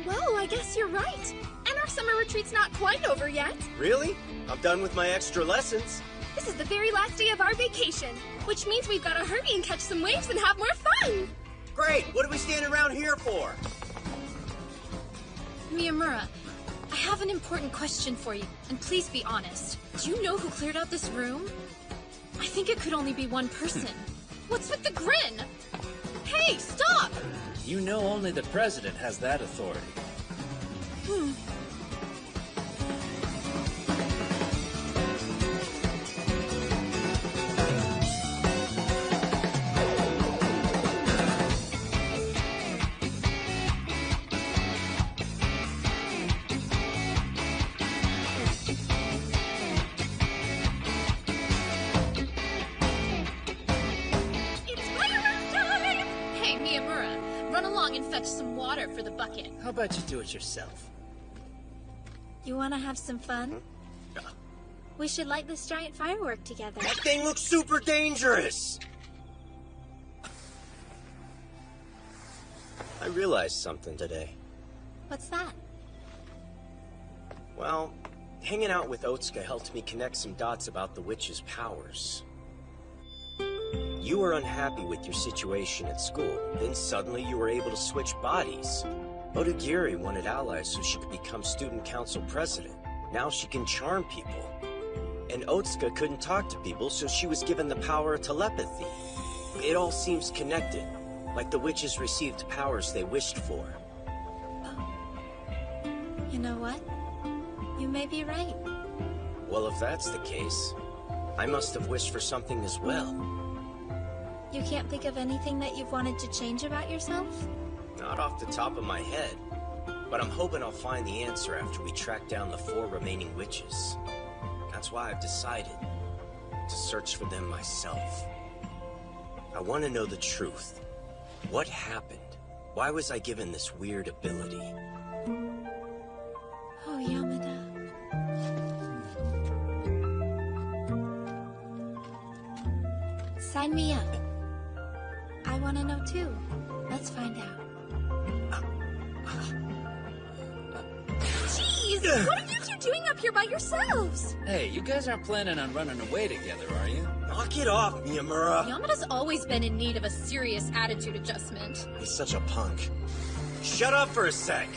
Well, I guess you're right. And our summer retreat's not quite over yet. Really? I'm done with my extra lessons. This is the very last day of our vacation, which means we've got to hurry and catch some waves and have more fun. Great! What are we standing around here for? Miyamura, I have an important question for you, and please be honest. Do you know who cleared out this room? I think it could only be one person. What's with the grin? Hey, stop! You know only the president has that authority. going and fetch some water for the bucket. How about you do it yourself? You want to have some fun? We should light this giant firework together. That thing looks super dangerous! I realized something today. What's that? Well, hanging out with Otsuka helped me connect some dots about the witch's powers. You were unhappy with your situation at school, then suddenly you were able to switch bodies. Odagiri wanted allies so she could become student council president. Now she can charm people. And Otsuka couldn't talk to people, so she was given the power of telepathy. It all seems connected, like the witches received powers they wished for. You know what? You may be right. Well, if that's the case, I must have wished for something as well. You can't think of anything that you've wanted to change about yourself? Not off the top of my head, but I'm hoping I'll find the answer after we track down the 4 remaining witches. That's why I've decided to search for them myself. I want to know the truth. What happened? Why was I given this weird ability? Oh, Yamada. Sign me up. I want to know too. Let's find out. Jeez, what are you two doing up here by yourselves? Hey, you guys aren't planning on running away together, are you? Knock it off, Miyamura! Yamada's always been in need of a serious attitude adjustment. He's such a punk. Shut up for a sec!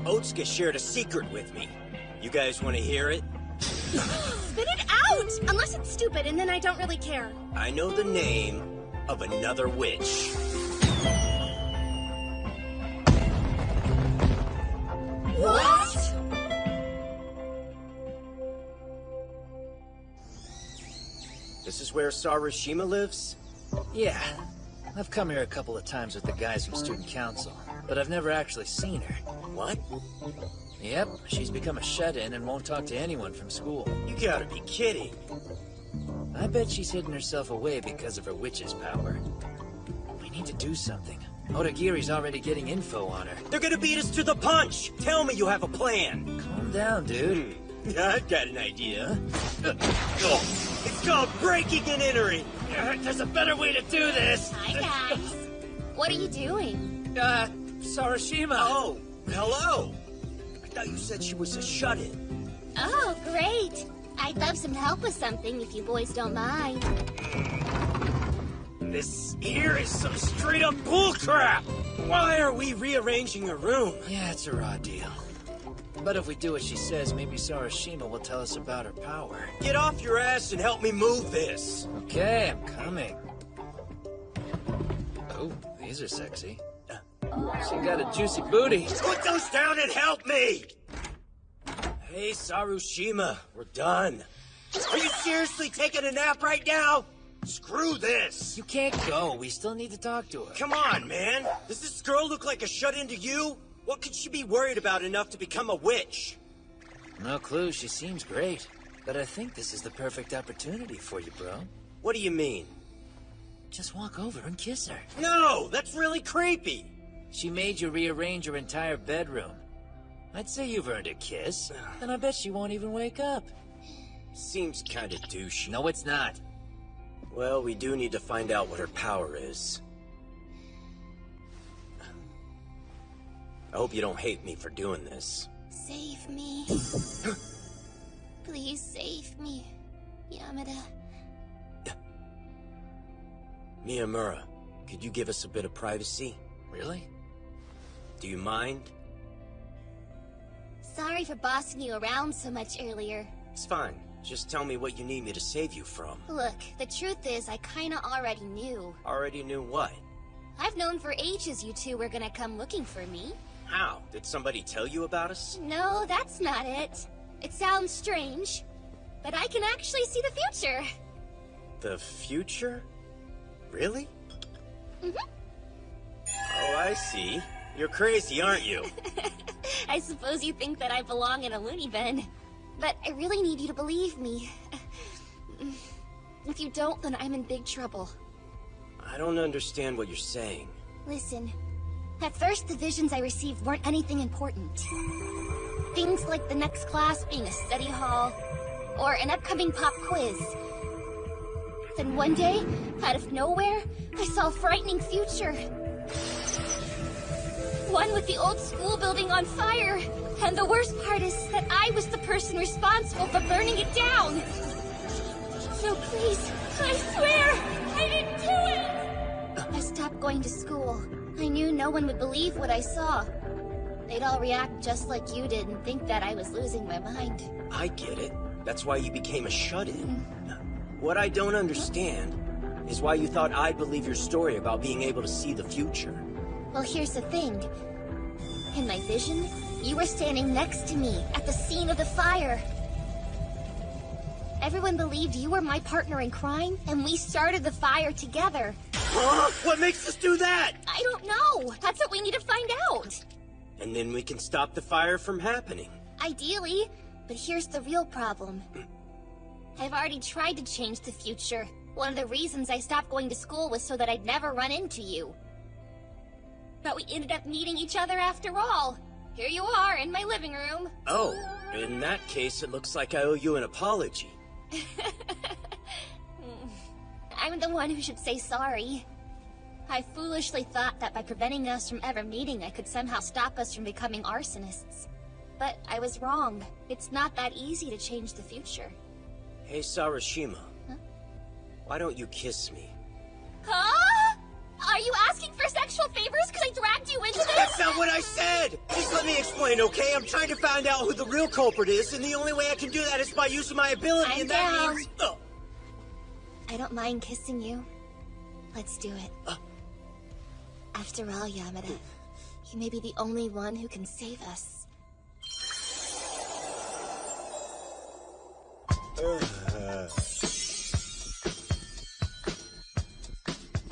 Otsuka shared a secret with me. You guys want to hear it? Spit it out! Unless it's stupid, and then I don't really care. I know the name of another witch. What? This is where Sarushima lives? Yeah. I've come here a couple of times with the guys from Student Council, but I've never actually seen her. What? Yep, she's become a shut-in and won't talk to anyone from school. You gotta be kidding. I bet she's hidden herself away because of her witch's power. We need to do something. Odagiri's already getting info on her. They're gonna beat us to the punch! Tell me you have a plan! Calm down, dude. I've got an idea. It's called breaking and entering! There's a better way to do this! Hi, guys. What are you doing? Sarushima! Oh, hello! I thought you said she was a shut-in. Oh, great. I'd love some help with something if you boys don't mind. This here is some straight-up bullcrap! Why are we rearranging a room? Yeah, it's a raw deal. But if we do what she says, maybe Sarushima will tell us about her power. Get off your ass and help me move this! Okay, I'm coming. Oh, these are sexy. She got a juicy booty. Put those down and help me! Hey, Sarushima, we're done. Are you seriously taking a nap right now? Screw this! You can't go. We still need to talk to her. Come on, man! Does this girl look like a shut-in to you? What could she be worried about enough to become a witch? No clue. She seems great. But I think this is the perfect opportunity for you, bro. What do you mean? Just walk over and kiss her. No! That's really creepy! She made you rearrange your entire bedroom. I'd say you've earned a kiss, and I bet she won't even wake up. Seems kinda douchey. No, it's not. Well, we do need to find out what her power is. I hope you don't hate me for doing this. Save me. Please save me, Yamada. Miyamura, could you give us a bit of privacy? Really? Do you mind? Sorry for bossing you around so much earlier. It's fine. Just tell me what you need me to save you from. Look, the truth is, I kinda already knew. Already knew what? I've known for ages you two were gonna come looking for me. How? Did somebody tell you about us? No, that's not it. It sounds strange, but I can actually see the future. The future? Really? Mm-hmm. Oh, I see. You're crazy, aren't you? I suppose you think that I belong in a loony bin. But I really need you to believe me. If you don't, then I'm in big trouble. I don't understand what you're saying. Listen, At first, the visions I received weren't anything important. Things like the next class being a study hall, or an upcoming pop quiz. Then one day, out of nowhere, I saw a frightening future. One with the old school building on fire. And the worst part is that I was the person responsible for burning it down. So please, I swear, I didn't do it! I stopped going to school. I knew no one would believe what I saw. They'd all react just like you did and think that I was losing my mind. I get it. That's why you became a shut-in. What I don't understand is why you thought I'd believe your story about being able to see the future. Well, here's the thing. In my vision, you were standing next to me at the scene of the fire. Everyone believed you were my partner in crime, and we started the fire together. Huh? What makes us do that? I don't know. That's what we need to find out. And then we can stop the fire from happening. Ideally, but here's the real problem. I've already tried to change the future. One of the reasons I stopped going to school was so that I'd never run into you. But we ended up meeting each other after all. Here you are, in my living room. Oh, in that case, it looks like I owe you an apology. I'm the one who should say sorry. I foolishly thought that by preventing us from ever meeting, I could somehow stop us from becoming arsonists. But I was wrong. It's not that easy to change the future. Hey, Sarashima. Huh? Why don't you kiss me? Huh? Are you asking for sexual favors because I dragged you into this? That's not what I said! Just let me explain, okay? I'm trying to find out who the real culprit is, and the only way I can do that is by using my ability, and that means... Oh. I don't mind kissing you. Let's do it. After all, Yamada, you may be the only one who can save us.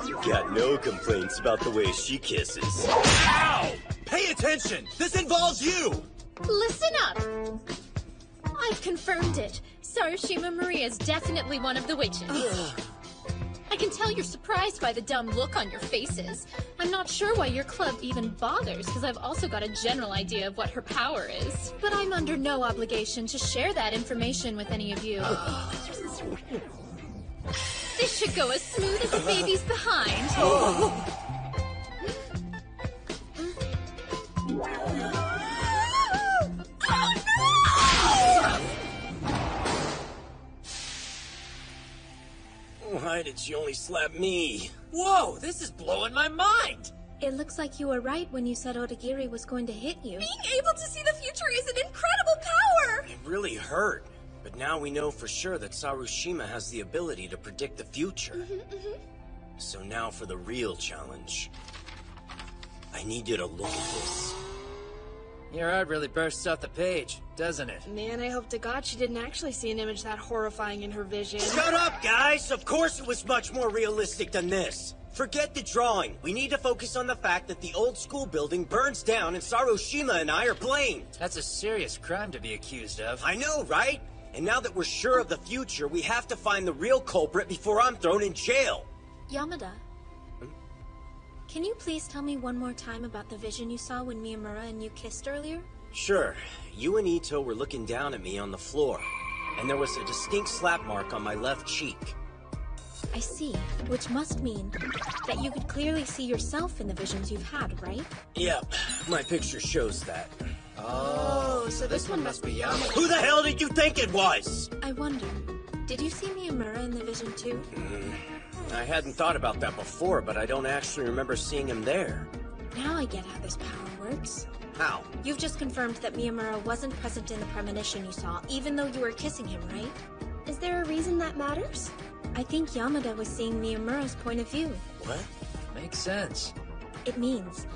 You got no complaints about the way she kisses. Ow! Pay attention! This involves you! Listen up! I've confirmed it. Sarashima Maria is definitely one of the witches. I can tell you're surprised by the dumb look on your faces. I'm not sure why your club even bothers, because I've also got a general idea of what her power is. But I'm under no obligation to share that information with any of you. This should go as smooth as a baby's behind. Why did she only slap me? Whoa, this is blowing my mind! It looks like you were right when you said Odagiri was going to hit you. Being able to see the future is an incredible power! It really hurt. But now we know for sure that Sarushima has the ability to predict the future. So now for the real challenge. I need you to look at this. Your art really bursts off the page, doesn't it? Man, I hope to God she didn't actually see an image that horrifying in her vision. Shut up, guys! Of course it was much more realistic than this. Forget the drawing. We need to focus on the fact that the old school building burns down and Sarushima and I are blamed. That's a serious crime to be accused of. I know, right? And now that we're sure of the future, we have to find the real culprit before I'm thrown in jail. Yamada, can you please tell me one more time about the vision you saw when Miyamura and you kissed earlier? Sure. You and Ito were looking down at me on the floor, and there was a distinct slap mark on my left cheek. I see, which must mean that you could clearly see yourself in the visions you've had, right? Yep, my picture shows that. Oh, so this one must be Yamada. Who the hell did you think it was? I wonder, did you see Miyamura in the vision too? I hadn't thought about that before, but I don't actually remember seeing him there. Now I get how this power works. How? You've just confirmed that Miyamura wasn't present in the premonition you saw, even though you were kissing him, right? Is there a reason that matters? I think Yamada was seeing Miyamura's point of view. What? Makes sense. It means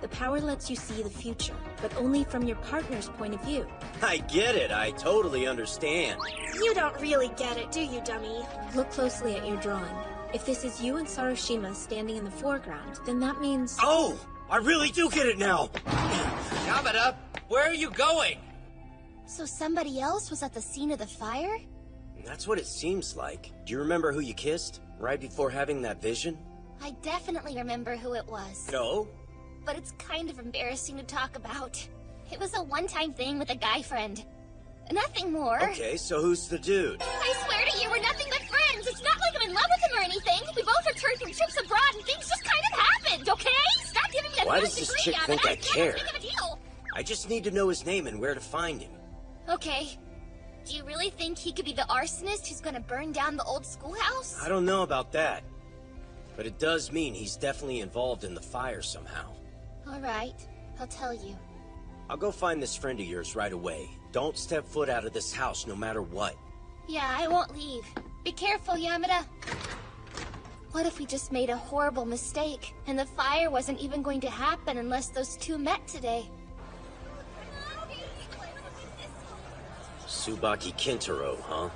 the power lets you see the future, but only from your partner's point of view. I get it. I totally understand. You don't really get it, do you, dummy? Look closely at your drawing. If this is you and Sarushima standing in the foreground, then that means... Oh! I really do get it now! Yamada, where are you going? So somebody else was at the scene of the fire? That's what it seems like. Do you remember who you kissed? Right before having that vision? I definitely remember who it was. No? but it's kind of embarrassing to talk about. It was a one-time thing with a guy friend. Nothing more. Okay, so who's the dude? I swear to you, we're nothing but friends. It's not like I'm in love with him or anything. We both returned from trips abroad and things just kind of happened, okay? Stop giving me that Why first does this degree chick on think it. I care? It's not big of a deal. I just need to know his name and where to find him. Okay. Do you really think he could be the arsonist who's gonna burn down the old schoolhouse? I don't know about that. But it does mean he's definitely involved in the fire somehow. Alright, I'll tell you. I'll go find this friend of yours right away. Don't step foot out of this house no matter what. Yeah, I won't leave. Be careful, Yamada. What if we just made a horrible mistake, and the fire wasn't even going to happen unless those two met today? Tsubaki Kintaro, huh?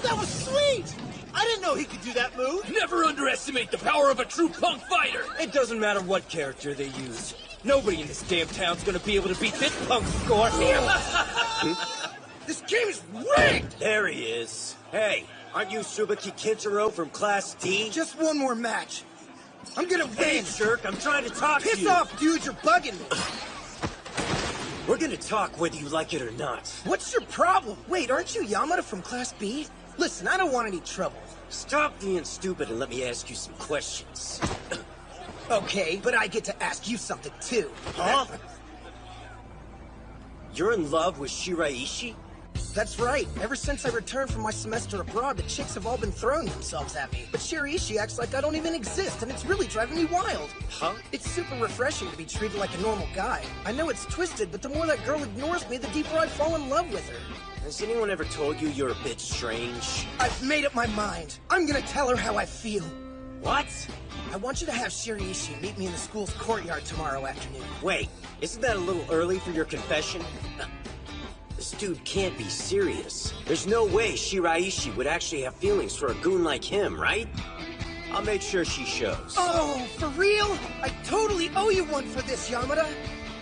That was sweet! I didn't know he could do that move! Never underestimate the power of a true punk fighter! It doesn't matter what character they use. Nobody in this damn town's gonna be able to beat this punk score! This game is rigged! There he is. Hey, aren't you Tsubaki Kintaro from Class D? Just one more match. I'm gonna win! Hey, jerk, I'm trying to talk to you! Piss off, dude, you're bugging me! We're gonna talk whether you like it or not. What's your problem? Wait, aren't you Yamada from Class B? Listen, I don't want any trouble. Stop being stupid and let me ask you some questions. Okay, but I get to ask you something too. Huh? You're in love with Shiraishi? That's right. Ever since I returned from my semester abroad, the chicks have all been throwing themselves at me. But Shiraishi acts like I don't even exist, and it's really driving me wild. Huh? It's super refreshing to be treated like a normal guy. I know it's twisted, but the more that girl ignores me, the deeper I fall in love with her. Has anyone ever told you you're a bit strange? I've made up my mind. I'm gonna tell her how I feel. What? I want you to have Shiraishi meet me in the school's courtyard tomorrow afternoon. Wait, isn't that a little early for your confession? This dude can't be serious. There's no way Shiraishi would actually have feelings for a goon like him, right? I'll make sure she shows. Oh, for real? I totally owe you one for this, Yamada.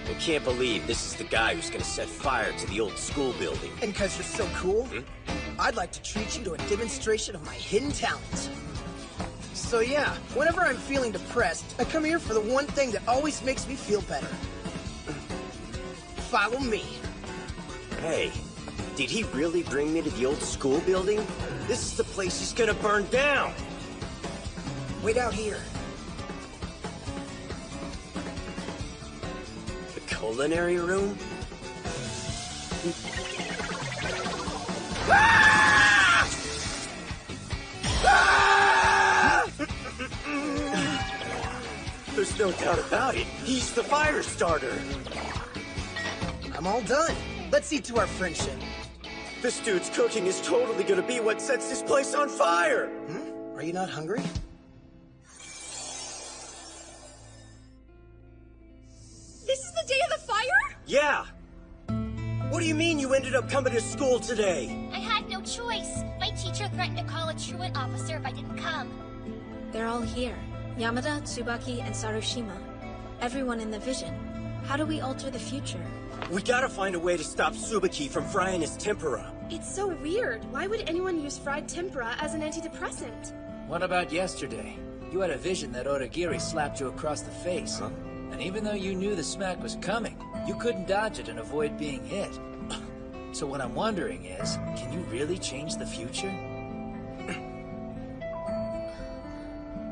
I can't believe this is the guy who's gonna set fire to the old school building. And because you're so cool, I'd like to treat you to a demonstration of my hidden talents. So yeah, whenever I'm feeling depressed, I come here for the one thing that always makes me feel better. Follow me. Hey, did he really bring me to the old school building? This is the place he's gonna burn down! Wait out here. The culinary room? Ah! Ah! There's no doubt about it. He's the fire starter. I'm all done. Let's see to our friendship. This dude's cooking is totally gonna be what sets this place on fire! Are you not hungry? This is the day of the fire? Yeah! What do you mean you ended up coming to school today? I had no choice. My teacher threatened to call a truant officer if I didn't come. They're all here. Yamada, Tsubaki, and Sarushima. Everyone in the vision. How do we alter the future? We gotta find a way to stop Tsubaki from frying his tempura. It's so weird. Why would anyone use fried tempura as an antidepressant? What about yesterday? You had a vision that Odagiri slapped you across the face. Huh? And even though you knew the smack was coming, you couldn't dodge it and avoid being hit. So what I'm wondering is, can you really change the future?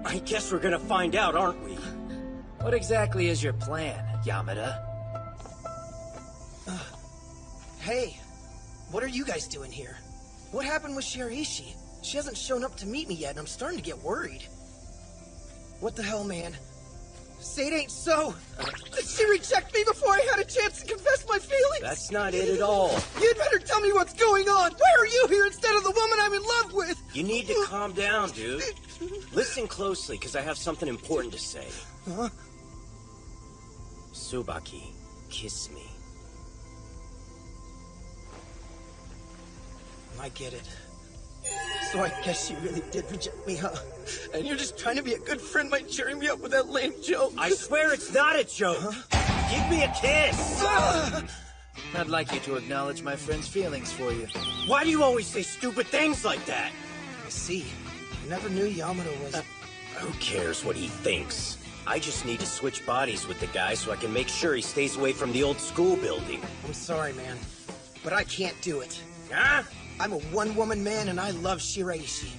I guess we're gonna find out, aren't we? What exactly is your plan, Yamada? Hey, what are you guys doing here? What happened with Shiraishi? She hasn't shown up to meet me yet, and I'm starting to get worried. What the hell, man? Say it ain't so! Did she reject me before I had a chance to confess my feelings? That's not it at all. You'd better tell me what's going on! Why are you here instead of the woman I'm in love with? You need to calm down, dude. Listen closely, because I have something important to say. Huh? Tsubaki, kiss me. I get it. So I guess you really did reject me, huh? And you're just trying to be a good friend by cheering me up with that lame joke. I swear it's not a joke. Give me a kiss. I'd like you to acknowledge my friend's feelings for you. Why do you always say stupid things like that? I see. I never knew Yamada was... Who cares what he thinks? I just need to switch bodies with the guy so I can make sure he stays away from the old school building. I'm sorry, man, but I can't do it. Huh? I'm a one-woman man and I love Shiraishi.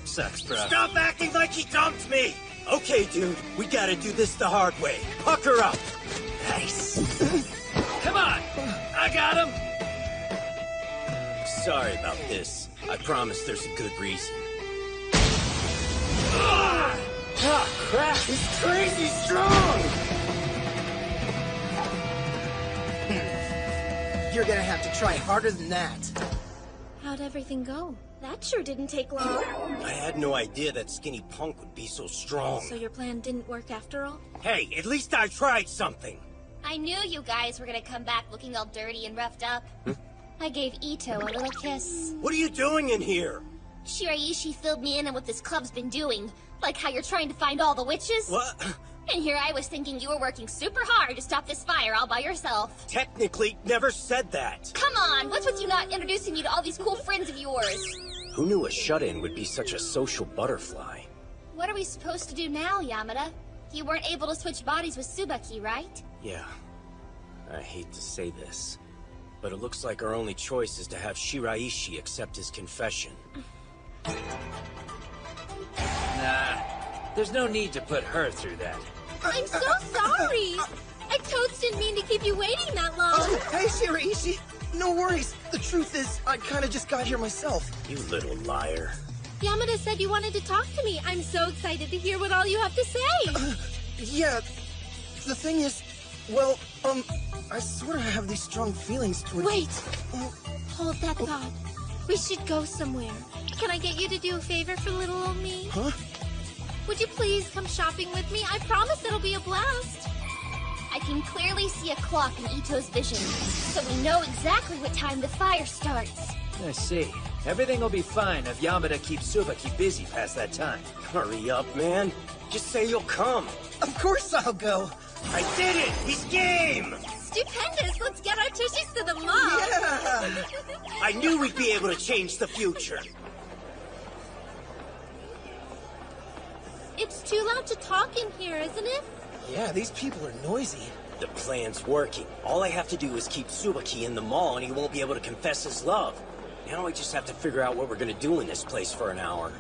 Sucks, bro. Stop acting like he dumped me! Okay, dude, we gotta do this the hard way. Pucker up! Nice. Come on! I got him! Sorry about this. I promise there's a good reason. Ah, crap! He's crazy strong! You're gonna have to try harder than that. How'd everything go? That sure didn't take long. I had no idea that skinny punk would be so strong. So your plan didn't work after all? Hey, at least I tried something. I knew you guys were gonna come back looking all dirty and roughed up. I gave Ito a little kiss. What are you doing in here? Shiraishi filled me in on what this club's been doing. Like how you're trying to find all the witches. What? And here I was thinking you were working super hard to stop this fire all by yourself. Technically, never said that. Come on, what's with you not introducing me to all these cool friends of yours? Who knew a shut-in would be such a social butterfly? What are we supposed to do now, Yamada? You weren't able to switch bodies with Tsubaki, right? Yeah. I hate to say this, but it looks like our only choice is to have Shiraishi accept his confession. Nah, there's no need to put her through that. I'm so sorry! I totes didn't mean to keep you waiting that long. Oh, hey, Shiraishi. No worries. The truth is, I kind of just got here myself. You little liar. Yamada said you wanted to talk to me. I'm so excited to hear what all you have to say. Yeah, the thing is, well, I sort of have these strong feelings towards... Wait! Hold that thought. We should go somewhere. Can I get you to do a favor for little old me? Huh? Would you please come shopping with me? I promise it'll be a blast. I can clearly see a clock in Ito's vision, so we know exactly what time the fire starts. I see. Everything will be fine if Yamada keeps Tsubaki busy past that time. Hurry up, man. Just say you'll come. Of course I'll go. I did it! He's game! Stupendous! Let's get our tushies to the mall! Yeah! I knew we'd be able to change the future. It's too loud to talk in here, isn't it? Yeah, these people are noisy. The plan's working. All I have to do is keep Tsubaki in the mall and he won't be able to confess his love. Now I just have to figure out what we're gonna do in this place for an hour.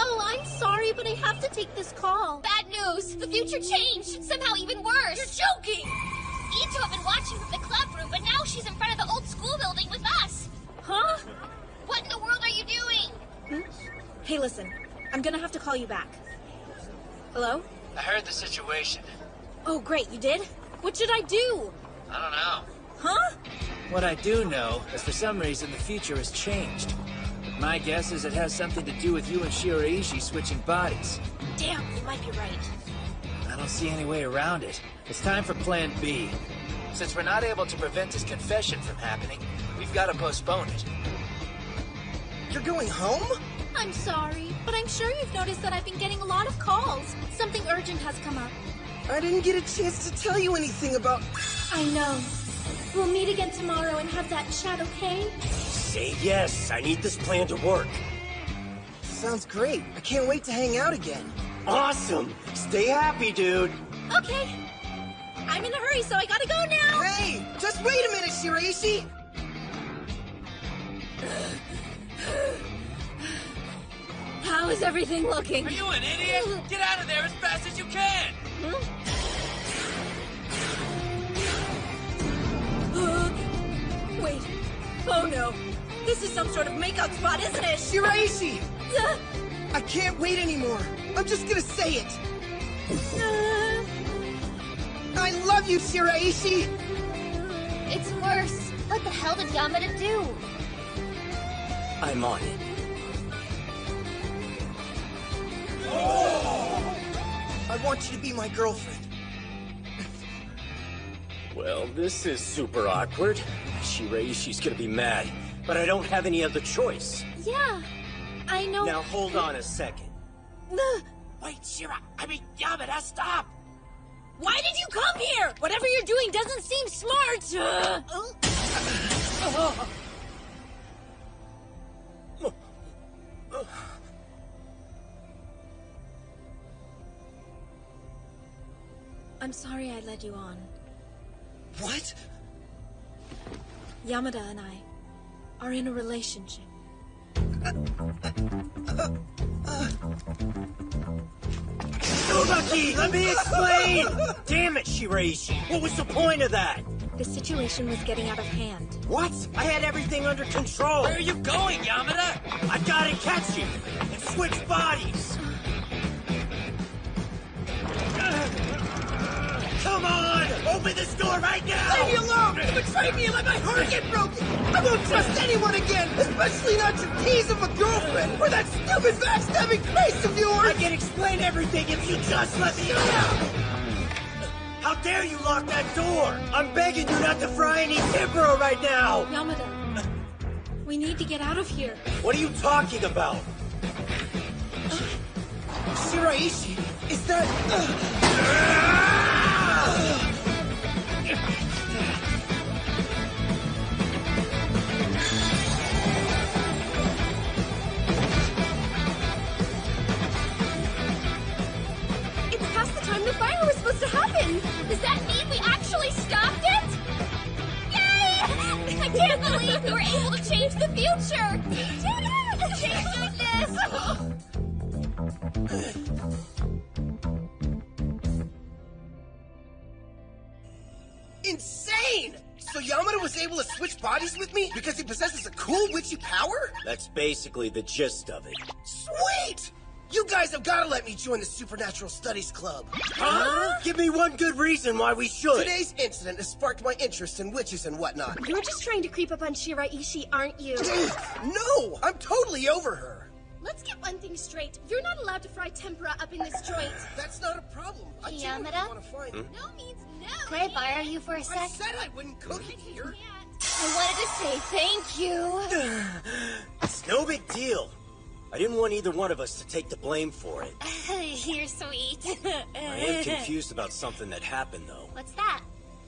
Oh, I'm sorry, but I have to take this call. Bad news! The future changed! Somehow even worse! You're joking! Ito had been watching from the club room, but now she's in front of the old school building with us! Huh? What in the world are you doing? Hey, listen. I'm gonna have to call you back. Hello? I heard the situation. Oh, great, you did? What should I do? I don't know. Huh? What I do know is for some reason the future has changed. But my guess is it has something to do with you and Shiraishi switching bodies. Damn, you might be right. I don't see any way around it. It's time for Plan B. Since we're not able to prevent his confession from happening, we've got to postpone it. You're going home? I'm sorry, but I'm sure you've noticed that I've been getting a lot of calls. Something urgent has come up. I didn't get a chance to tell you anything about... I know. We'll meet again tomorrow and have that chat, okay? Say yes. I need this plan to work. Sounds great. I can't wait to hang out again. Awesome. Stay happy, dude. Okay. I'm in a hurry, so I gotta go now. Hey, just wait a minute, Shiraishi. How is everything looking? Are you an idiot? Get out of there as fast as you can! Wait. Oh no. This is some sort of makeout spot, isn't it? Shiraishi! I can't wait anymore. I'm just gonna say it. I love you, Shiraishi! It's worse. What the hell did Yamada do? I'm on it. I want you to be my girlfriend. Well, this is super awkward. Shiraishi's gonna be mad, but I don't have any other choice. Yeah, I know. Now hold on a second. Wait, Yamada, stop! Why did you come here? Whatever you're doing doesn't seem smart. I'm sorry I led you on. What? Yamada and I are in a relationship. Tsubaki, let me explain! Damn it, Shiraishi. What was the point of that? The situation was getting out of hand. What? I had everything under control. Where are you going, Yamada? I gotta catch you and switch bodies. Come on! Open this door right now! Leave me alone! You betrayed me and let my heart get broken! I won't trust anyone again! Especially not your tease of a girlfriend! Or that stupid backstabbing face of yours! I can explain everything if you just let me out! How dare you lock that door! I'm begging you not to fry any tempura right now! Yamada, we need to get out of here. What are you talking about? Shiraishi, is that... It's past the time the fire was supposed to happen! Does that mean we actually stopped it? Yay! I can't believe we were able to change the future! We did it! Thank goodness! Insane! So Yamada was able to switch bodies with me because he possesses a cool witchy power? That's basically the gist of it. Sweet! You guys have got to let me join the Supernatural Studies Club. Huh? Give me one good reason why we should. Today's incident has sparked my interest in witches and whatnot. You're just trying to creep up on Shiraishi, aren't you? No! I'm totally over her. Let's get one thing straight. You're not allowed to fry tempura up in this joint. That's not a problem. I genuinely Yamada? want to find... No means no. Can I borrow you for a sec? I said I wouldn't cook it here. I wanted to say thank you. It's no big deal. I didn't want either one of us to take the blame for it. You're sweet. I am confused about something that happened, though. What's that?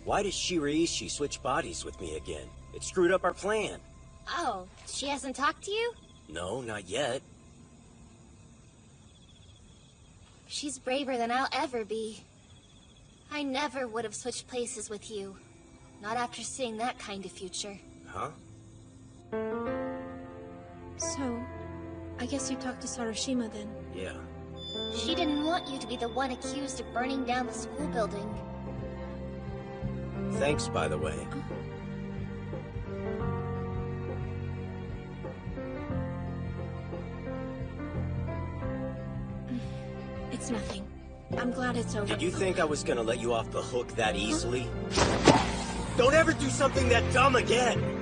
Why does Shiraishi switch bodies with me again? It screwed up our plan. Oh, she hasn't talked to you? No, not yet. She's braver than I'll ever be. I never would have switched places with you. Not after seeing that kind of future. Huh? So, I guess you talked to Sarashima then? Yeah. She didn't want you to be the one accused of burning down the school building. Thanks, by the way. It's nothing. I'm glad it's over. Did you think I was gonna let you off the hook that easily? Don't ever do something that dumb again!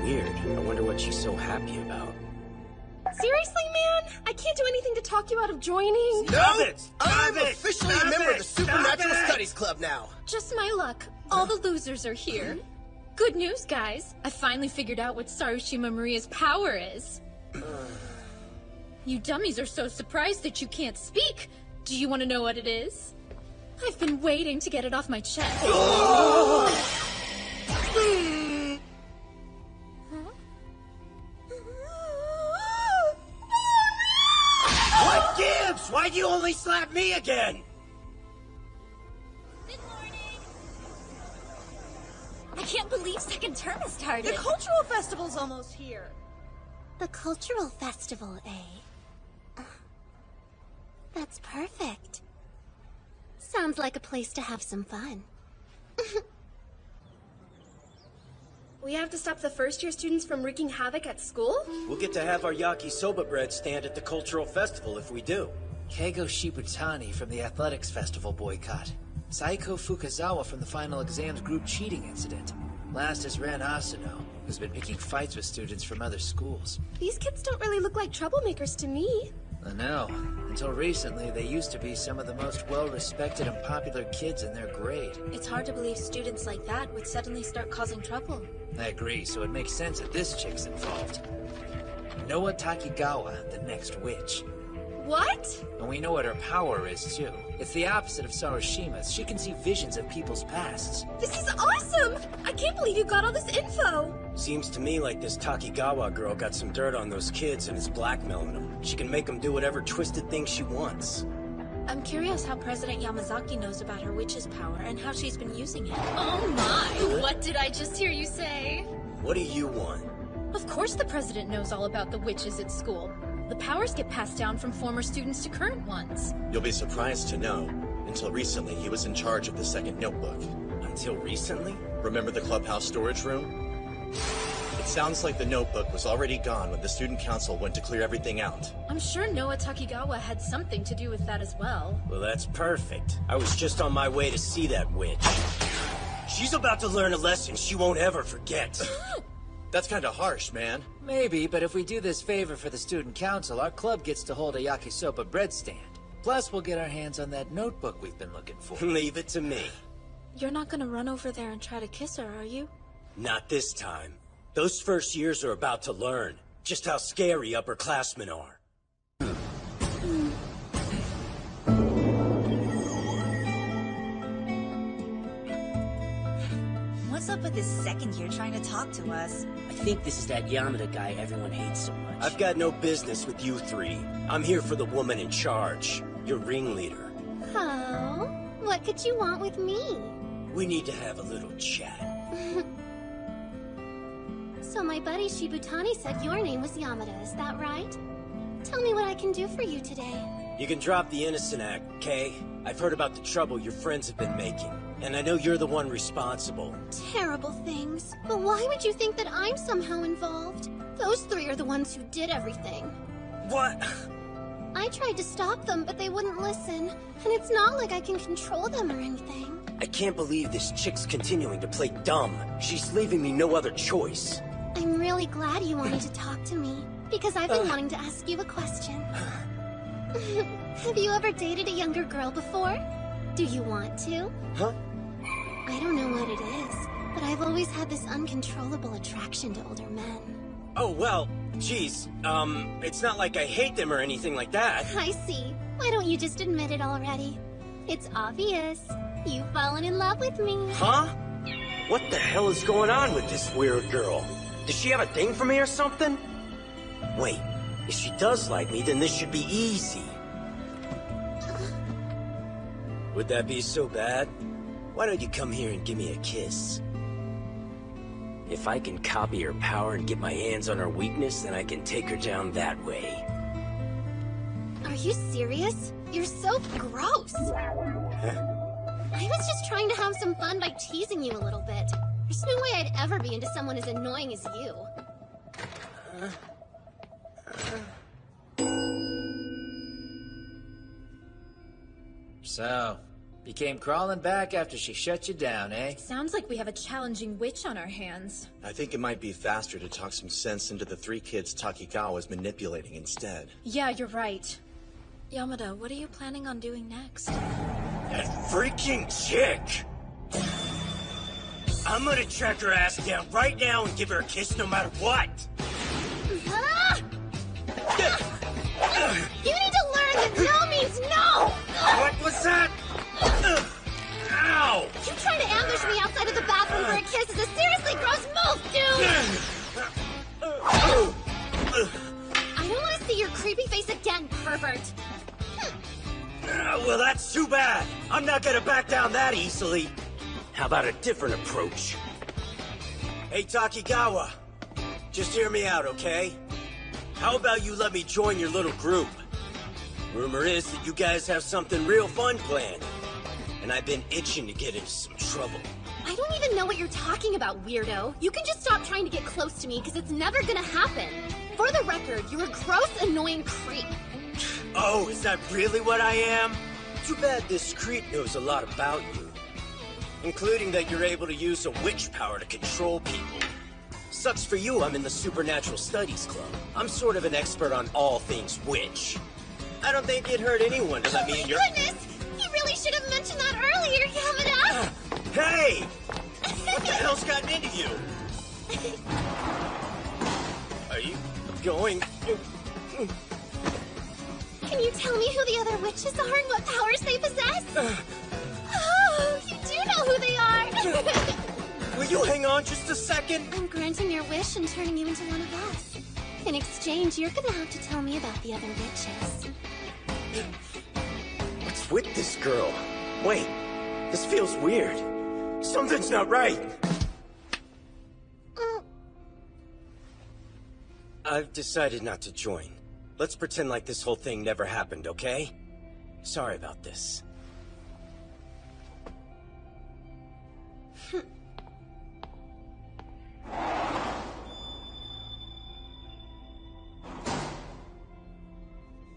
Weird. I wonder what she's so happy about. Seriously, man? I can't do anything to talk you out of joining. Stop it! I'm officially a member of the Supernatural Studies Club now. Just my luck. All the losers are here. Good news, guys. I finally figured out what Sarashima Maria's power is. You dummies are so surprised that you can't speak. Do you want to know what it is? I've been waiting to get it off my chest. What gives? Why'd you only slap me again? I can't believe second term has started. The cultural festival's almost here. The cultural festival, eh? That's perfect. Sounds like a place to have some fun. We have to stop the first-year students from wreaking havoc at school? We'll get to have our yakisoba bread stand at the cultural festival if we do. Keigo Shibutani from the Athletics Festival boycott. Saiko Fukazawa from the final exams group cheating incident. Last is Ren Asano, who's been picking fights with students from other schools. These kids don't really look like troublemakers to me. I know. Until recently, they used to be some of the most well-respected and popular kids in their grade. It's hard to believe students like that would suddenly start causing trouble. I agree, so it makes sense that this chick's involved. Noa Takigawa, the next witch. What? And we know what her power is, too. It's the opposite of Saroshima's. She can see visions of people's pasts. This is awesome! I can't believe you got all this info! Seems to me like this Takigawa girl got some dirt on those kids and is blackmailing them. She can make them do whatever twisted thing she wants. I'm curious how President Yamazaki knows about her witch's power and how she's been using it. Oh my! What did I just hear you say? What do you want? Of course the president knows all about the witches at school. The powers get passed down from former students to current ones. You'll be surprised to know, until recently he was in charge of the second notebook. Until recently? Remember the clubhouse storage room? It sounds like the notebook was already gone when the student council went to clear everything out. I'm sure Noa Takigawa had something to do with that as well. Well, that's perfect. I was just on my way to see that witch. She's about to learn a lesson she won't ever forget. That's kinda harsh, man. Maybe, but if we do this favor for the student council, our club gets to hold a yakisoba bread stand. Plus, we'll get our hands on that notebook we've been looking for. Leave it to me. You're not gonna run over there and try to kiss her, are you? Not this time. Those first years are about to learn just how scary upperclassmen are. What's up with this second year trying to talk to us? I think this is that Yamada guy everyone hates so much. I've got no business with you three. I'm here for the woman in charge, your ringleader. Oh, what could you want with me? We need to have a little chat. So my buddy Shibutani said your name was Yamada, is that right? Tell me what I can do for you today. You can drop the innocent act, okay? I've heard about the trouble your friends have been making, and I know you're the one responsible. Terrible things. But why would you think that I'm somehow involved? Those three are the ones who did everything. What? I tried to stop them, but they wouldn't listen. And it's not like I can control them or anything. I can't believe this chick's continuing to play dumb. She's leaving me no other choice. I'm really glad you wanted to talk to me, because I've been wanting to ask you a question. Have you ever dated a younger girl before? Do you want to? Huh? I don't know what it is, but I've always had this uncontrollable attraction to older men. Oh, well, geez, it's not like I hate them or anything like that. I see. Why don't you just admit it already? It's obvious. You've fallen in love with me. Huh? What the hell is going on with this weird girl? Does she have a thing for me or something? Wait, if she does like me, then this should be easy. Would that be so bad? Why don't you come here and give me a kiss? If I can copy her power and get my hands on her weakness, then I can take her down that way. Are you serious? You're so gross. I was just trying to have some fun by teasing you a little bit. There's no way I'd ever be into someone as annoying as you. So, you came crawling back after she shut you down, eh? Sounds like we have a challenging witch on our hands. I think it might be faster to talk some sense into the three kids Takigawa's manipulating instead. Yeah, you're right. Yamada, what are you planning on doing next? That freaking chick! I'm gonna track her ass down right now and give her a kiss no matter what! Ah! You need to learn that no means no! What was that? Ow! You trying to ambush me outside of the bathroom for a kiss is a seriously gross move, dude! I don't want to see your creepy face again, pervert! Well, that's too bad. I'm not gonna back down that easily. How about a different approach? Hey, Takigawa. Just hear me out, okay? How about you let me join your little group? Rumor is that you guys have something real fun planned. And I've been itching to get into some trouble. I don't even know what you're talking about, weirdo. You can just stop trying to get close to me, because it's never gonna happen. For the record, you're a gross, annoying creep. Oh, is that really what I am? Too bad this creep knows a lot about you. Including that you're able to use a witch power to control people. Sucks for you, I'm in the Supernatural Studies Club. I'm sort of an expert on all things witch. I don't think it hurt anyone to let me in your— Oh my goodness! You really should have mentioned that earlier, Yamada! Hey! What the hell's gotten into you? Are you going. Can you tell me who the other witches are and what powers they possess? Oh, you do know who they are! Will you hang on just a second? I'm granting your wish and turning you into one of us. In exchange, you're gonna have to tell me about the other witches. What's with this girl? Wait, this feels weird. Something's not right. I've decided not to join. Let's pretend like this whole thing never happened, okay? Sorry about this.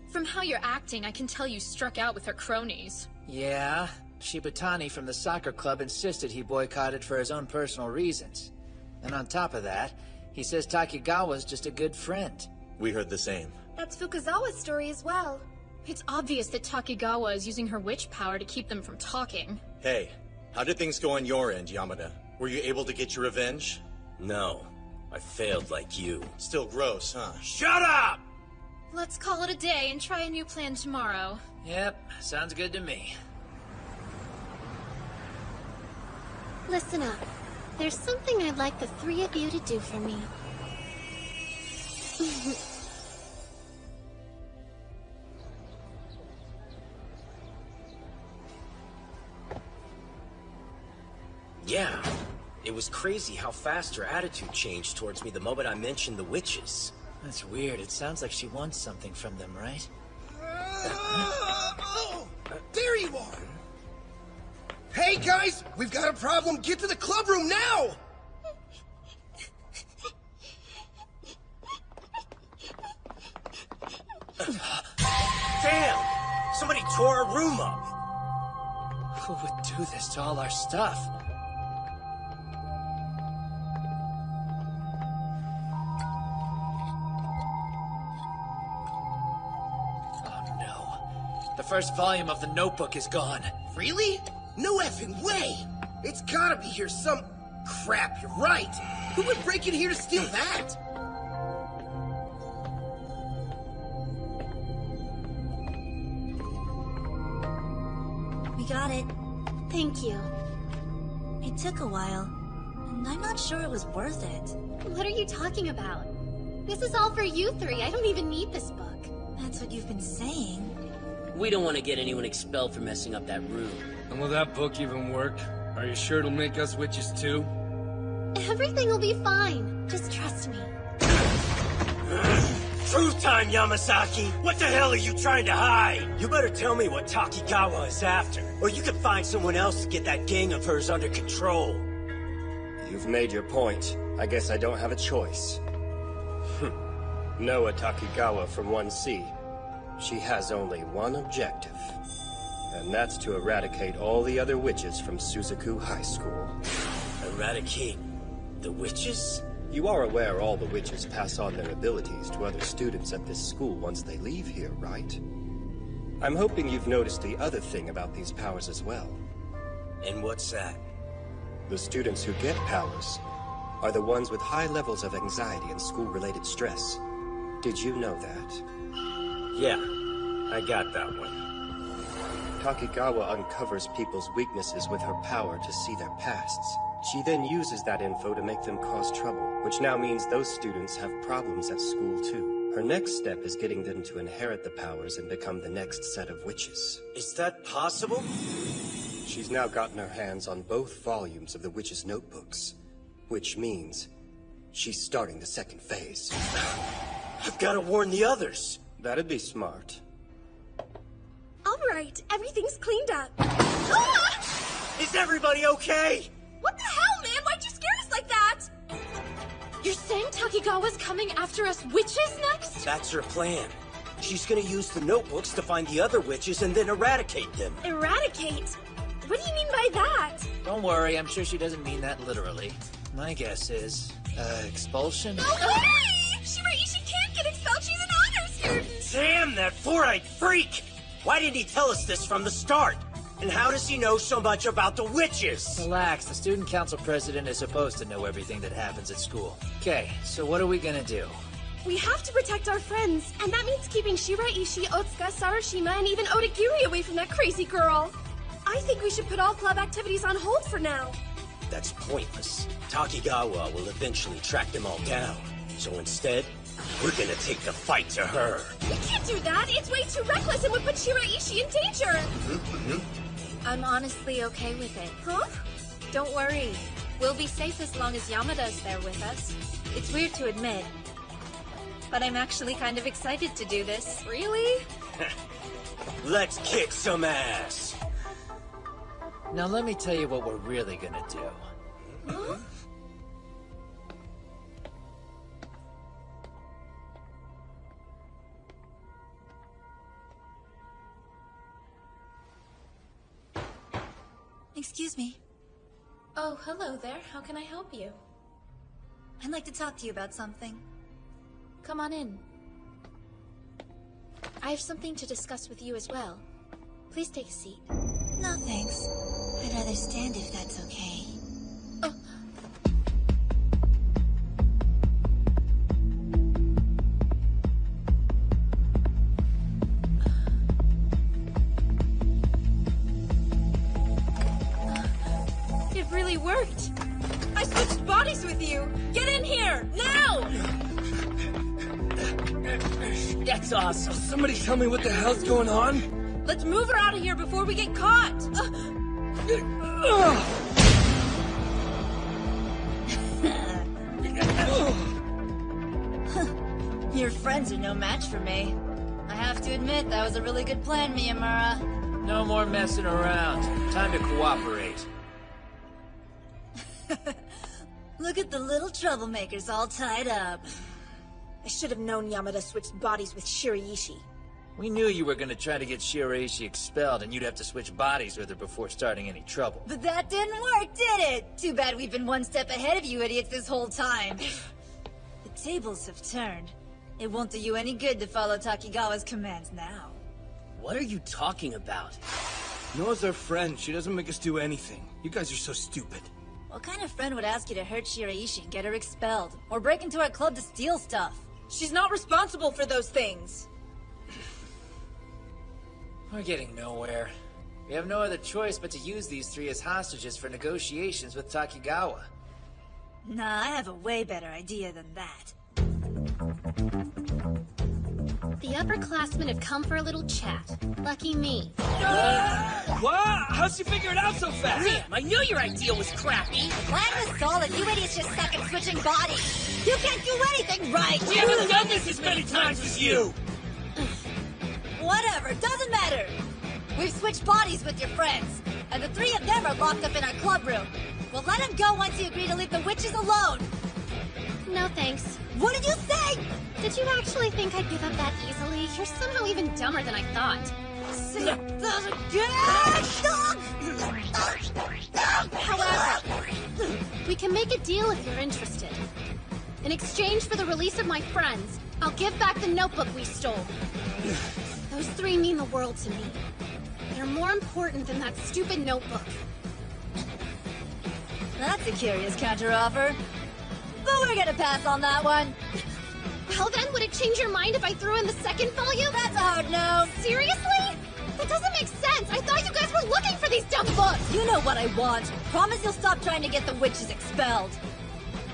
From how you're acting, I can tell you struck out with her cronies. Yeah, Shibatani from the soccer club insisted he boycotted for his own personal reasons. And on top of that, he says Takigawa's just a good friend. We heard the same. That's Fukazawa's story as well. It's obvious that Takigawa is using her witch power to keep them from talking. Hey, how did things go on your end, Yamada? Were you able to get your revenge? No, I failed like you. Still gross, huh? Shut up! Let's call it a day and try a new plan tomorrow. Yep, sounds good to me. Listen up. There's something I'd like the three of you to do for me. Yeah, it was crazy how fast her attitude changed towards me the moment I mentioned the witches. That's weird. It sounds like she wants something from them, right? There you are! Hey guys, we've got a problem. Get to the club room now! Damn! Somebody tore our room up! Who would do this to all our stuff? The first volume of the notebook is gone. Really? No effing way! It's gotta be here some... Crap, you're right! Who would break in here to steal that? We got it. Thank you. It took a while, and I'm not sure it was worth it. What are you talking about? This is all for you three. I don't even need this book. That's what you've been saying. We don't want to get anyone expelled for messing up that room. And will that book even work? Are you sure it'll make us witches too? Everything will be fine. Just trust me. Truth time, Yamasaki! What the hell are you trying to hide? You better tell me what Takigawa is after, or you can find someone else to get that gang of hers under control. You've made your point. I guess I don't have a choice. Noah Takigawa from 1C. She has only one objective, and that's to eradicate all the other witches from Suzaku High School. Eradicate the witches? You are aware all the witches pass on their abilities to other students at this school once they leave here, right? I'm hoping you've noticed the other thing about these powers as well. And what's that? The students who get powers are the ones with high levels of anxiety and school-related stress. Did you know that? Yeah, I got that one. Takigawa uncovers people's weaknesses with her power to see their pasts. She then uses that info to make them cause trouble, which now means those students have problems at school too. Her next step is getting them to inherit the powers and become the next set of witches. Is that possible? She's now gotten her hands on both volumes of the witches' notebooks, which means she's starting the second phase. I've got to warn the others. That'd be smart. All right, everything's cleaned up. Is everybody okay? What the hell, man? Why'd you scare us like that? You're saying Takigawa's coming after us witches next? That's her plan. She's gonna use the notebooks to find the other witches and then eradicate them. Eradicate? What do you mean by that? Don't worry, I'm sure she doesn't mean that literally. My guess is, expulsion? No way! Shiraishi can't get expelled, she's an honor student! Damn, that four-eyed freak! Why didn't he tell us this from the start? And how does he know so much about the witches? Relax, the student council president is supposed to know everything that happens at school. Okay, so what are we gonna do? We have to protect our friends, and that means keeping Shiraishi, Otsuka, Sarashima, and even Odagiri away from that crazy girl. I think we should put all club activities on hold for now. That's pointless. Takigawa will eventually track them all down. So instead, we're gonna take the fight to her. We can't do that! It's way too reckless and would put Shiraishi in danger! I'm honestly okay with it. Huh? Don't worry. We'll be safe as long as Yamada's there with us. It's weird to admit, but I'm actually kind of excited to do this. Really? Let's kick some ass! Now let me tell you what we're really gonna do. Huh? Excuse me. Oh, hello there. How can I help you? I'd like to talk to you about something. Come on in. I have something to discuss with you as well. Please take a seat. No, thanks. I'd rather stand if that's okay. Oh. It really worked! I switched bodies with you! Get in here! Now! That's awesome. Somebody tell me what the hell's going on? Let's move her out of here before we get caught! Your friends are no match for me. I have to admit, that was a really good plan, Miyamura. No more messing around. Time to cooperate. Look at the little troublemakers all tied up. I should have known Yamada switched bodies with Shiraishi. We knew you were gonna try to get Shiraishi expelled, and you'd have to switch bodies with her before starting any trouble. But that didn't work, did it? Too bad we've been one step ahead of you idiots this whole time. The tables have turned. It won't do you any good to follow Takigawa's commands now. What are you talking about? Noah's our friend. She doesn't make us do anything. You guys are so stupid. What kind of friend would ask you to hurt Shiraishi and get her expelled? Or break into our club to steal stuff? She's not responsible for those things. We're getting nowhere. We have no other choice but to use these three as hostages for negotiations with Takigawa. Nah, I have a way better idea than that. The upperclassmen have come for a little chat. Lucky me. What? How'd she figure it out so fast? Damn, I knew your idea was crappy. The plan was solid. You idiots just suck at switching bodies. You can't do anything right. We haven't done this as many times as you. Whatever, doesn't matter. We've switched bodies with your friends, and the three of them are locked up in our club room. We'll let them go once you agree to leave the witches alone. No thanks. What did you say? Did you actually think I'd give up that easily? You're somehow even dumber than I thought. However, we can make a deal if you're interested. In exchange for the release of my friends, I'll give back the notebook we stole. Those three mean the world to me. They're more important than that stupid notebook. That's a curious counteroffer. But we're gonna pass on that one. Well then, would it change your mind if I threw in the second volume? That's a hard no. Seriously? That doesn't make sense. I thought you guys were looking for these dumb books. You know what I want. Promise you'll stop trying to get the witches expelled.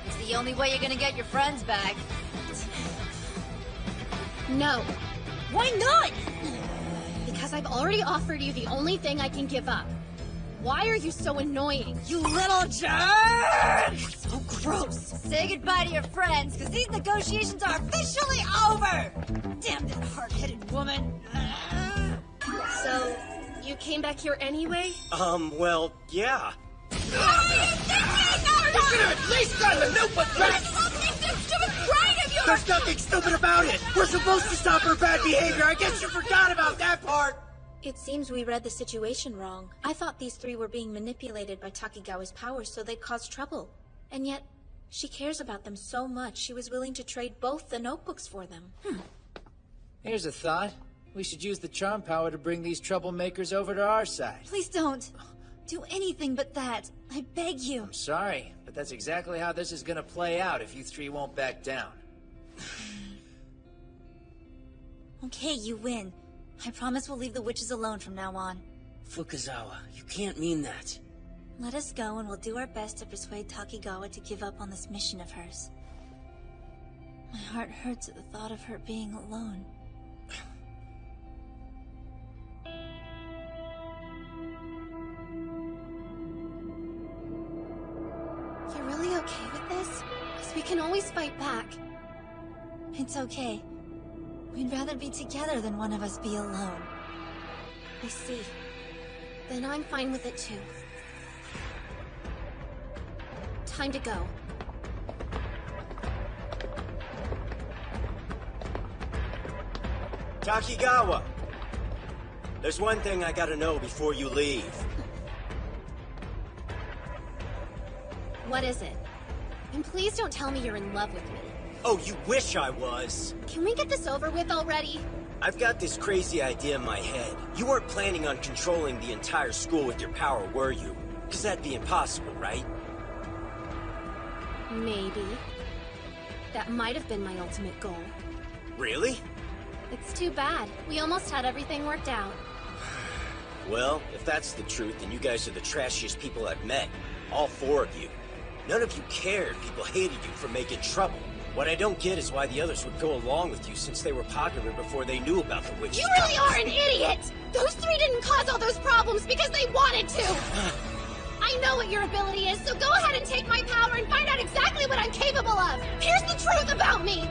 It's the only way you're gonna get your friends back. No. Why not? Because I've already offered you the only thing I can give up. Why are you so annoying? You little jerk! So gross. Say goodbye to your friends, because these negotiations are officially over! Damn that hard-headed woman. So, you came back here anyway? Well, yeah. You should have at least gotten the notebook back! There's nothing stupid about it! We're supposed to stop her bad behavior! I guess you forgot about that part! It seems we read the situation wrong. I thought these three were being manipulated by Takigawa's powers so they'd cause trouble. And yet, she cares about them so much she was willing to trade both the notebooks for them. Here's a thought. We should use the charm power to bring these troublemakers over to our side. Please don't. Do anything but that. I beg you. I'm sorry, but that's exactly how this is gonna play out if you three won't back down. Okay, you win. I promise we'll leave the witches alone from now on. Fukazawa, you can't mean that. Let us go and we'll do our best to persuade Takigawa to give up on this mission of hers. My heart hurts at the thought of her being alone. You're really okay with this? Because we can always fight back. It's okay. We'd rather be together than one of us be alone. I see. Then I'm fine with it too. Time to go. Takigawa! There's one thing I gotta know before you leave. What is it? And please don't tell me you're in love with me. Oh, you wish I was. Can we get this over with already? I've got this crazy idea in my head. You weren't planning on controlling the entire school with your power, were you? Because that'd be impossible, right? Maybe. That might have been my ultimate goal. Really? It's too bad. We almost had everything worked out. Well, if that's the truth, then you guys are the trashiest people I've met. All four of you. None of you cared. People hated you for making trouble. What I don't get is why the others would go along with you since they were popular before they knew about the witches. You really are an idiot! Those three didn't cause all those problems because they wanted to! I know what your ability is, so go ahead and take my power and find out exactly what I'm capable of! Here's the truth about me!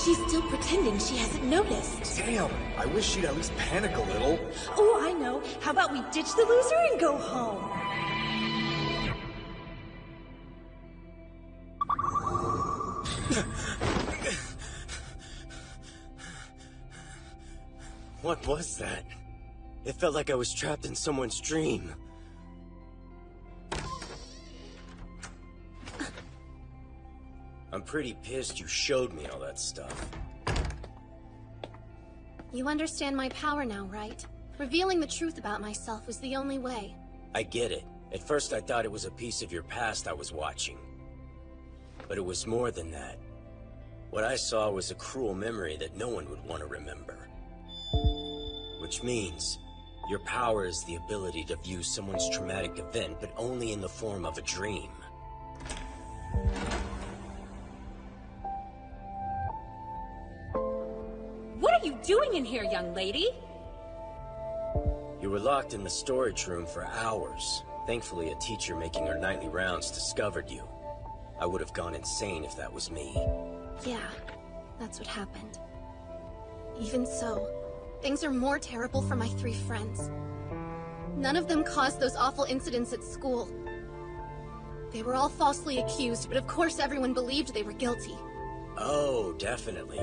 She's still pretending she hasn't noticed. Damn, I wish she'd at least panic a little. Oh, I know. How about we ditch the loser and go home? What was that? It felt like I was trapped in someone's dream. I'm pretty pissed you showed me all that stuff. You understand my power now, right? Revealing the truth about myself was the only way. I get it. At first I thought it was a piece of your past I was watching. But it was more than that. What I saw was a cruel memory that no one would want to remember. Which means, your power is the ability to view someone's traumatic event, but only in the form of a dream. What are you doing in here, young lady? You were locked in the storage room for hours. Thankfully, a teacher making her nightly rounds discovered you. I would have gone insane if that was me. Yeah, that's what happened. Even so, things are more terrible for my three friends. None of them caused those awful incidents at school. They were all falsely accused, but of course everyone believed they were guilty. Oh, definitely.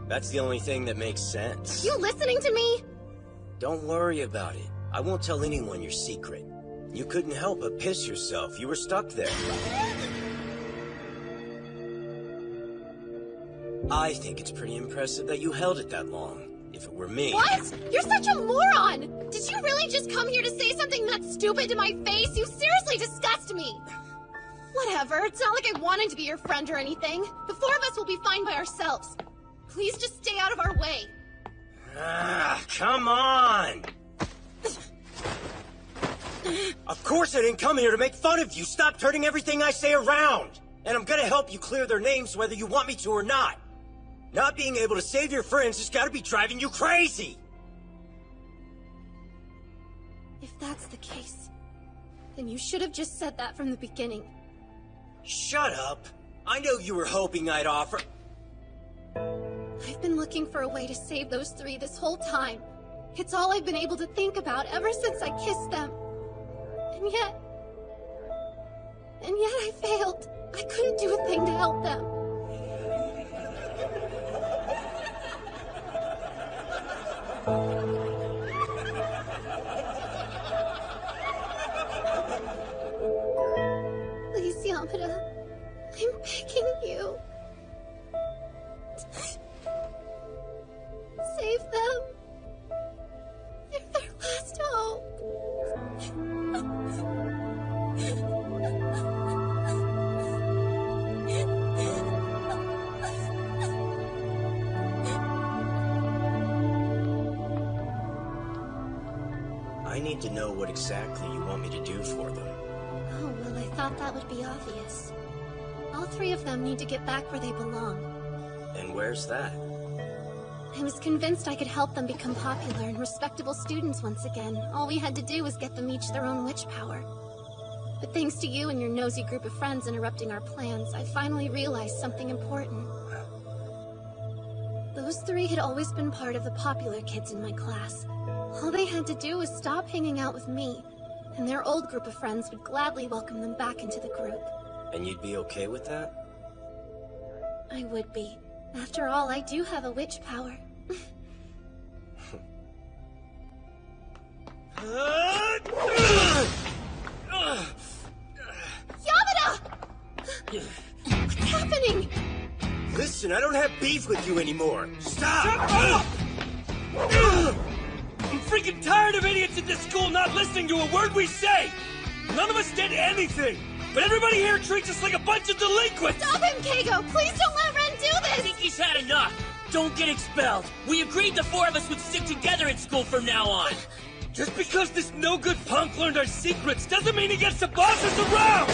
That's the only thing that makes sense. You listening to me? Don't worry about it. I won't tell anyone your secret. You couldn't help but piss yourself. You were stuck there. I think it's pretty impressive that you held it that long. If it were me... What? You're such a moron! Did you really just come here to say something that stupid to my face? You seriously disgust me! Whatever, it's not like I wanted to be your friend or anything. The four of us will be fine by ourselves. Please just stay out of our way. Ah, come on! Of course I didn't come here to make fun of you. Stop turning everything I say around. And I'm gonna help you clear their names whether you want me to or not. Not being able to save your friends has gotta be driving you crazy! If that's the case, then you should have just said that from the beginning. Shut up! I know you were hoping I'd offer... I've been looking for a way to save those three this whole time. It's all I've been able to think about ever since I kissed them. And yet I failed. I couldn't do a thing to help them. Please, Yamada, I'm begging you. Save them. They're their last hope. to know what exactly you want me to do for them. Oh, well, I thought that would be obvious. All three of them need to get back where they belong. And where's that? I was convinced I could help them become popular and respectable students once again. All we had to do was get them each their own witch power. But thanks to you and your nosy group of friends interrupting our plans, I finally realized something important. Those three had always been part of the popular kids in my class. All they had to do was stop hanging out with me, and their old group of friends would gladly welcome them back into the group. And you'd be okay with that? I would be. After all, I do have a witch power. Yamada! What's happening? Listen, I don't have beef with you anymore. Stop! Shut up! I'm freaking tired of idiots at this school not listening to a word we say! None of us did anything! But everybody here treats us like a bunch of delinquents! Stop him, Keigo! Please don't let Ren do this! I think he's had enough! Don't get expelled! We agreed the four of us would stick together at school from now on! Just because this no-good punk learned our secrets doesn't mean he gets to boss us around!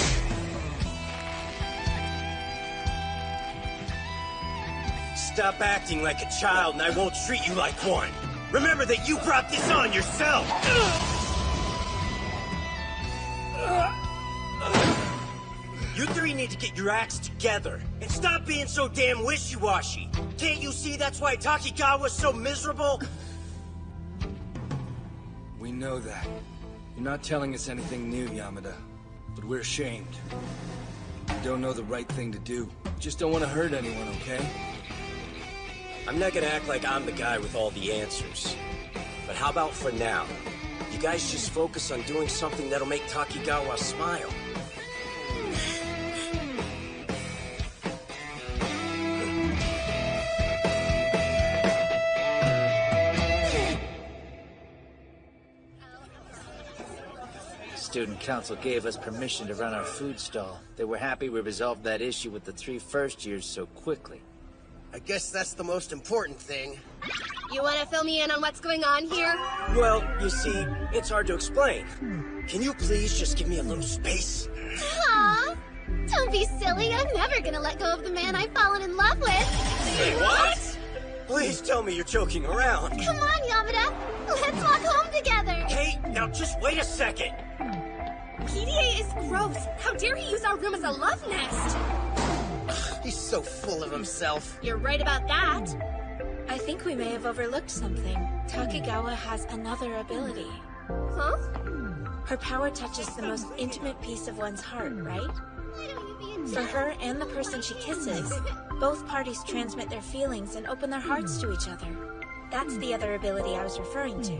Stop acting like a child and I won't treat you like one. Remember that you brought this on yourself! You three need to get your acts together and stop being so damn wishy-washy. Can't you see that's why Takigawa's so miserable? We know that. You're not telling us anything new, Yamada. But we're ashamed. We don't know the right thing to do. We just don't want to hurt anyone, okay? I'm not gonna act like I'm the guy with all the answers. But how about for now? You guys just focus on doing something that'll make Takigawa smile. Student council gave us permission to run our food stall. They were happy we resolved that issue with the 3 first years so quickly. I guess that's the most important thing. You want to fill me in on what's going on here? Well, you see, it's hard to explain. Can you please just give me a little space? Aw, don't be silly. I'm never gonna let go of the man I've fallen in love with. Say what? Please tell me you're joking around. Come on, Yamada. Let's walk home together. Hey, now just wait a second. PDA is gross. How dare he use our room as a love nest? He's so full of himself. You're right about that. I think we may have overlooked something. Takigawa has another ability. Huh? Her power touches the most intimate piece of one's heart, right? For her and the person she kisses, both parties transmit their feelings and open their hearts to each other. That's the other ability I was referring to.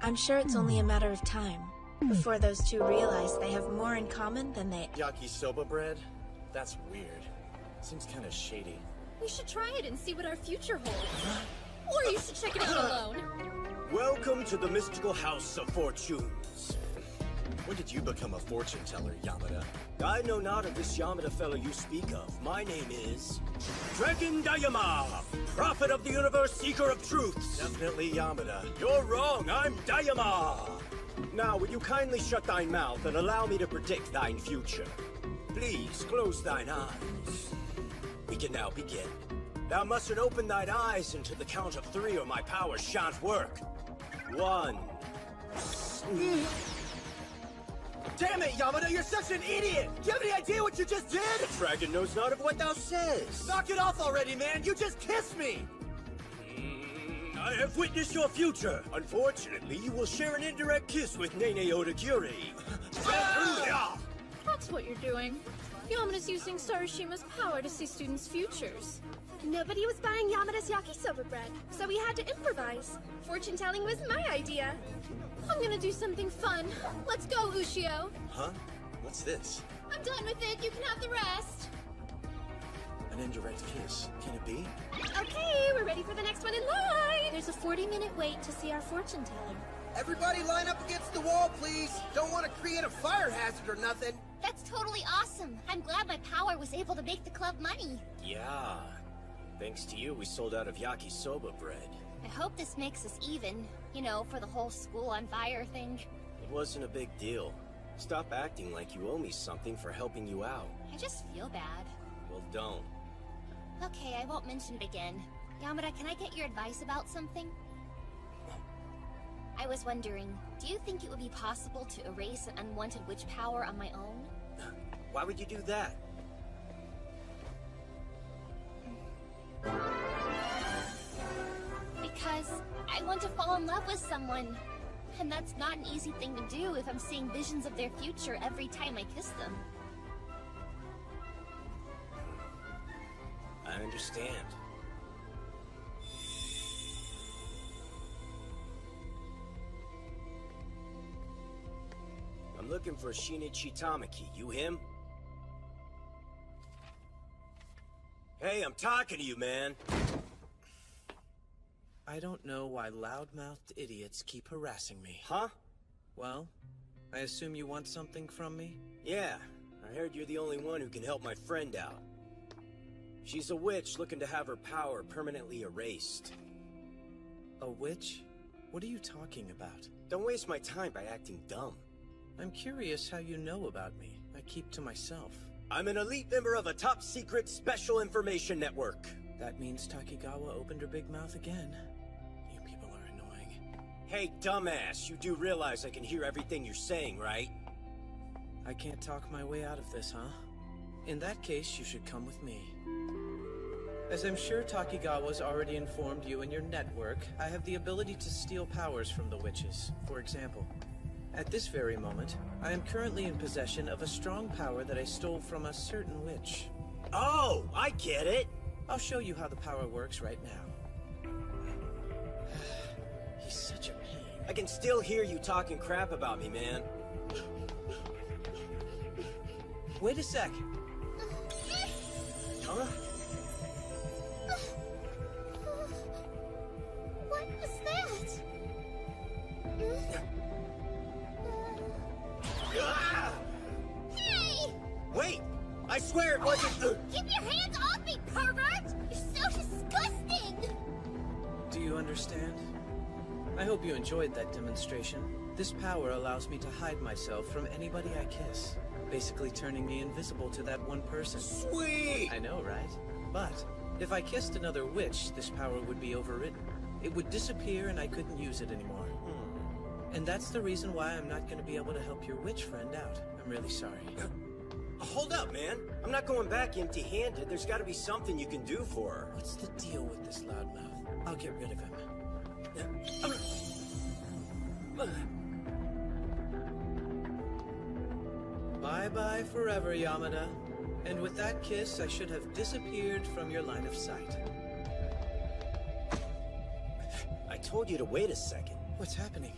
I'm sure it's only a matter of time before those two realize they have more in common than they... Yakisoba bread? That's weird. Seems kind of shady. We should try it and see what our future holds. Or you should check it out alone. Welcome to the mystical house of fortunes. When did you become a fortune teller, Yamada? I know not of this Yamada fellow you speak of. My name is... Dragon Dayama, prophet of the universe, seeker of truths. Definitely Yamada. You're wrong, I'm Dayama. Now, will you kindly shut thine mouth and allow me to predict thine future? Please, close thine eyes. We can now begin. Thou mustn't open thine eyes until the count of 3 or my powers shan't work. 1. Damn it, Yamada, you're such an idiot! Do you have any idea what you just did? The dragon knows not of what thou sayest. Knock it off already, man! You just kissed me! I have witnessed your future. Unfortunately, you will share an indirect kiss with Nene Odakiri. That's what you're doing. Yamada's using Sarishima's power to see students' futures. Nobody was buying Yamada's yakisoba bread, so we had to improvise. Fortune telling was my idea. I'm gonna do something fun. Let's go, Ushio. Huh? What's this? I'm done with it. You can have the rest. An indirect kiss. Can it be? Okay, we're ready for the next one in line. There's a 40-minute wait to see our fortune teller. Everybody line up against the wall, please. Don't want to create a fire hazard or nothing. That's totally awesome. I'm glad my power was able to make the club money. Yeah. Thanks to you, we sold out of yakisoba bread. I hope this makes us even, you know, for the whole school on fire thing. It wasn't a big deal. Stop acting like you owe me something for helping you out. I just feel bad. Well, don't. Okay, I won't mention it again. Yamada, can I get your advice about something? I was wondering, do you think it would be possible to erase an unwanted witch power on my own? Why would you do that? Because I want to fall in love with someone. And that's not an easy thing to do if I'm seeing visions of their future every time I kiss them. I understand. I'm looking for Shinichi Tamaki. You him? Hey, I'm talking to you, man. I don't know why loudmouthed idiots keep harassing me. Huh? Well, I assume you want something from me? Yeah, I heard you're the only one who can help my friend out. She's a witch looking to have her power permanently erased. A witch? What are you talking about? Don't waste my time by acting dumb. I'm curious how you know about me. I keep to myself. I'm an elite member of a top-secret special information network. That means Takigawa opened her big mouth again. You people are annoying. Hey, dumbass, you do realize I can hear everything you're saying, right? I can't talk my way out of this, huh? In that case, you should come with me. As I'm sure Takigawa's already informed you and your network, I have the ability to steal powers from the witches. For example, at this very moment, I am currently in possession of a strong power that I stole from a certain witch. Oh, I get it! I'll show you how the power works right now. He's such a pain. I can still hear you talking crap about me, man. Wait a sec. Huh? What was that? Hey! Wait! I swear it wasn't... Keep your hands off me, pervert! You're so disgusting! Do you understand? I hope you enjoyed that demonstration. This power allows me to hide myself from anybody I kiss, basically turning me invisible to that one person. Sweet! I know, right? But if I kissed another witch, this power would be overridden. It would disappear and I couldn't use it anymore. And that's the reason why I'm not going to be able to help your witch friend out. I'm really sorry. Hold up, man. I'm not going back empty-handed. There's got to be something you can do for her. What's the deal with this loudmouth? I'll get rid of him. Bye-bye forever, Yamada. And with that kiss, I should have disappeared from your line of sight. I told you to wait a second. What's happening?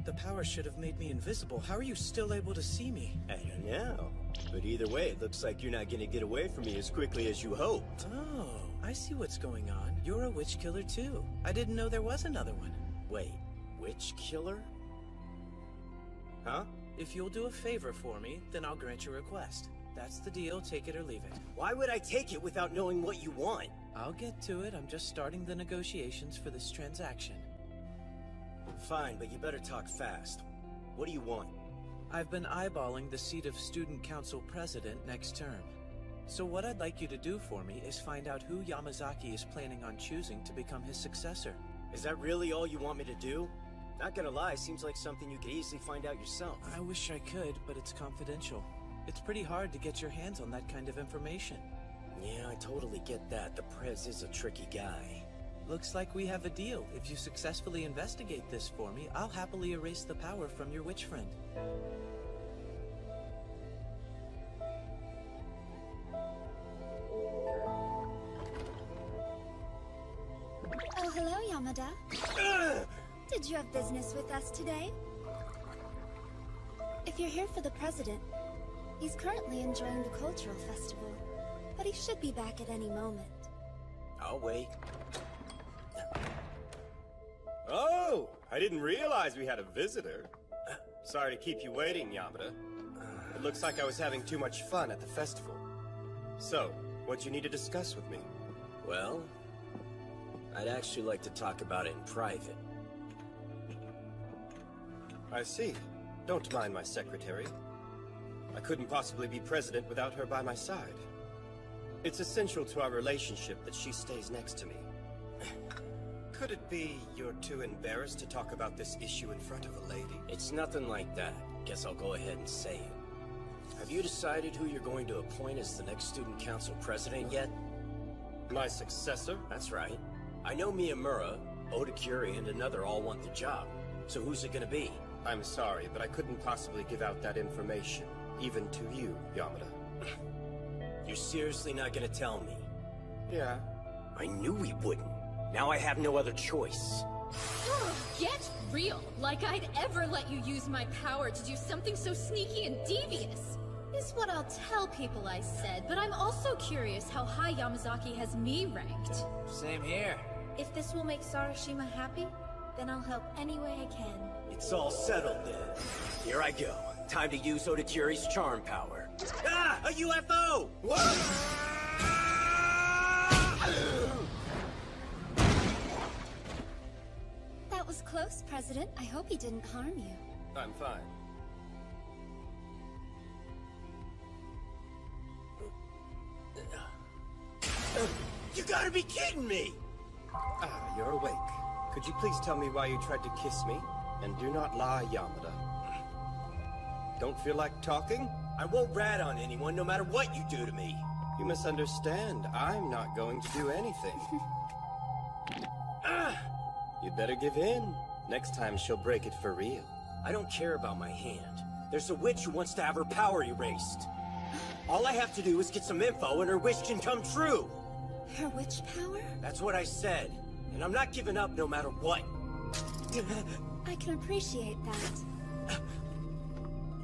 The power should have made me invisible. How are you still able to see me? I don't know. But either way, it looks like you're not gonna get away from me as quickly as you hoped. Oh, I see what's going on. You're a witch killer too. I didn't know there was another one. Wait, witch killer? Huh? If you'll do a favor for me, then I'll grant your request. That's the deal, take it or leave it. Why would I take it without knowing what you want? I'll get to it. I'm just starting the negotiations for this transaction. Fine, but you better talk fast. What do you want? I've been eyeballing the seat of Student Council President next term. So what I'd like you to do for me is find out who Yamazaki is planning on choosing to become his successor. Is that really all you want me to do? Not gonna lie, seems like something you could easily find out yourself. I wish I could, but it's confidential. It's pretty hard to get your hands on that kind of information. Yeah, I totally get that. The Prez is a tricky guy. Looks like we have a deal. If you successfully investigate this for me, I'll happily erase the power from your witch friend. Oh, hello, Yamada. Did you have business with us today? If you're here for the president, he's currently enjoying the cultural festival, but he should be back at any moment. I'll wait. Oh, I didn't realize we had a visitor. Sorry to keep you waiting, Yamada. It looks like I was having too much fun at the festival. So, what you need to discuss with me? Well, I'd actually like to talk about it in private. I see. Don't mind my secretary. I couldn't possibly be president without her by my side. It's essential to our relationship that she stays next to me. Could it be you're too embarrassed to talk about this issue in front of a lady? It's nothing like that. Guess I'll go ahead and say it. Have you decided who you're going to appoint as the next student council president yet? My successor? That's right. I know Miyamura, Odakuri, and another all want the job. So who's it gonna be? I'm sorry, but I couldn't possibly give out that information, even to you, Yamada. You're seriously not gonna tell me? Yeah. I knew we wouldn't. Now I have no other choice. Get real! Like I'd ever let you use my power to do something so sneaky and devious! Is what I'll tell people I said, but I'm also curious how high Yamazaki has me ranked. Same here. If this will make Sarashima happy, then I'll help any way I can. It's all settled then. Here I go. Time to use Odakuri's charm power. Ah! A UFO! That was close, President. I hope he didn't harm you. I'm fine. You gotta be kidding me! Ah, you're awake. Could you please tell me why you tried to kiss me? And do not lie, Yamada. Don't feel like talking? I won't rat on anyone, no matter what you do to me. You misunderstand. I'm not going to do anything. You'd better give in. Next time she'll break it for real. I don't care about my hand. There's a witch who wants to have her power erased. All I have to do is get some info and her wish can come true. Her witch power? That's what I said. And I'm not giving up no matter what. I can appreciate that.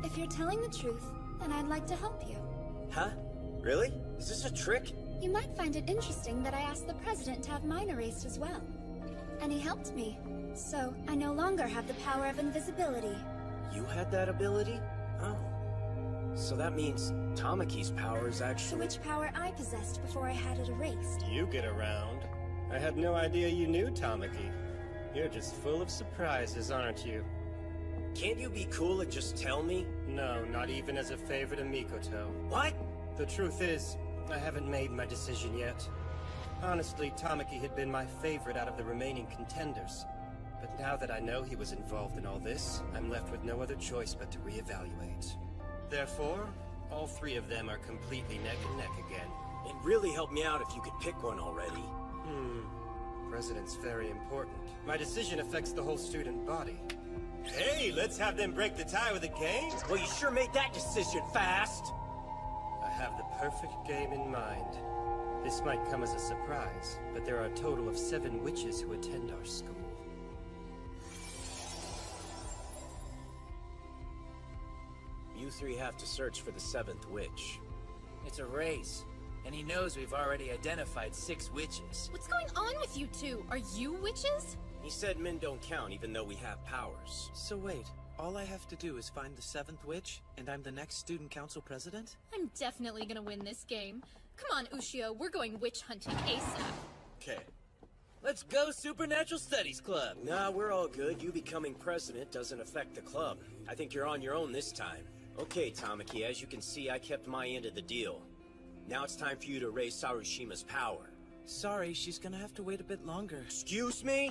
If you're telling the truth, then I'd like to help you. Huh? Really? Is this a trick? You might find it interesting that I asked the president to have mine erased as well. And he helped me. So, I no longer have the power of invisibility. You had that ability? Oh. So that means Tamaki's power is actually... The witch power I possessed before I had it erased. You get around. I had no idea you knew Tamaki. You're just full of surprises, aren't you? Can't you be cool and just tell me? No, not even as a favor to Mikoto. What? The truth is, I haven't made my decision yet. Honestly, Tamaki had been my favorite out of the remaining contenders. But now that I know he was involved in all this, I'm left with no other choice but to reevaluate. Therefore, all three of them are completely neck and neck again. It'd really help me out if you could pick one already. President's very important. My decision affects the whole student body. Hey, let's have them break the tie with a game? Well, you sure made that decision fast. I have the perfect game in mind. This might come as a surprise, but there are a total of 7 witches who attend our school. You three have to search for the 7th witch. It's a race. And he knows we've already identified 6 witches. What's going on with you two? Are you witches? He said men don't count even though we have powers. So wait, all I have to do is find the 7th witch, and I'm the next student council president? I'm definitely gonna win this game. Come on, Ushio, we're going witch hunting ASAP. Okay. Let's go Supernatural Studies Club. Nah, we're all good. You becoming president doesn't affect the club. I think you're on your own this time. Okay, Tamaki, as you can see, I kept my end of the deal. Now it's time for you to raise Sarushima's power. Sorry, she's gonna have to wait a bit longer. Excuse me?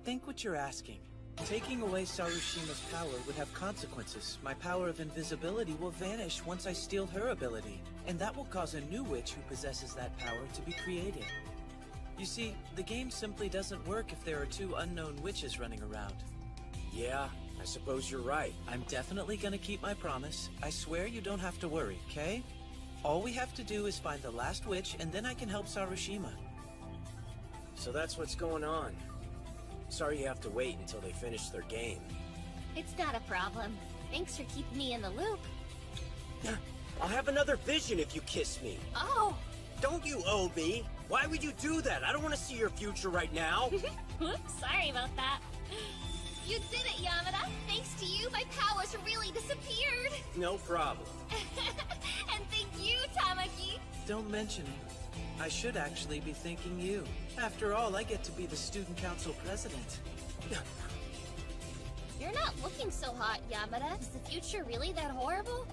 Think what you're asking. Taking away Sarushima's power would have consequences. My power of invisibility will vanish once I steal her ability. And that will cause a new witch who possesses that power to be created. You see, the game simply doesn't work if there are 2 unknown witches running around. Yeah, I suppose you're right. I'm definitely gonna keep my promise. I swear you don't have to worry, okay? All we have to do is find the last witch, and then I can help Sarushima. So that's what's going on. Sorry you have to wait until they finish their game. It's not a problem. Thanks for keeping me in the loop. I'll have another vision if you kiss me. Oh! Don't you owe me? Why would you do that? I don't want to see your future right now. Whoops, sorry about that. You did it, Yamada! Thanks to you, my powers really disappeared! No problem. And thank you, Tamaki! Don't mention it. I should actually be thanking you. After all, I get to be the student council president. You're not looking so hot, Yamada. Is the future really that horrible?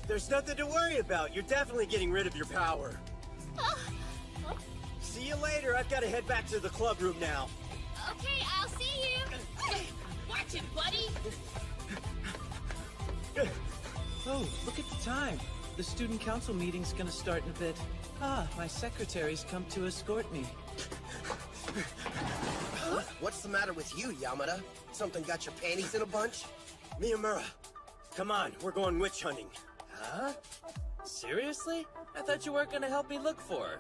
There's nothing to worry about. You're definitely getting rid of your power. See you later. I've got to head back to the club room now. Okay, I'll see you. Watch it, buddy. Oh, look at the time. The student council meeting's gonna start in a bit. Ah, my secretary's come to escort me. What's the matter with you, Yamada? Something got your panties in a bunch? Miyamura, come on. We're going witch hunting. Huh? Seriously? I thought you weren't gonna help me look for her.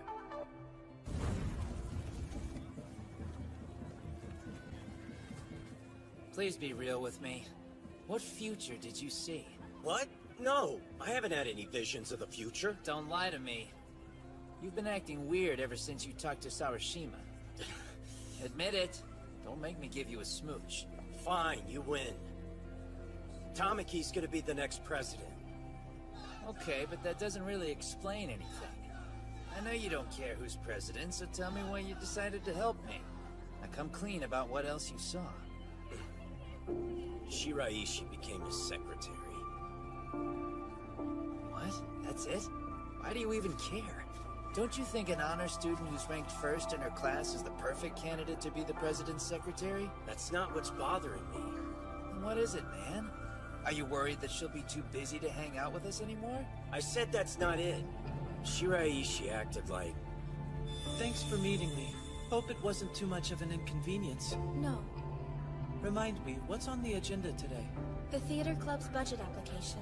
Please be real with me. What future did you see? What? No, I haven't had any visions of the future. Don't lie to me. You've been acting weird ever since you talked to Sarashima. Admit it. Don't make me give you a smooch. Fine, you win. Tamaki's gonna be the next president. Okay, but that doesn't really explain anything. I know you don't care who's president, so tell me why you decided to help me. Now come clean about what else you saw. Shiraishi became his secretary. What? That's it? Why do you even care? Don't you think an honor student who's ranked first in her class is the perfect candidate to be the president's secretary? That's not what's bothering me. Then what is it, man? Are you worried that she'll be too busy to hang out with us anymore? I said that's not it. Shiraishi acted like... Thanks for meeting me. Hope it wasn't too much of an inconvenience. No. Remind me, what's on the agenda today? The theater club's budget application,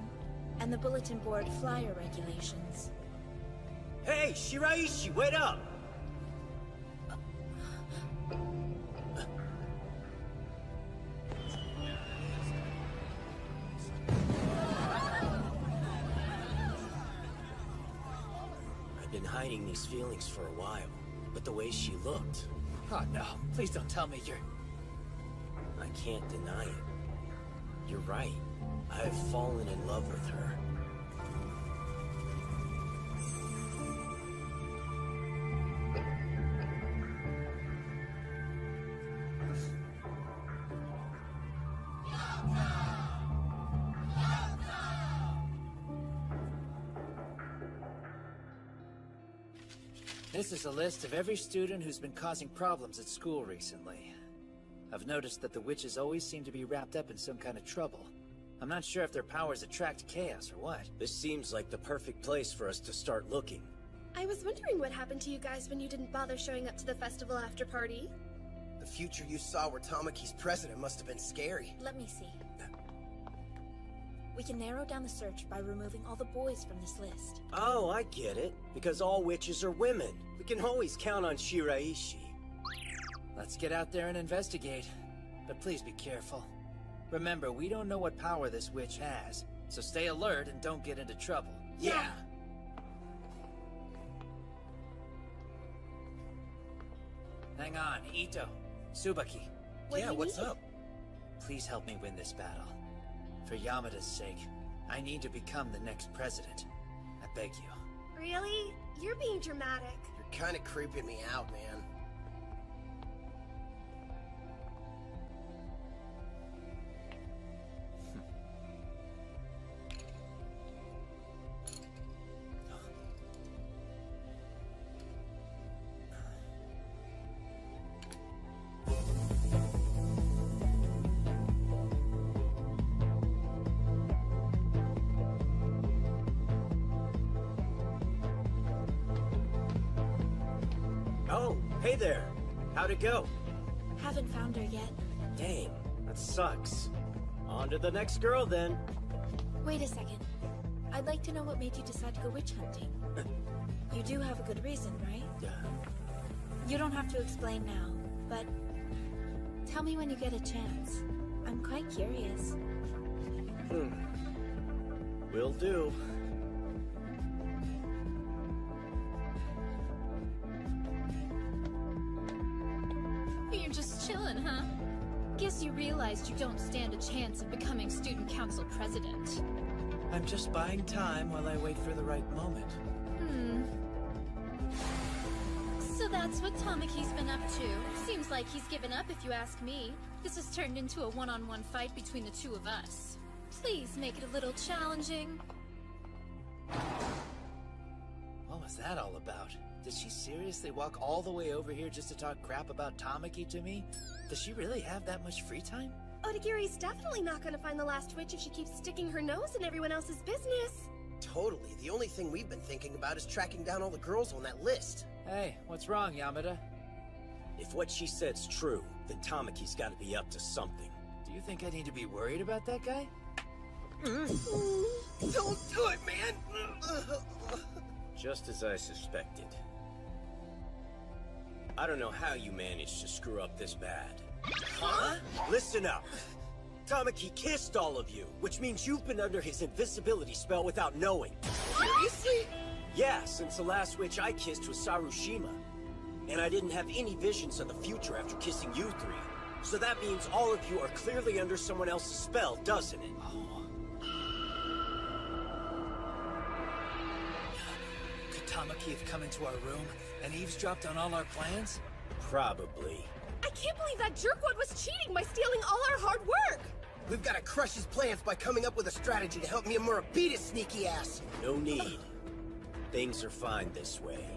and the bulletin board flyer regulations. Hey, Shiraishi, wait up! I've been hiding these feelings for a while, but the way she looked... Oh no, please don't tell me you're... I can't deny it. You're right. I have fallen in love with her. This is a list of every student who's been causing problems at school recently. I've noticed that the witches always seem to be wrapped up in some kind of trouble. I'm not sure if their powers attract chaos or what. This seems like the perfect place for us to start looking. I was wondering what happened to you guys when you didn't bother showing up to the festival after party. The future you saw where Tamaki's president must have been scary. Let me see. We can narrow down the search by removing all the boys from this list. Oh, I get it. Because all witches are women. We can always count on Shiraishi. Let's get out there and investigate. But please be careful. Remember, we don't know what power this witch has, so stay alert and don't get into trouble. Yeah! Hang on, Ito. Tsubaki. Yeah, what's up? Please help me win this battle. For Yamada's sake, I need to become the next president. I beg you. Really? You're being dramatic. You're kinda creeping me out, man. Oh, hey there. How'd it go? Haven't found her yet. Dang, that sucks. On to the next girl, then. Wait a second. I'd like to know what made you decide to go witch hunting. You do have a good reason, right? You don't have to explain now, but tell me when you get a chance. I'm quite curious. Will do. You're just chilling, huh? Guess you realized you don't stand a chance of becoming student council president. I'm just buying time while I wait for the right moment. So that's what Tamaki's been up to. Seems like he's given up if you ask me. This has turned into a one-on-one fight between the two of us. Please make it a little challenging. What was that all about? Did she seriously walk all the way over here just to talk crap about Tamaki to me? Does she really have that much free time? Otagiri's definitely not gonna find the last witch if she keeps sticking her nose in everyone else's business. Totally. The only thing we've been thinking about is tracking down all the girls on that list. Hey, what's wrong, Yamada? If what she said's true, then Tamaki's gotta be up to something. Do you think I need to be worried about that guy? Don't do it, man! Just as I suspected. I don't know how you managed to screw up this bad. Huh? Listen up! Tamaki kissed all of you, which means you've been under his invisibility spell without knowing. Seriously? Yeah, since the last witch I kissed was Sarushima. And I didn't have any visions of the future after kissing you three. So that means all of you are clearly under someone else's spell, doesn't it? Could Tamaki have come into our room and eavesdropped on all our plans? Probably. I can't believe that jerkwad was cheating by stealing all our hard work! We've got to crush his plans by coming up with a strategy to help Miyamura beat his sneaky ass! No need. Things are fine this way.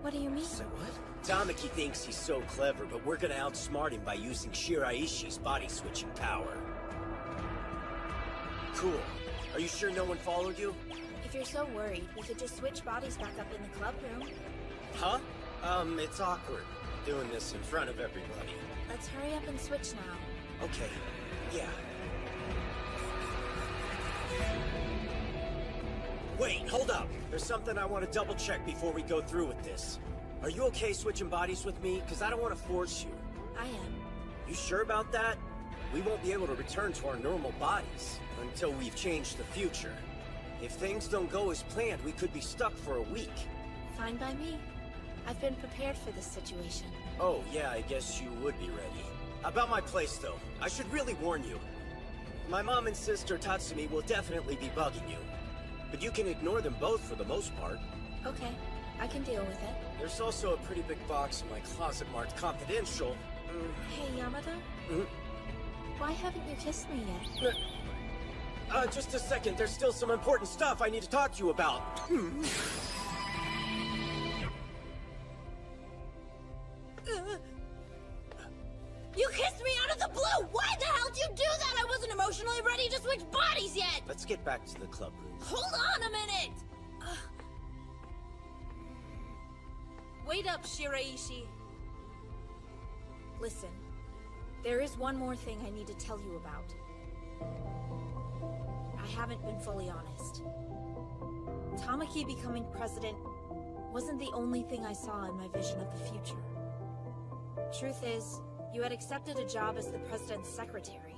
What do you mean? So what? Tamaki thinks he's so clever, but we're gonna outsmart him by using Shiraishi's body-switching power. Cool. Are you sure no one followed you? If you're so worried, we could just switch bodies back up in the club room. Huh? It's awkward, doing this in front of everybody. Let's hurry up and switch now. Okay. Yeah. Wait, hold up! There's something I want to double-check before we go through with this. Are you okay switching bodies with me? Because I don't want to force you. I am. You sure about that? We won't be able to return to our normal bodies until we've changed the future. If things don't go as planned, we could be stuck for a week. Fine by me. I've been prepared for this situation. Oh, yeah, I guess you would be ready. About my place, though, I should really warn you. My mom and sister Tatsumi will definitely be bugging you. But you can ignore them both for the most part. Okay, I can deal with it. There's also a pretty big box in my closet marked confidential. Hey, Yamada? Why haven't you kissed me yet? Just a second. There's still some important stuff I need to talk to you about. You kissed me out of the blue! Why the hell did you do that? I wasn't emotionally ready to switch bodies yet! Let's get back to the club room. Hold on a minute! Wait up, Shiraishi. Listen, there is one more thing I need to tell you about. I haven't been fully honest. Tamaki becoming president wasn't the only thing I saw in my vision of the future. Truth is, you had accepted a job as the president's secretary.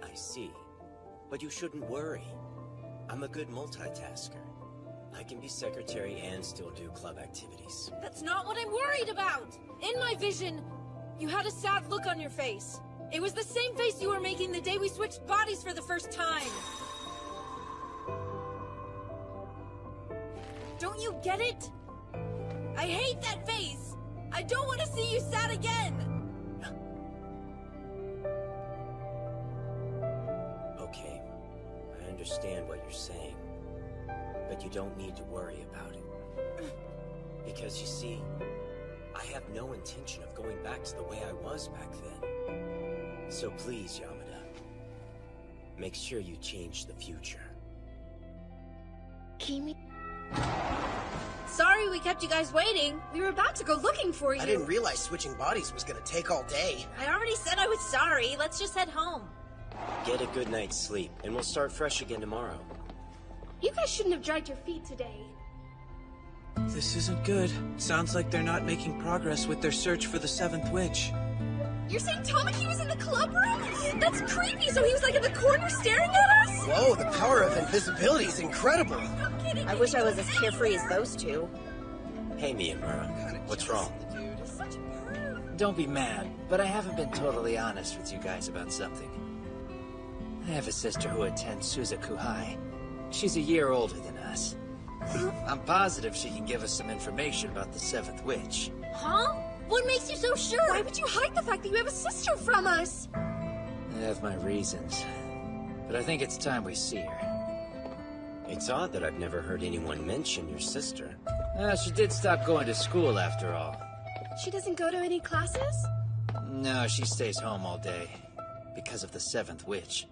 I see. But you shouldn't worry. I'm a good multitasker. I can be secretary and still do club activities. That's not what I'm worried about! In my vision, you had a sad look on your face. It was the same face you were making the day we switched bodies for the first time. Don't you get it? I hate that face! I don't want to see you sad again! Okay, I understand what you're saying. But you don't need to worry about it. Because you see, I have no intention of going back to the way I was back then. So please, Yamada, make sure you change the future. Kimi? Sorry we kept you guys waiting. We were about to go looking for you. I didn't realize switching bodies was gonna take all day. I already said I was sorry. Let's just head home. Get a good night's sleep, and we'll start fresh again tomorrow. You guys shouldn't have dragged your feet today. This isn't good. Sounds like they're not making progress with their search for the 7th witch. You're saying Tamaki was in the club room? That's creepy, so he was like in the corner staring at us? Whoa, the power of invisibility is incredible. Kidding. I wish I was as carefree as those two. Hey, Miyamura, what's wrong? Don't be mad, but I haven't been totally honest with you guys about something. I have a sister who attends Suzaku High. She's a year older than us. I'm positive she can give us some information about the Seventh Witch. Huh? What makes you so sure? Why would you hide the fact that you have a sister from us? I have my reasons. But I think it's time we see her. It's odd that I've never heard anyone mention your sister. She did stop going to school after all. She doesn't go to any classes? No, she stays home all day. Because of the Seventh Witch.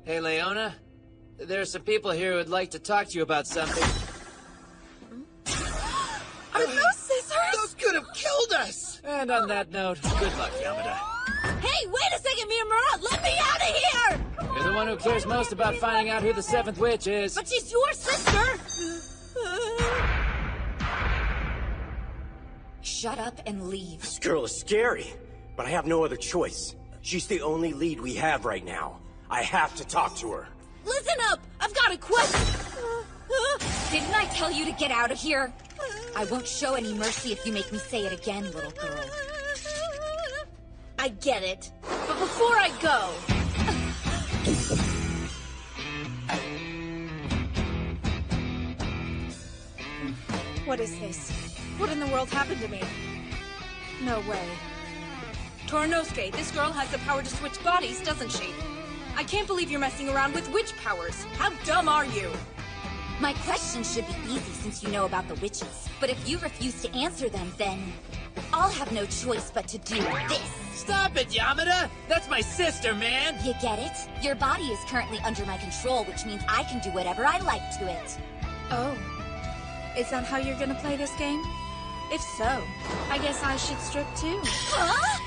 Hey, Leona. There are some people here who would like to talk to you about something. Are those scissors? Those could have killed us! And on that note, good luck, Yamada. Hey, wait a second, Miyamura! Let me out of here! You're the one who cares most about finding out who the Seventh Witch is. But she's your sister! Shut up and leave. This girl is scary, but I have no other choice. She's the only lead we have right now. I have to talk to her. Listen up! I've got a question! Didn't I tell you to get out of here? I won't show any mercy if you make me say it again, little girl. I get it. But before I go... What is this? What in the world happened to me? No way. Toranosuke, this girl has the power to switch bodies, doesn't she? I can't believe you're messing around with witch powers. How dumb are you? My questions should be easy since you know about the witches. But if you refuse to answer them, then I'll have no choice but to do this. Stop it, Yamada! That's my sister, man! You get it? Your body is currently under my control, which means I can do whatever I like to it. Oh. Is that how you're gonna play this game? If so, I guess I should strip too. Huh?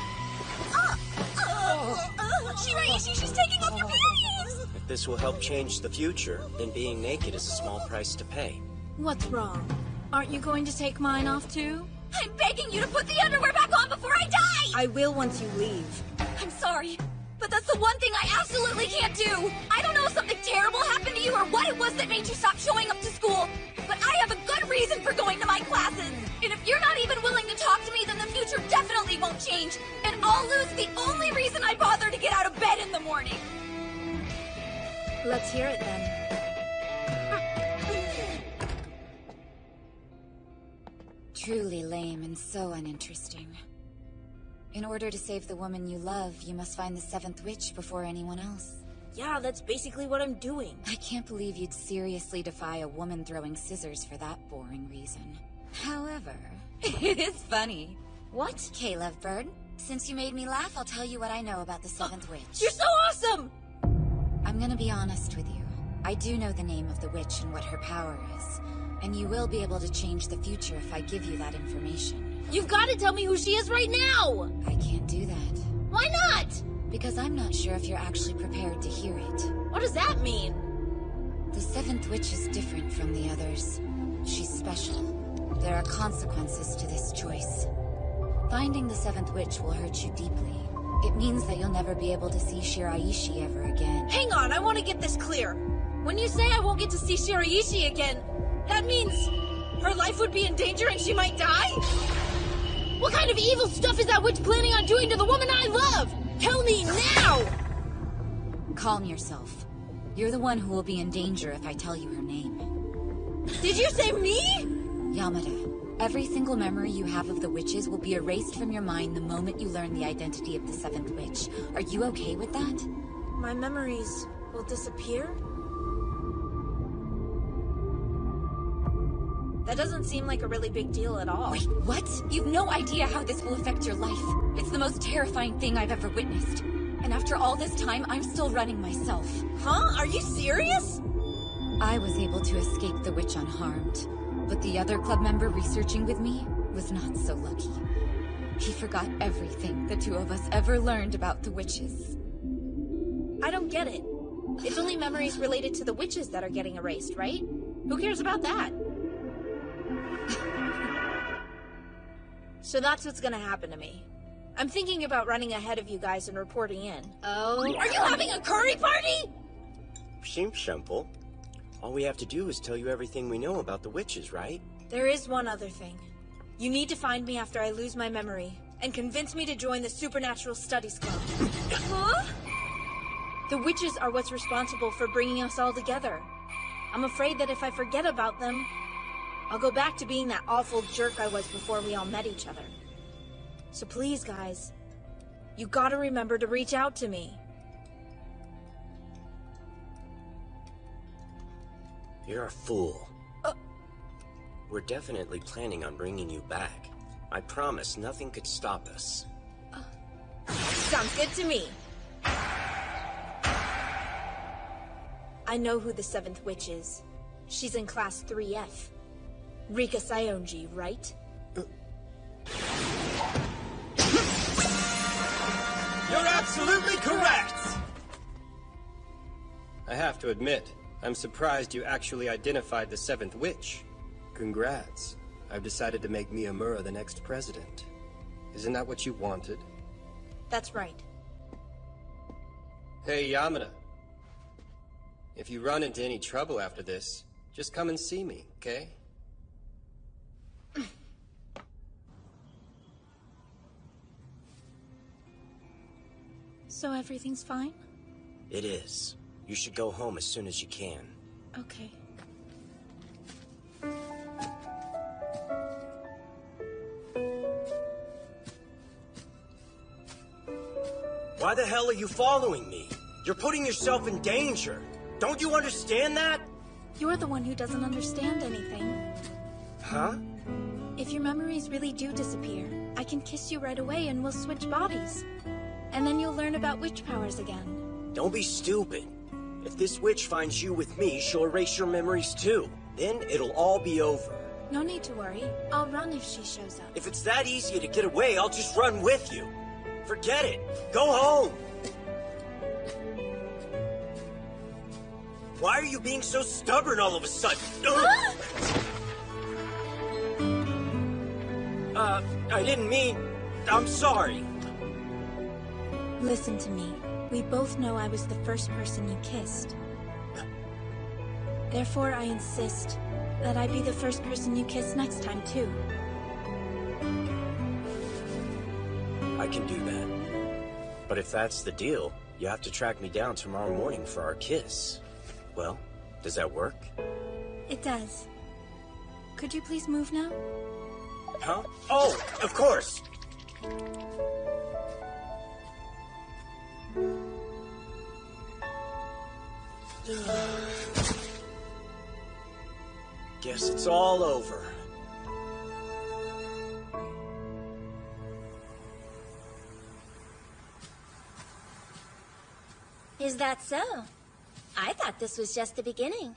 Shiraishi, she's taking off your panties! If this will help change the future, then being naked is a small price to pay. What's wrong? Aren't you going to take mine off too? I'm begging you to put the underwear back on before I die! I will once you leave. I'm sorry, but that's the one thing I absolutely can't do! I don't know if something terrible happened to you or what it was that made you stop showing up to school, but I have a good reason for going to my classes! And if you're not even willing to talk to me, then the future definitely won't change, and I'll lose the only reason I bother to get out of bed in the morning! Let's hear it then. Truly lame and so uninteresting. In order to save the woman you love, you must find the Seventh Witch before anyone else. Yeah, that's basically what I'm doing. I can't believe you'd seriously defy a woman throwing scissors for that boring reason. However, it is funny. What? Okay, Lovebird. Since you made me laugh, I'll tell you what I know about the Seventh Witch. You're so awesome! I'm gonna be honest with you. I do know the name of the witch and what her power is. And you will be able to change the future if I give you that information. You've got to tell me who she is right now! I can't do that. Why not? Because I'm not sure if you're actually prepared to hear it. What does that mean? The Seventh Witch is different from the others. She's special. There are consequences to this choice. Finding the Seventh Witch will hurt you deeply. It means that you'll never be able to see Shiraishi ever again. Hang on, I want to get this clear. When you say I won't get to see Shiraishi again, that means her life would be in danger and she might die? What kind of evil stuff is that witch planning on doing to the woman I love? Tell me now! Calm yourself. You're the one who will be in danger if I tell you her name. Did you say me? Yamada. Every single memory you have of the witches will be erased from your mind the moment you learn the identity of the Seventh Witch. Are you okay with that? My memories will disappear? That doesn't seem like a really big deal at all. Wait, what? You've no idea how this will affect your life. It's the most terrifying thing I've ever witnessed. And after all this time, I'm still running myself. Huh? Are you serious? I was able to escape the witch unharmed. But the other club member researching with me was not so lucky. He forgot everything the two of us ever learned about the witches. I don't get it. It's only memories related to the witches that are getting erased, right? Who cares about that? So that's what's gonna happen to me. I'm thinking about running ahead of you guys and reporting in. Oh. Are you having a curry party? Seems simple. All we have to do is tell you everything we know about the witches, right? There is one other thing. You need to find me after I lose my memory, and convince me to join the Supernatural Studies Club. Huh? The witches are what's responsible for bringing us all together. I'm afraid that if I forget about them, I'll go back to being that awful jerk I was before we all met each other. So please, guys, you gotta remember to reach out to me. You're a fool. We're definitely planning on bringing you back. I promise nothing could stop us. Sounds good to me. I know who the 7th witch is. She's in class 3F. Rika Sayonji, right? You're absolutely correct! I have to admit, I'm surprised you actually identified the 7th witch. Congrats. I've decided to make Miyamura the next president. Isn't that what you wanted? That's right. Hey, Yamada. If you run into any trouble after this, just come and see me, okay? So everything's fine? It is. You should go home as soon as you can. Okay. Why the hell are you following me? You're putting yourself in danger. Don't you understand that? You're the one who doesn't understand anything. Huh? If your memories really do disappear, I can kiss you right away and we'll switch bodies. And then you'll learn about witch powers again. Don't be stupid. If this witch finds you with me, she'll erase your memories too. Then it'll all be over. No need to worry. I'll run if she shows up. If it's that easy to get away, I'll just run with you. Forget it. Go home. Why are you being so stubborn all of a sudden? I didn't mean... I'm sorry. Listen to me. We both know I was the first person you kissed. Therefore, I insist that I be the first person you kiss next time, too. I can do that. But if that's the deal, you have to track me down tomorrow morning for our kiss. Well, does that work? It does. Could you please move now? Huh? Oh, of course! Guess it's all over. Is that so? I thought this was just the beginning.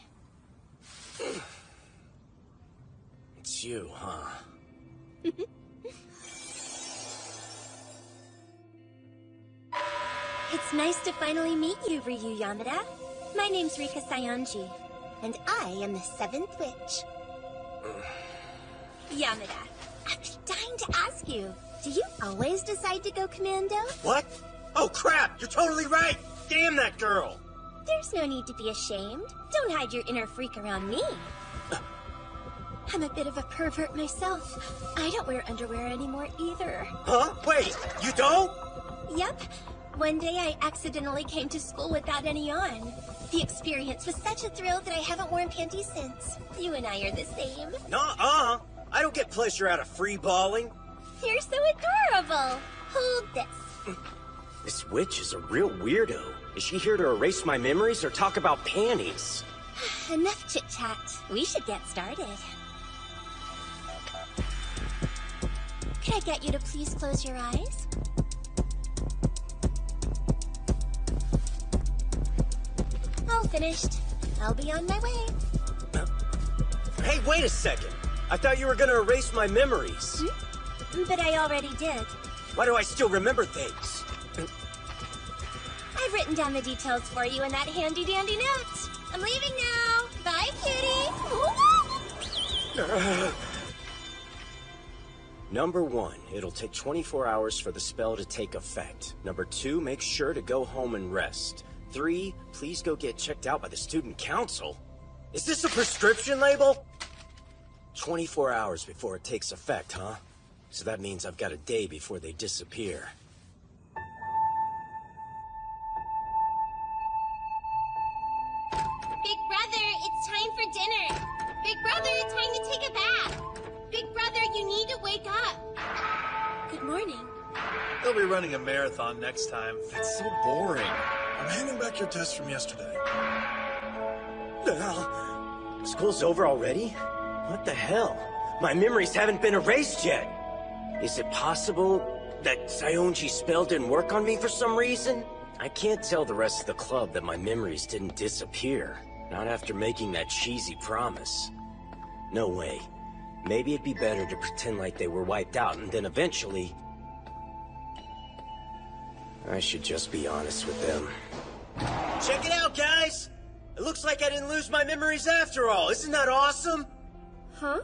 It's you, huh? It's nice to finally meet you, Ryu Yamada. My name's Rika Sayonji, and I am the 7th witch. Yamada, I've been dying to ask you, do you always decide to go commando? What? Oh crap, you're totally right! Damn that girl! There's no need to be ashamed. Don't hide your inner freak around me. I'm a bit of a pervert myself. I don't wear underwear anymore either. Huh? Wait, you don't? Yep. One day I accidentally came to school without any on. The experience was such a thrill that I haven't worn panties since. You and I are the same. Nuh-uh. I don't get pleasure out of free balling. You're so adorable. Hold this. This witch is a real weirdo. Is she here to erase my memories or talk about panties? Enough chit-chat. We should get started. Could I get you to please close your eyes? All finished. I'll be on my way. Hey, wait a second. I thought you were gonna erase my memories. But I already did. Why do I still remember things? I've written down the details for you in that handy-dandy note. I'm leaving now. Bye, cutie. Number 1, it'll take 24 hours for the spell to take effect. Number 2, make sure to go home and rest. 3, please go get checked out by the student council. Is this a prescription label? 24 hours before it takes effect, huh? So that means I've got a day before they disappear. Big brother, it's time for dinner. Big brother, time to take a bath. Big brother, you need to wake up. Good morning. They'll be running a marathon next time. That's so boring. I'm handing back your test from yesterday. The hell? School's over already? What the hell? My memories haven't been erased yet. Is it possible that Saionji's spell didn't work on me for some reason? I can't tell the rest of the club that my memories didn't disappear. Not after making that cheesy promise. No way. Maybe it'd be better to pretend like they were wiped out, and then eventually... I should just be honest with them. Check it out, guys! It looks like I didn't lose my memories after all. Isn't that awesome? Huh?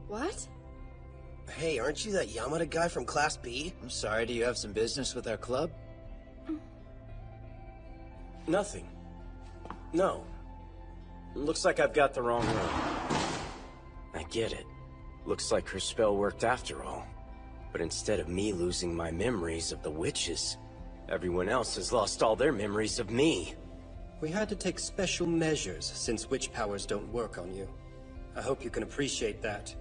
What? Hey, aren't you that Yamada guy from Class B? I'm sorry, do you have some business with our club? Nothing. No. Looks like I've got the wrong one. I get it. Looks like her spell worked after all. But instead of me losing my memories of the witches, everyone else has lost all their memories of me. We had to take special measures since witch powers don't work on you. I hope you can appreciate that.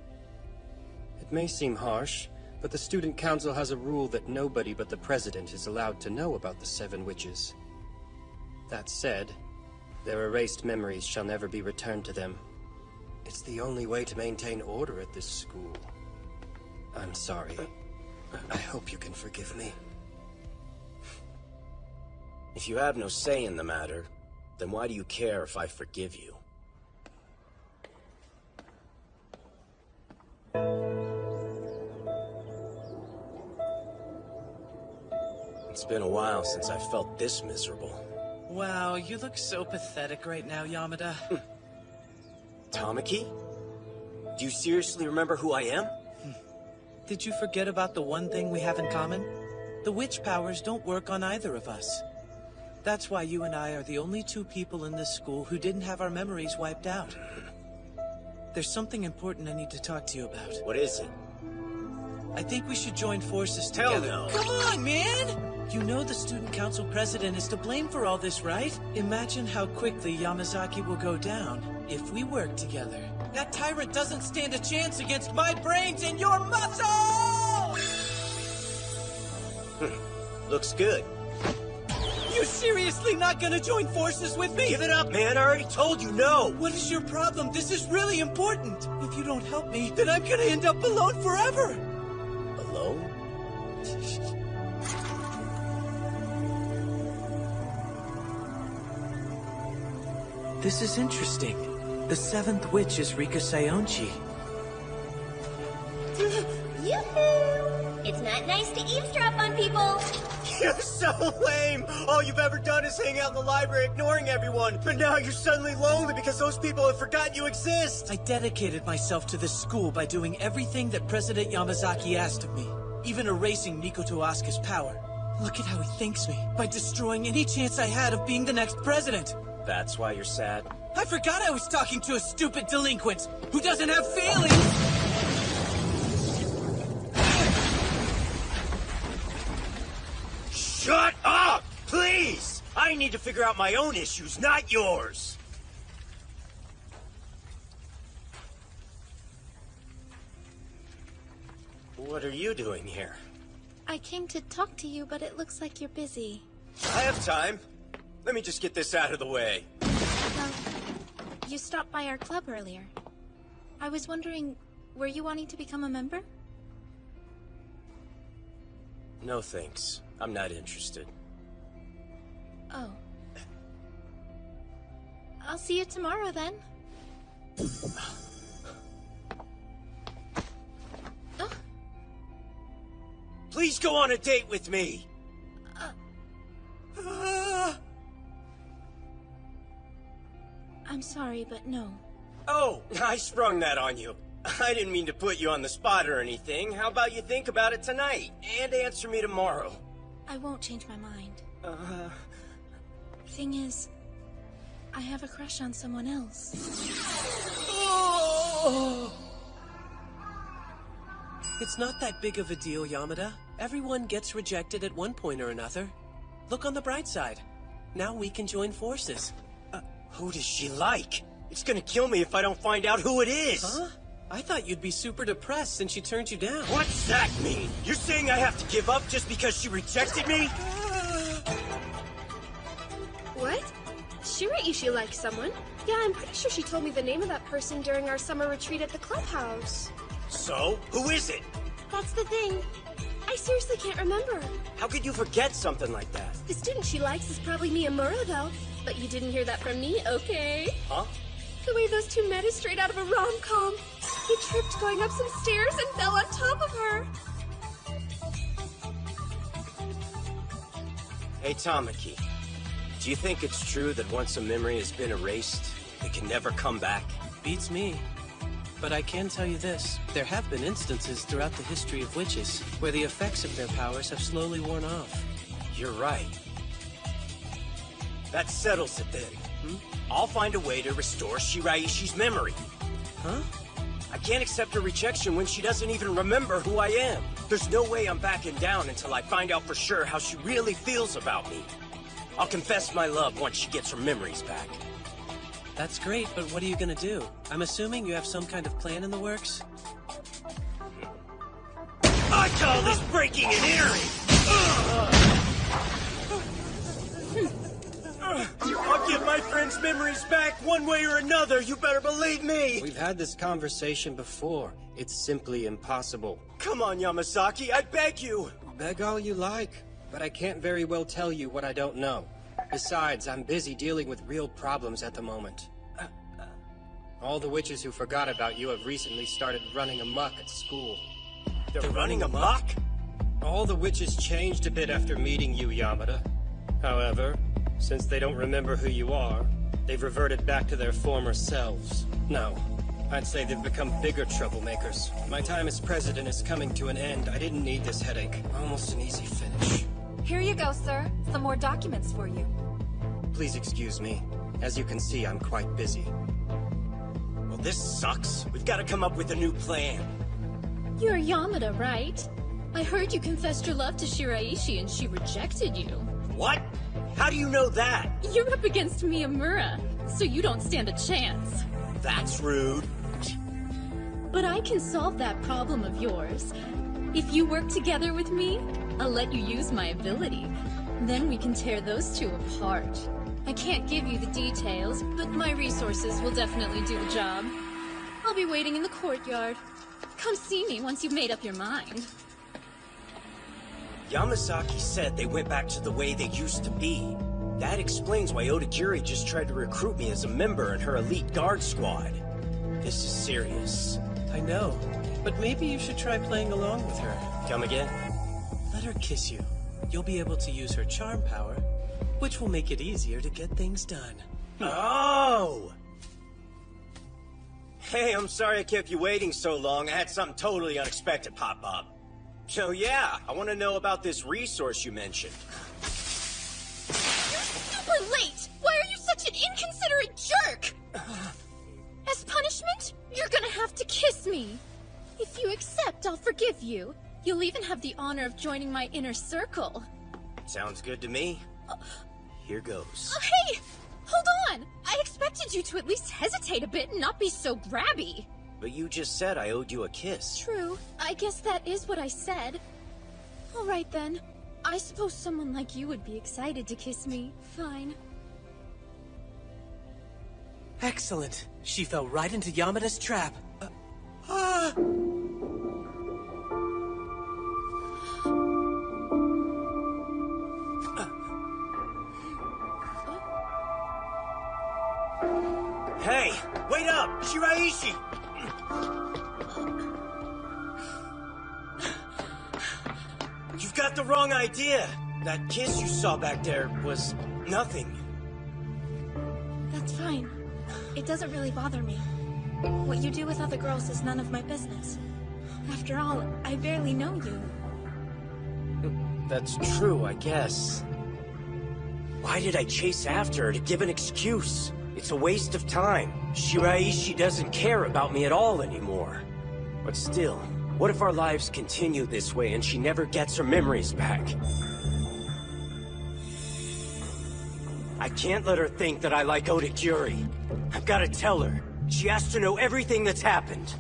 It may seem harsh, but the Student Council has a rule that nobody but the President is allowed to know about the 7 witches. That said, their erased memories shall never be returned to them. It's the only way to maintain order at this school. I'm sorry. I hope you can forgive me. If you have no say in the matter, then why do you care if I forgive you? It's been a while since I felt this miserable. Wow, you look so pathetic right now, Yamada. Tamaki? Do you seriously remember who I am? Did you forget about the one thing we have in common? The witch powers don't work on either of us. That's why you and I are the only 2 people in this school who didn't have our memories wiped out. There's something important I need to talk to you about. What is it? I think we should join forces Hell together. no. Come on, man! You know the Student Council President is to blame for all this, right? Imagine how quickly Yamazaki will go down if we work together. That tyrant doesn't stand a chance against my brains and your muscle! Looks good. You seriously not gonna join forces with me? Give it up, man. I already told you no. What is your problem? This is really important. If you don't help me, then I'm gonna end up alone forever. Alone? This is interesting. The 7th witch is Rika Saionji. Yoo-hoo! It's not nice to eavesdrop on people. You're so lame! All you've ever done is hang out in the library ignoring everyone, but now you're suddenly lonely because those people have forgotten you exist! I dedicated myself to this school by doing everything that President Yamazaki asked of me, even erasing Mikoto Asuka's power. Look at how he thanks me, by destroying any chance I had of being the next president. That's why you're sad? I forgot I was talking to a stupid delinquent who doesn't have feelings! Shut up! Please! I need to figure out my own issues, not yours! What are you doing here? I came to talk to you, but it looks like you're busy. I have time. Let me just get this out of the way. Well, you stopped by our club earlier. I was wondering, were you wanting to become a member? No thanks. I'm not interested. Oh. I'll see you tomorrow then. Please go on a date with me! I'm sorry, but no. Oh, I sprung that on you. I didn't mean to put you on the spot or anything. How about you think about it tonight, and answer me tomorrow? I won't change my mind. Thing is, I have a crush on someone else. It's not that big of a deal, Yamada. Everyone gets rejected at one point or another. Look on the bright side. Now we can join forces. Who does she like? It's gonna kill me if I don't find out who it is! Huh? I thought you'd be super depressed since she turned you down. What's that mean? You're saying I have to give up just because she rejected me? What? Shiraishi likes someone? Yeah, I'm pretty sure she told me the name of that person during our summer retreat at the clubhouse. So? Who is it? That's the thing. I seriously can't remember. How could you forget something like that? The student she likes is probably Miyamura, though. But you didn't hear that from me, okay? Huh? The way those two met is straight out of a rom-com. He tripped going up some stairs and fell on top of her. Hey, Tamaki. Do you think it's true that once a memory has been erased, it can never come back? Beats me. But I can tell you this. There have been instances throughout the history of witches where the effects of their powers have slowly worn off. You're right. That settles it then. I'll find a way to restore Shiraishi's memory. Huh? I can't accept her rejection when she doesn't even remember who I am. There's no way I'm backing down until I find out for sure how she really feels about me. I'll confess my love once she gets her memories back. That's great, but what are you gonna do? I'm assuming you have some kind of plan in the works? I call this breaking and entering! I'll get my friend's memories back one way or another, you better believe me! We've had this conversation before. It's simply impossible. Come on, Yamasaki, I beg you! Beg all you like, but I can't very well tell you what I don't know. Besides, I'm busy dealing with real problems at the moment. All the witches who forgot about you have recently started running amok at school. They're running amok? All the witches changed a bit after meeting you, Yamada. However, since they don't remember who you are, they've reverted back to their former selves. No, I'd say they've become bigger troublemakers. My time as president is coming to an end. I didn't need this headache. Almost an easy finish. Here you go, sir. Some more documents for you. Please excuse me. As you can see, I'm quite busy. Well, this sucks. We've got to come up with a new plan. You're Yamada, right? I heard you confessed your love to Shiraishi and she rejected you. What? How do you know that? You're up against Miyamura, so you don't stand a chance. That's rude. But I can solve that problem of yours. If you work together with me, I'll let you use my ability. Then we can tear those two apart. I can't give you the details, but my resources will definitely do the job. I'll be waiting in the courtyard. Come see me once you've made up your mind. Yamasaki said they went back to the way they used to be. That explains why Odagiri just tried to recruit me as a member in her elite guard squad. This is serious. I know, but maybe you should try playing along with her. Come again? Let her kiss you. You'll be able to use her charm power, which will make it easier to get things done. Oh! Hey, I'm sorry I kept you waiting so long. I had something totally unexpected pop up. So yeah, I want to know about this resource you mentioned. You're super late! Why are you such an inconsiderate jerk? As punishment, you're gonna have to kiss me. If you accept, I'll forgive you. You'll even have the honor of joining my inner circle. Sounds good to me. Here goes. Hey! Hold on! I expected you to at least hesitate a bit and not be so grabby. But you just said I owed you a kiss. True. I guess that is what I said. All right then. I suppose someone like you would be excited to kiss me. Fine. Excellent. She fell right into Yamada's trap. Hey, wait up! Shiraishi! You've got the wrong idea. That kiss you saw back there was nothing. That's fine. It doesn't really bother me. What you do with other girls is none of my business. After all, I barely know you. That's true, I guess. Why did I chase after her to give an excuse? It's a waste of time. Shiraishi doesn't care about me at all anymore. But still, what if our lives continue this way and she never gets her memories back? I can't let her think that I like Odagiri. I'm I've got to tell her. She has to know everything that's happened.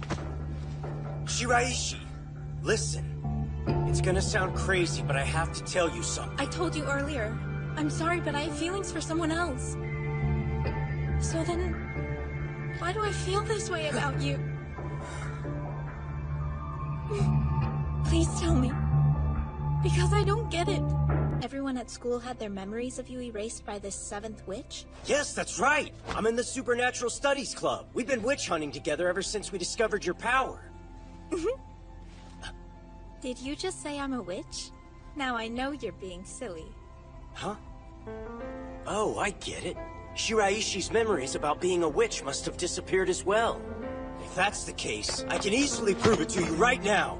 Shiraishi, listen. It's gonna sound crazy, but I have to tell you something. I told you earlier. I'm sorry, but I have feelings for someone else. So then, why do I feel this way about you? Please tell me. Because I don't get it. Everyone at school had their memories of you erased by this 7th witch? Yes, that's right. I'm in the Supernatural Studies Club. We've been witch hunting together ever since we discovered your power. Did you just say I'm a witch? Now I know you're being silly. Huh? Oh, I get it. Shiraishi's memories about being a witch must have disappeared as well. If that's the case, I can easily prove it to you right now.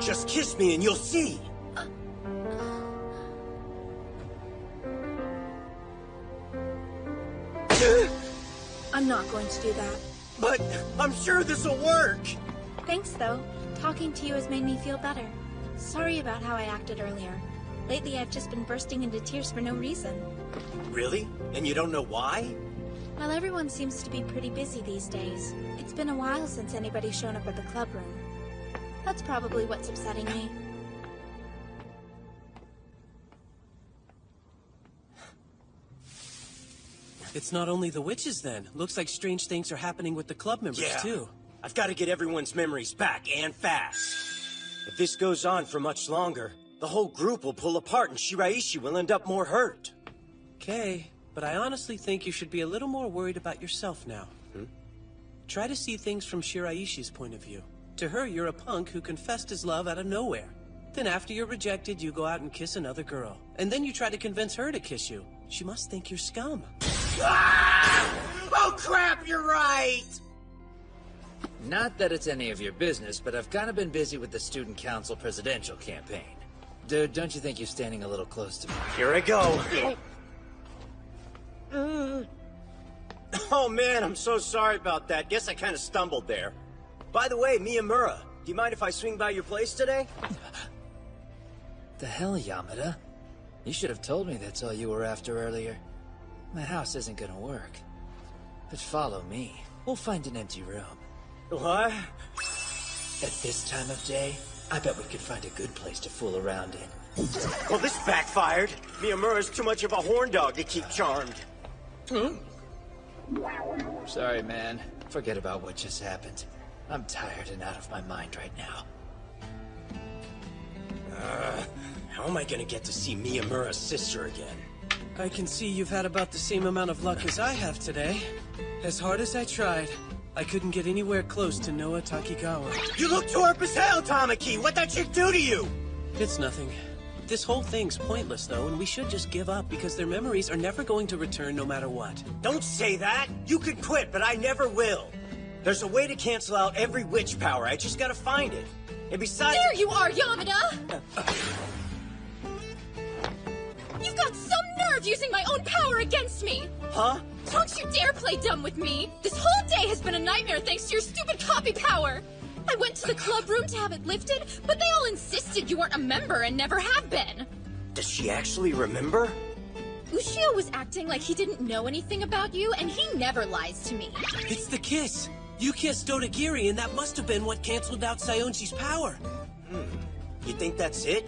Just kiss me and you'll see. I'm not going to do that. But I'm sure this'll work. Thanks, though. Talking to you has made me feel better. Sorry about how I acted earlier. Lately, I've just been bursting into tears for no reason. Really? And you don't know why? Well, everyone seems to be pretty busy these days. It's been a while since anybody's shown up at the club room. That's probably what's upsetting me. It's not only the witches, then. Looks like strange things are happening with the club members, too. I've got to get everyone's memories back, and fast. If this goes on for much longer, the whole group will pull apart and Shiraishi will end up more hurt. Okay, but I honestly think you should be a little more worried about yourself now. Try to see things from Shiraishi's point of view. To her, you're a punk who confessed his love out of nowhere. Then after you're rejected, you go out and kiss another girl. And then you try to convince her to kiss you. She must think you're scum. Ah! Oh crap, you're right! Not that it's any of your business, but I've kind of been busy with the Student Council presidential campaign. Dude, don't you think you're standing a little close to me? Here I go. Oh man, I'm so sorry about that. Guess I kind of stumbled there. By the way, Miyamura, do you mind if I swing by your place today? The hell, Yamada? You should have told me that's all you were after earlier. My house isn't gonna work. But follow me. We'll find an empty room. What? At this time of day, I bet we could find a good place to fool around in. Well, this backfired. Miyamura's too much of a horn dog to keep charmed. Sorry, man. Forget about what just happened. I'm tired and out of my mind right now. How am I gonna get to see Miyamura's sister again? I can see you've had about the same amount of luck as I have today. As hard as I tried, I couldn't get anywhere close to Noah Takigawa. You look torp as hell, Tamaki! What'd that chick do to you? It's nothing. This whole thing's pointless, though, and we should just give up because their memories are never going to return no matter what. Don't say that! You can quit, but I never will. There's a way to cancel out every witch power. I just gotta find it. And besides... There you are, Yamada! You've got some nerve using my own power against me! Huh? Don't you dare play dumb with me! This whole day has been a nightmare thanks to your stupid copy power! I went to the club room to have it lifted, but they all insisted you weren't a member and never have been! Does she actually remember? Ushio was acting like he didn't know anything about you, and he never lies to me. It's the kiss! You kissed Dodagiri, and that must have been what canceled out Sayonji's power. You think that's it?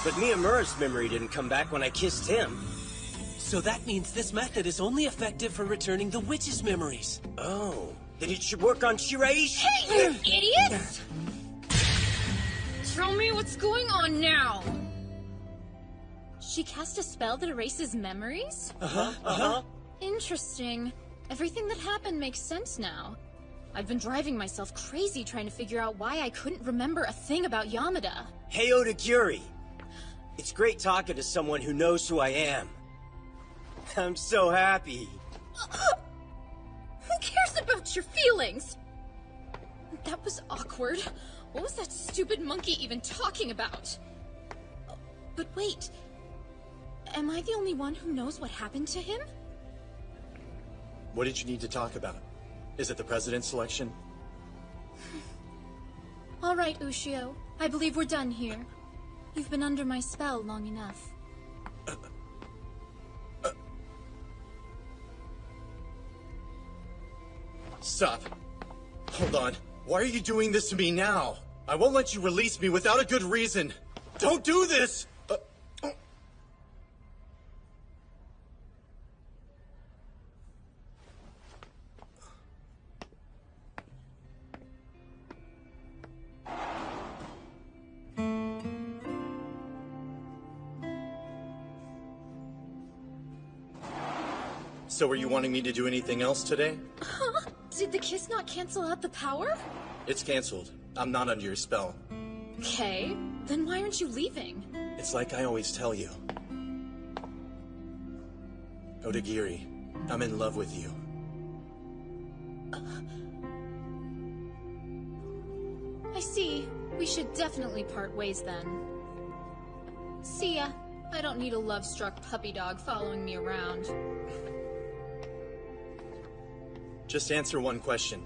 But Miyamura's memory didn't come back when I kissed him. So that means this method is only effective for returning the witch's memories. Oh, then it should work on Shiraishi. Hey, you idiots! Tell me what's going on now! She cast a spell that erases memories? Interesting. Everything that happened makes sense now. I've been driving myself crazy trying to figure out why I couldn't remember a thing about Yamada. Hey, Odagiri. It's great talking to someone who knows who I am. I'm so happy. Who cares about your feelings? That was awkward. What was that stupid monkey even talking about? But wait. Am I the only one who knows what happened to him? What did you need to talk about? Is it the president's selection? All right, Ushio. I believe we're done here. You've been under my spell long enough. Stop. Hold on. Why are you doing this to me now? I won't let you release me without a good reason. Don't do this! So are you wanting me to do anything else today? Huh? Did the kiss not cancel out the power? It's canceled. I'm not under your spell. Okay, then why aren't you leaving? It's like I always tell you. Odagiri, I'm in love with you. I see. We should definitely part ways then. See ya. I don't need a love-struck puppy dog following me around. Just answer one question.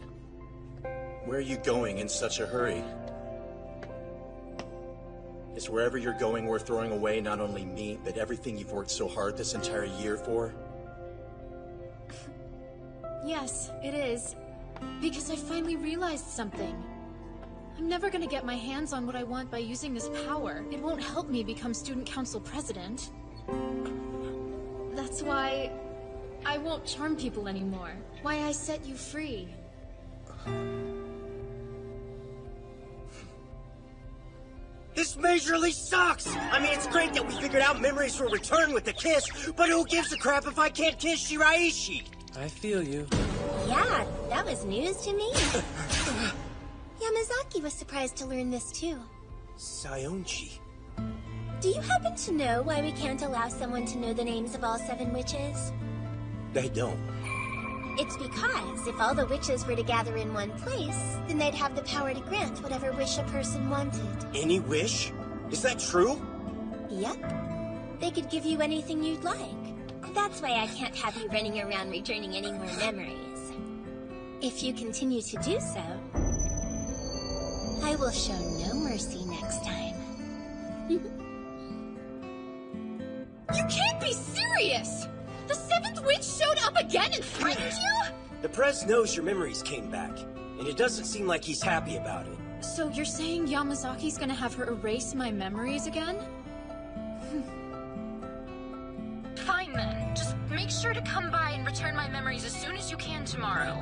Where are you going in such a hurry? Is wherever you're going worth throwing away not only me, but everything you've worked so hard this entire year for? Yes, it is. Because I finally realized something. I'm never gonna get my hands on what I want by using this power. It won't help me become student council president. That's why I won't charm people anymore. Why I set you free. This majorly sucks! I mean, it's great that we figured out memories will return with the kiss, but who gives a crap if I can't kiss Shiraishi? I feel you. Yeah, that was news to me. Yamazaki was surprised to learn this too. Sayonji. Do you happen to know why we can't allow someone to know the names of all 7 witches? They don't. It's because if all the witches were to gather in one place, then they'd have the power to grant whatever wish a person wanted. Any wish? Is that true? Yep. They could give you anything you'd like. That's why I can't have you running around returning any more memories. If you continue to do so, I will show no mercy next time. You can't be serious! The 7th witch showed up again and threatened you? The press knows your memories came back, and it doesn't seem like he's happy about it. So you're saying Yamazaki's gonna have her erase my memories again? Fine then. Just make sure to come by and return my memories as soon as you can tomorrow.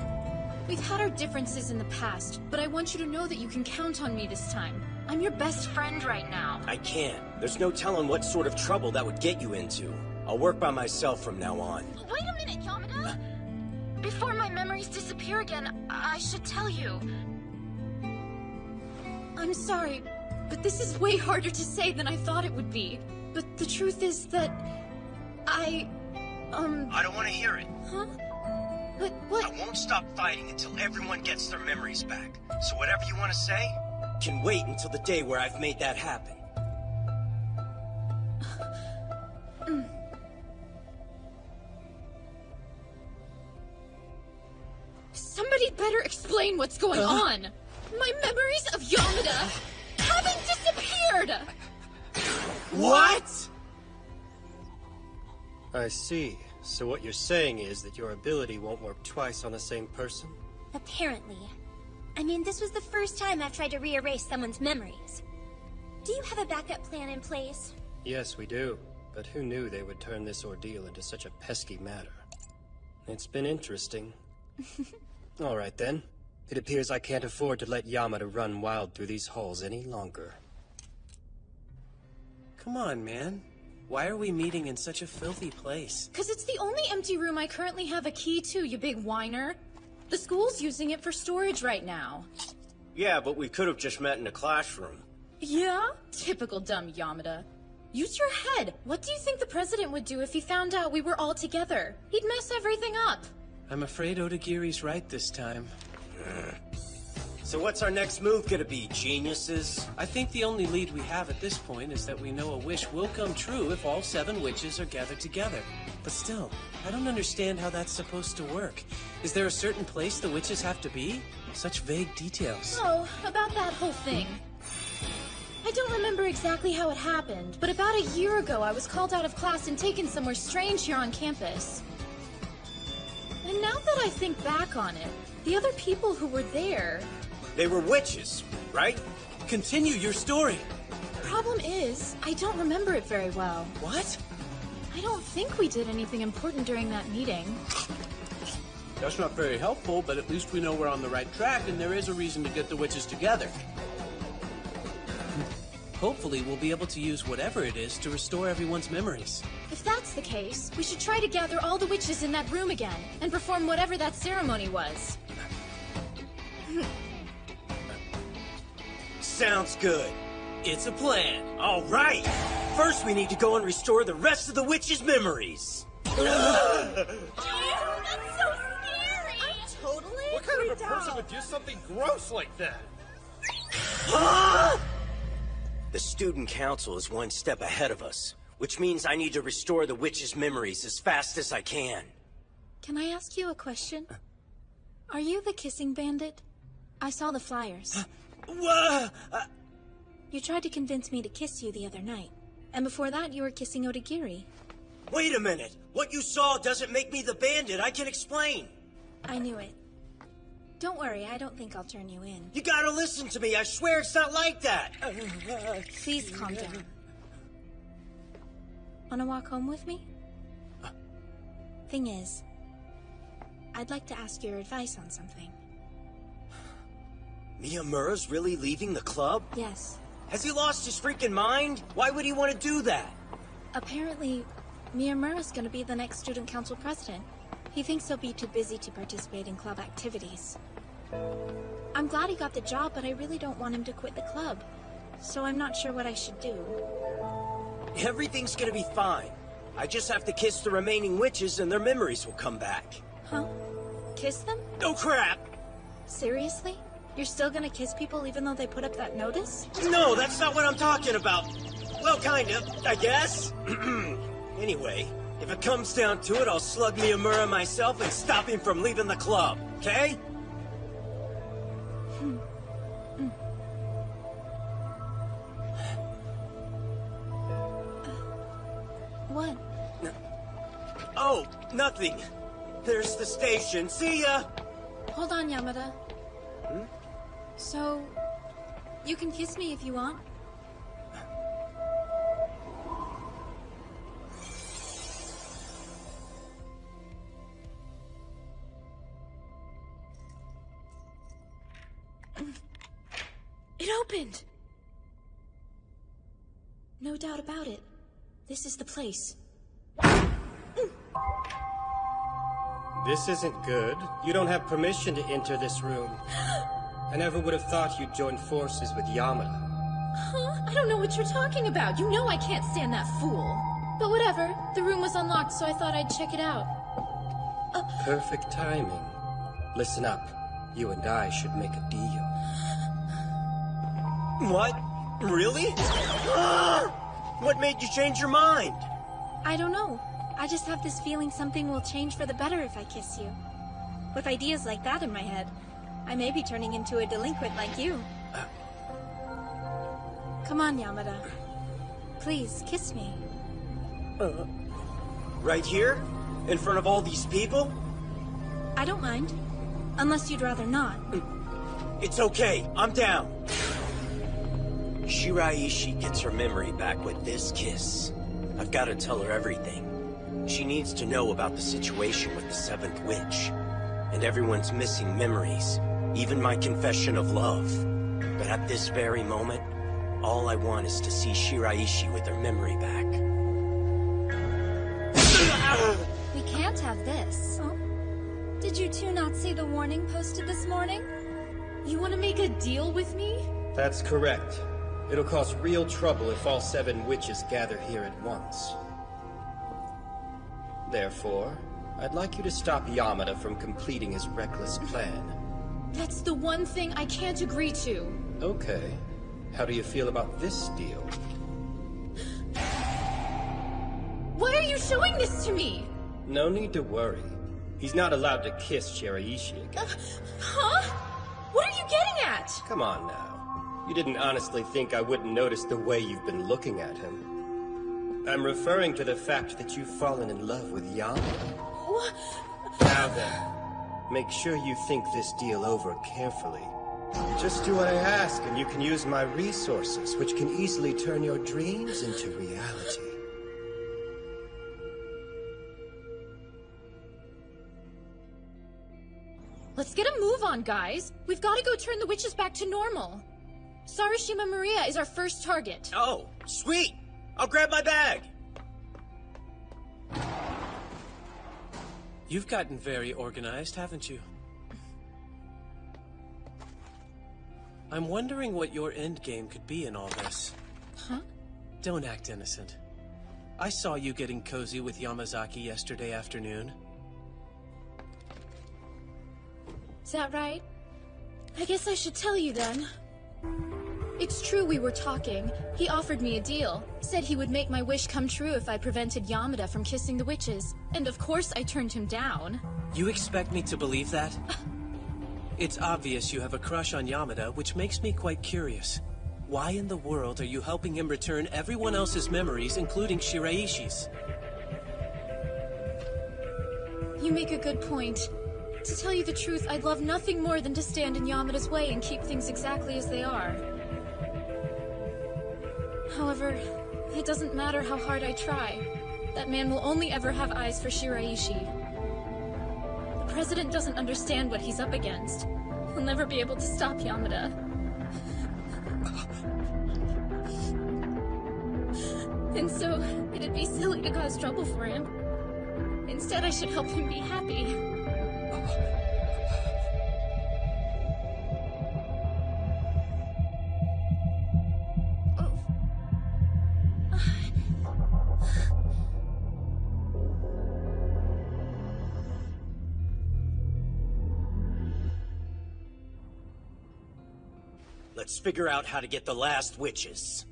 We've had our differences in the past, but I want you to know that you can count on me this time. I'm your best friend right now. I can't. There's no telling what sort of trouble that would get you into. I'll work by myself from now on. Wait a minute, Yamada! Before my memories disappear again, I should tell you. I'm sorry, but this is way harder to say than I thought it would be. But the truth is that I don't want to hear it. Huh? But what? I won't stop fighting until everyone gets their memories back. So whatever you want to say, can wait until the day where I've made that happen. Somebody better explain what's going on! My memories of Yamada haven't disappeared! What? I see. So what you're saying is that your ability won't work twice on the same person? Apparently. I mean, this was the first time I've tried to re-erase someone's memories. Do you have a backup plan in place? Yes, we do. But who knew they would turn this ordeal into such a pesky matter? It's been interesting. All right, then. It appears I can't afford to let Yamada run wild through these halls any longer. Come on, man. Why are we meeting in such a filthy place? 'Cause it's the only empty room I currently have a key to, you big whiner. The school's using it for storage right now. Yeah, but we could have just met in a classroom. Yeah? Typical dumb Yamada. Use your head. What do you think the president would do if he found out we were all together? He'd mess everything up. I'm afraid Odagiri's right this time. So what's our next move gonna be, geniuses? I think the only lead we have at this point is that we know a wish will come true if all 7 witches are gathered together. But still, I don't understand how that's supposed to work. Is there a certain place the witches have to be? Such vague details. Oh, about that whole thing. I don't remember exactly how it happened, but about a year ago I was called out of class and taken somewhere strange here on campus. And now that I think back on it, The other people who were there... They were witches, right? Continue your story. Problem is, I don't remember it very well. What? I don't think we did anything important during that meeting. That's not very helpful, but at least we know we're on the right track and there is a reason to get the witches together. Hopefully, we'll be able to use whatever it is to restore everyone's memories. If that's the case, we should try to gather all the witches in that room again and perform whatever that ceremony was. Sounds good. It's a plan. All right. First, we need to go and restore the rest of the witches' memories. Ew, that's so scary! I'm totally What kind of a freaked person out. would do something gross like that? The student council is one step ahead of us, which means I need to restore the witches' memories as fast as I can. Can I ask you a question? Are you the kissing bandit? I saw the flyers. You tried to convince me to kiss you the other night. And before that, you were kissing Odagiri. Wait a minute. What you saw doesn't make me the bandit. I can explain. I knew it. Don't worry, I don't think I'll turn you in. You gotta listen to me. I swear it's not like that. Please calm down. Wanna walk home with me? Thing is, I'd like to ask your advice on something. Miyamura's really leaving the club? Yes. Has he lost his freaking mind? Why would he want to do that? Apparently, Miyamura's gonna be the next student council president. He thinks he'll be too busy to participate in club activities. I'm glad he got the job, but I really don't want him to quit the club. So I'm not sure what I should do. Everything's gonna be fine. I just have to kiss the remaining witches and their memories will come back. Huh? Kiss them? Oh crap! Seriously? You're still gonna kiss people even though they put up that notice? No, that's not what I'm talking about. Well, kind of, I guess. Anyway, if it comes down to it, I'll slug Miyamura myself and stop him from leaving the club, okay? What? Oh, nothing. There's the station. See ya! Hold on, Yamada. So, you can kiss me if you want. It opened! No doubt about it. This is the place. This isn't good. You don't have permission to enter this room. I never would have thought you'd join forces with Yamada. Huh? I don't know what you're talking about. You know I can't stand that fool. But whatever. The room was unlocked, so I thought I'd check it out. Perfect timing. Listen up. You and I should make a deal. What? Really? What made you change your mind? I don't know. I just have this feeling something will change for the better if I kiss you. With ideas like that in my head, I may be turning into a delinquent like you. Come on, Yamada. Please, kiss me. Right here? In front of all these people? I don't mind. Unless you'd rather not. It's okay. I'm down. Shiraishi gets her memory back with this kiss. I've got to tell her everything. She needs to know about the situation with the Seventh Witch. And everyone's missing memories. Even my confession of love. But at this very moment, all I want is to see Shiraishi with her memory back. We can't have this. Oh? Did you two not see the warning posted this morning? You want to make a deal with me? That's correct. It'll cause real trouble if all 7 witches gather here at once. Therefore, I'd like you to stop Yamada from completing his reckless plan. That's the one thing I can't agree to. Okay. How do you feel about this deal? Why are you showing this to me? No need to worry. He's not allowed to kiss Shiraishi again. Huh? What are you getting at? Come on now. You didn't honestly think I wouldn't notice the way you've been looking at him. I'm referring to the fact that you've fallen in love with Yamada. What? Now then, make sure you think this deal over carefully. Just do what I ask, and you can use my resources, which can easily turn your dreams into reality. Let's get a move on, guys. We've got to go turn the witches back to normal. Sarashima Maria is our first target. Oh, sweet! I'll grab my bag! You've gotten very organized, haven't you? I'm wondering what your endgame could be in all this. Huh? Don't act innocent. I saw you getting cozy with Yamazaki yesterday afternoon. Is that right? I guess I should tell you then. It's true we were talking. He offered me a deal. Said he would make my wish come true if I prevented Yamada from kissing the witches. And of course I turned him down. You expect me to believe that? It's obvious you have a crush on Yamada, which makes me quite curious. Why in the world are you helping him return everyone else's memories, including Shiraishi's? You make a good point. To tell you the truth, I'd love nothing more than to stand in Yamada's way and keep things exactly as they are. However, it doesn't matter how hard I try. That man will only ever have eyes for Shiraishi. The president doesn't understand what he's up against. He'll never be able to stop Yamada. And so, it'd be silly to cause trouble for him. Instead, I should help him be happy. Let's figure out how to get the last witches.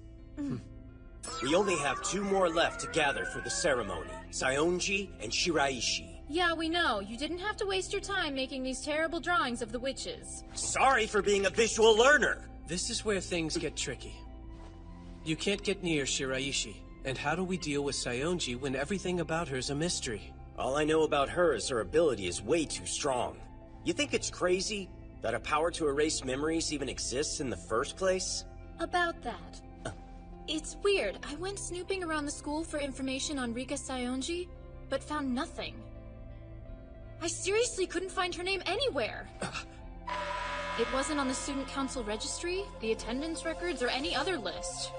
We only have 2 more left to gather for the ceremony. Saionji and Shiraishi. Yeah, we know. You didn't have to waste your time making these terrible drawings of the witches. Sorry for being a visual learner. This is where things get tricky. You can't get near Shiraishi. And how do we deal with Saionji when everything about her is a mystery? All I know about her is her ability is way too strong. You think it's crazy that a power to erase memories even exists in the first place? About that. It's weird. I went snooping around the school for information on Rika Saionji, but found nothing. I seriously couldn't find her name anywhere. It wasn't on the student council registry, the attendance records, or any other list.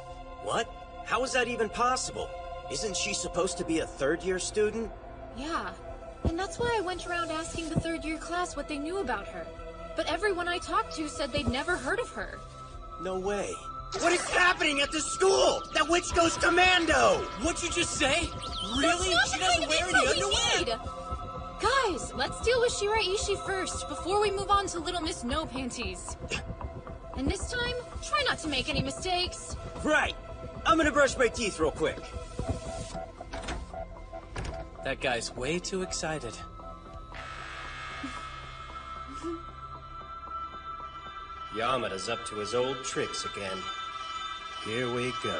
What? How is that even possible? Isn't she supposed to be a third-year student? Yeah, and that's why I went around asking the third-year class what they knew about her. But everyone I talked to said they'd never heard of her. No way. What is happening at the school? That witch goes commando! What'd you just say? Really? That's She not doesn't the kind wear of any info we underwear? need! Guys, let's deal with Shiraishi first, before we move on to Little Miss No Panties. And this time, try not to make any mistakes. Right! I'm gonna brush my teeth real quick. That guy's way too excited. Yamada's up to his old tricks again. Here we go.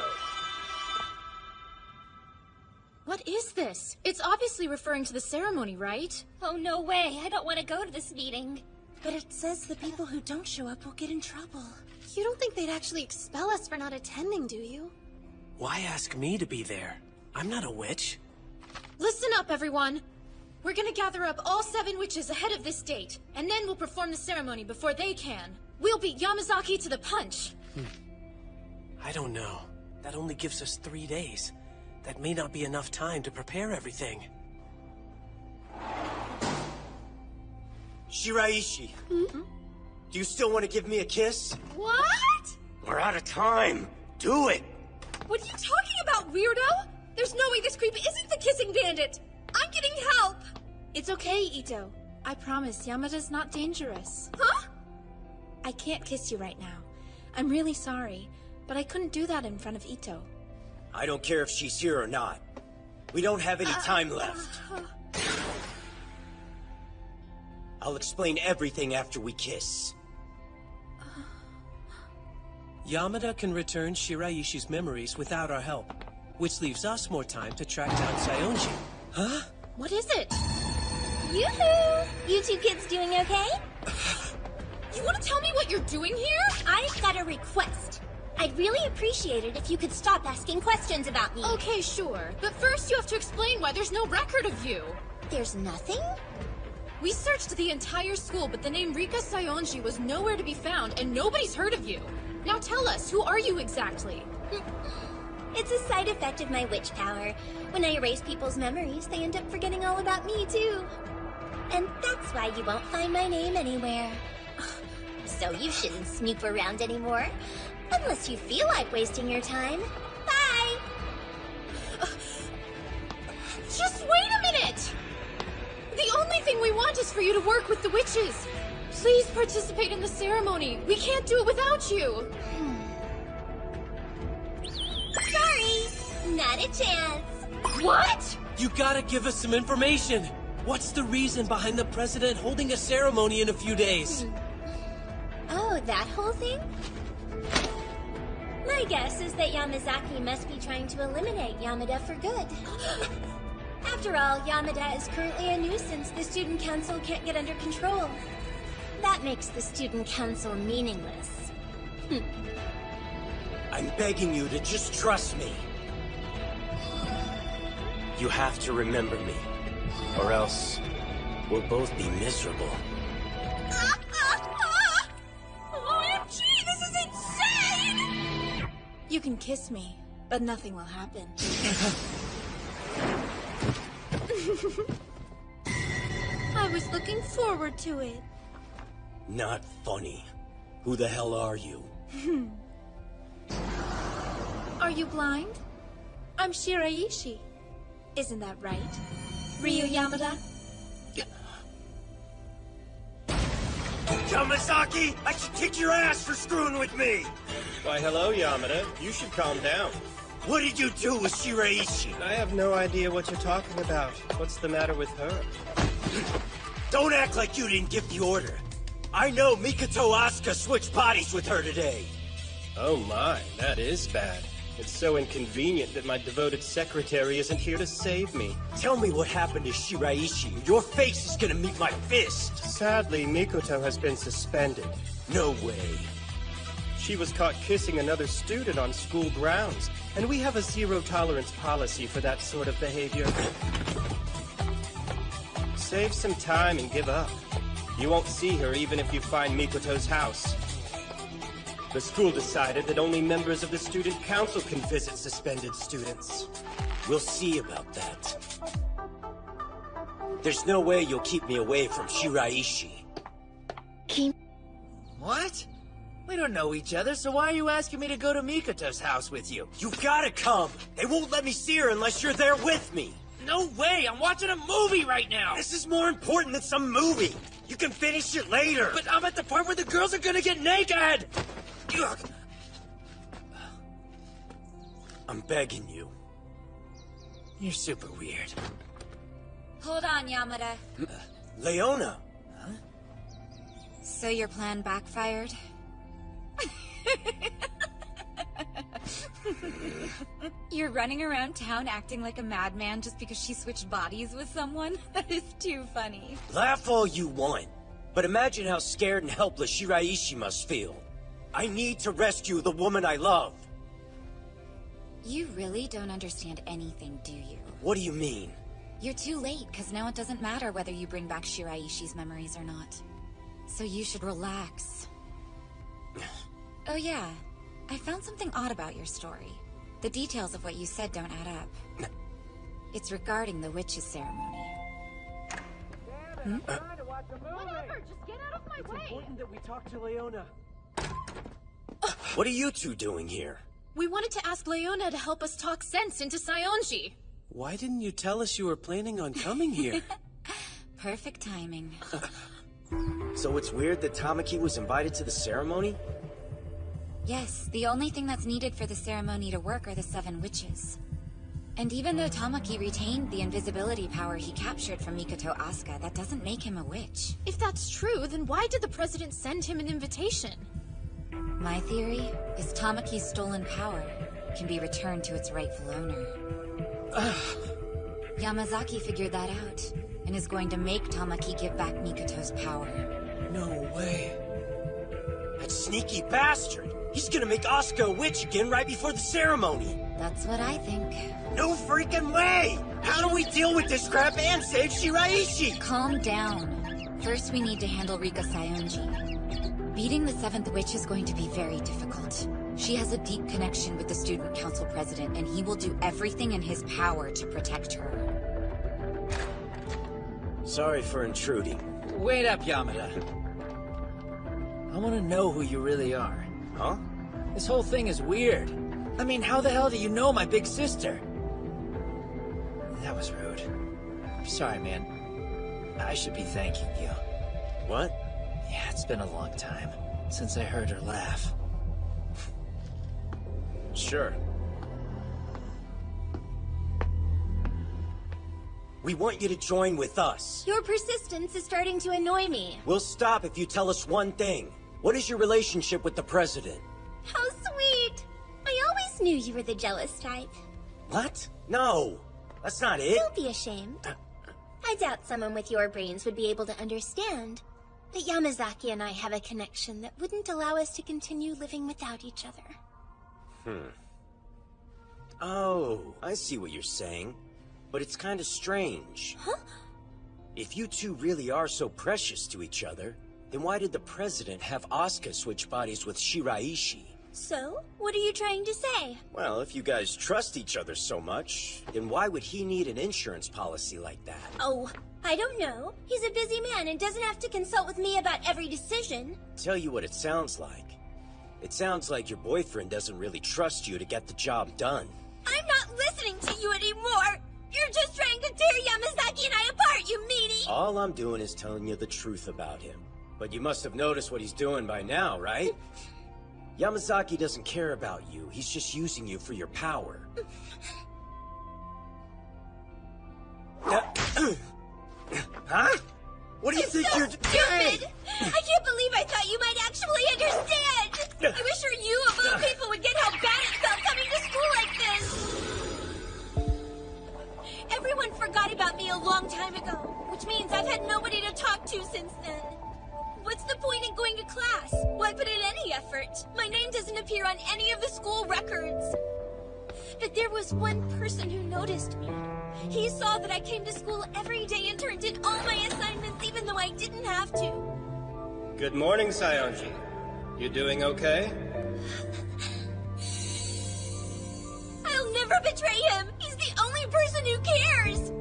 What is this? It's obviously referring to the ceremony, right? Oh, no way. I don't want to go to this meeting. But it says the people who don't show up will get in trouble. You don't think they'd actually expel us for not attending, do you? Why ask me to be there? I'm not a witch. Listen up, everyone! We're gonna gather up all 7 witches ahead of this date, and then we'll perform the ceremony before they can. We'll beat Yamazaki to the punch! I don't know. That only gives us 3 days. That may not be enough time to prepare everything. Shiraishi. Do you still want to give me a kiss? What? We're out of time. Do it. What are you talking about, weirdo? There's no way this creep isn't the kissing bandit! I'm getting help! It's okay, Ito. I promise Yamada's not dangerous. Huh? I can't kiss you right now. I'm really sorry, but I couldn't do that in front of Ito. I don't care if she's here or not. We don't have any time left. I'll explain everything after we kiss. Yamada can return Shiraishi's memories without our help, which leaves us more time to track down Saionji. Huh? What is it? Yoo-hoo! You two kids doing okay? You want to tell me what you're doing here? I've got a request. I'd really appreciate it if you could stop asking questions about me. Okay, sure. But first you have to explain why there's no record of you. There's nothing? We searched the entire school, but the name Rika Sayonji was nowhere to be found, and nobody's heard of you. Now tell us, who are you exactly? It's a side effect of my witch power. When I erase people's memories, they end up forgetting all about me, too. And that's why you won't find my name anywhere. So you shouldn't snoop around anymore. Unless you feel like wasting your time. Bye! Just wait a minute! The only thing we want is for you to work with the witches. Please participate in the ceremony. We can't do it without you. Sorry, not a chance. What? You gotta give us some information. What's the reason behind the president holding a ceremony in a few days? Oh, that whole thing? My guess is that Yamazaki must be trying to eliminate Yamada for good. After all, Yamada is currently a nuisance the student council can't get under control. That makes the student council meaningless. I'm begging you to just trust me. You have to remember me, or else we'll both be miserable. OMG, this is insane! You can kiss me, but nothing will happen. I was looking forward to it. Not funny. Who the hell are you? Are you blind? I'm Shiraishi. Isn't that right? Ryu Yamada? Yamazaki! I should kick your ass for screwing with me! Why, hello, Yamada. You should calm down. What did you do with Shiraishi? I have no idea what you're talking about. What's the matter with her? Don't act like you didn't give the order. I know Mikoto Asuka switched bodies with her today. Oh my, that is bad. It's so inconvenient that my devoted secretary isn't here to save me. Tell me what happened to Shiraishi. Your face is gonna meet my fist. Sadly, Mikoto has been suspended. No way. She was caught kissing another student on school grounds, and we have a zero-tolerance policy for that sort of behavior. Save some time and give up. You won't see her even if you find Mikoto's house. The school decided that only members of the student council can visit suspended students. We'll see about that. There's no way you'll keep me away from Shiraishi. What? We don't know each other, so why are you asking me to go to Mikoto's house with you? You gotta come! They won't let me see her unless you're there with me! No way! I'm watching a movie right now! This is more important than some movie! You can finish it later! But I'm at the part where the girls are gonna get naked! Ugh. I'm begging you. You're super weird. Hold on, Yamada. Leona! Huh? So your plan backfired? You're running around town acting like a madman just because she switched bodies with someone? That is too funny. Laugh all you want, but imagine how scared and helpless Shiraishi must feel. I need to rescue the woman I love. You really don't understand anything, do you? What do you mean? You're too late, because now it doesn't matter whether you bring back Shiraishi's memories or not. So you should relax. Oh yeah, I found something odd about your story. The details of what you said don't add up. It's regarding the witches' ceremony. Whatever, just get out of my way! It's important that we talk to Leona. What are you two doing here? We wanted to ask Leona to help us talk sense into Sayonji. Why didn't you tell us you were planning on coming here? Perfect timing. So it's weird that Tamaki was invited to the ceremony? Yes, the only thing that's needed for the ceremony to work are the 7 witches. And even though Tamaki retained the invisibility power he captured from Mikoto Asuka, that doesn't make him a witch. If that's true, then why did the president send him an invitation? My theory is Tamaki's stolen power can be returned to its rightful owner. Yamazaki figured that out, and is going to make Tamaki give back Mikoto's power. No way. That sneaky bastard! He's gonna make Asuka a witch again right before the ceremony! That's what I think. No freaking way! How do we deal with this crap and save Shiraishi? Calm down. First, we need to handle Rika Sayonji. Beating the 7th Witch is going to be very difficult. She has a deep connection with the Student Council President, and he will do everything in his power to protect her. Sorry for intruding. Wait up, Yamada. I want to know who you really are. Huh? This whole thing is weird. I mean, how the hell do you know my big sister? That was rude. I'm sorry, man. I should be thanking you. What? Yeah, it's been a long time since I heard her laugh. Sure. We want you to join with us. Your persistence is starting to annoy me. We'll stop if you tell us one thing. What is your relationship with the President? How sweet! I always knew you were the jealous type. What? No, that's not it. Don't be ashamed. I doubt someone with your brains would be able to understand. But Yamazaki and I have a connection that wouldn't allow us to continue living without each other. Oh, I see what you're saying. But it's kind of strange. Huh? If you two really are so precious to each other, then why did the President have Asuka switch bodies with Shiraishi? So, what are you trying to say? Well, if you guys trust each other so much, then why would he need an insurance policy like that? Oh, I don't know. He's a busy man and doesn't have to consult with me about every decision. Tell you what it sounds like. It sounds like your boyfriend doesn't really trust you to get the job done. I'm not listening to you anymore! You're just trying to tear Yamazaki and I apart, you meanie! All I'm doing is telling you the truth about him. But you must have noticed what he's doing by now, right? Yamazaki doesn't care about you. He's just using you for your power. Huh? What do you think you're stupid! I can't believe I thought you might actually understand! I wish you of all people would get how bad it felt coming to school like this! Everyone forgot about me a long time ago, which means I've had nobody to talk to since then. What's the point in going to class? Why put in any effort? My name doesn't appear on any of the school records. But there was one person who noticed me. He saw that I came to school every day and turned in all my assignments even though I didn't have to. Good morning, Sayonji. You doing okay? I'll never betray him! He's the only person who cares!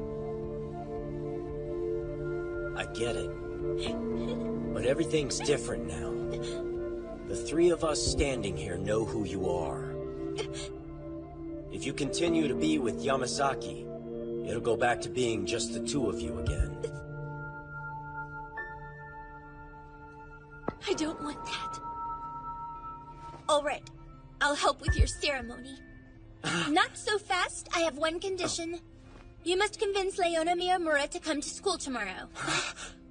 I get it. But everything's different now. The three of us standing here know who you are. If you continue to be with Yamazaki, it'll go back to being just the two of you again. I don't want that. All right, I'll help with your ceremony. Not so fast. I have one condition. You must convince Leona Miyamura to come to school tomorrow.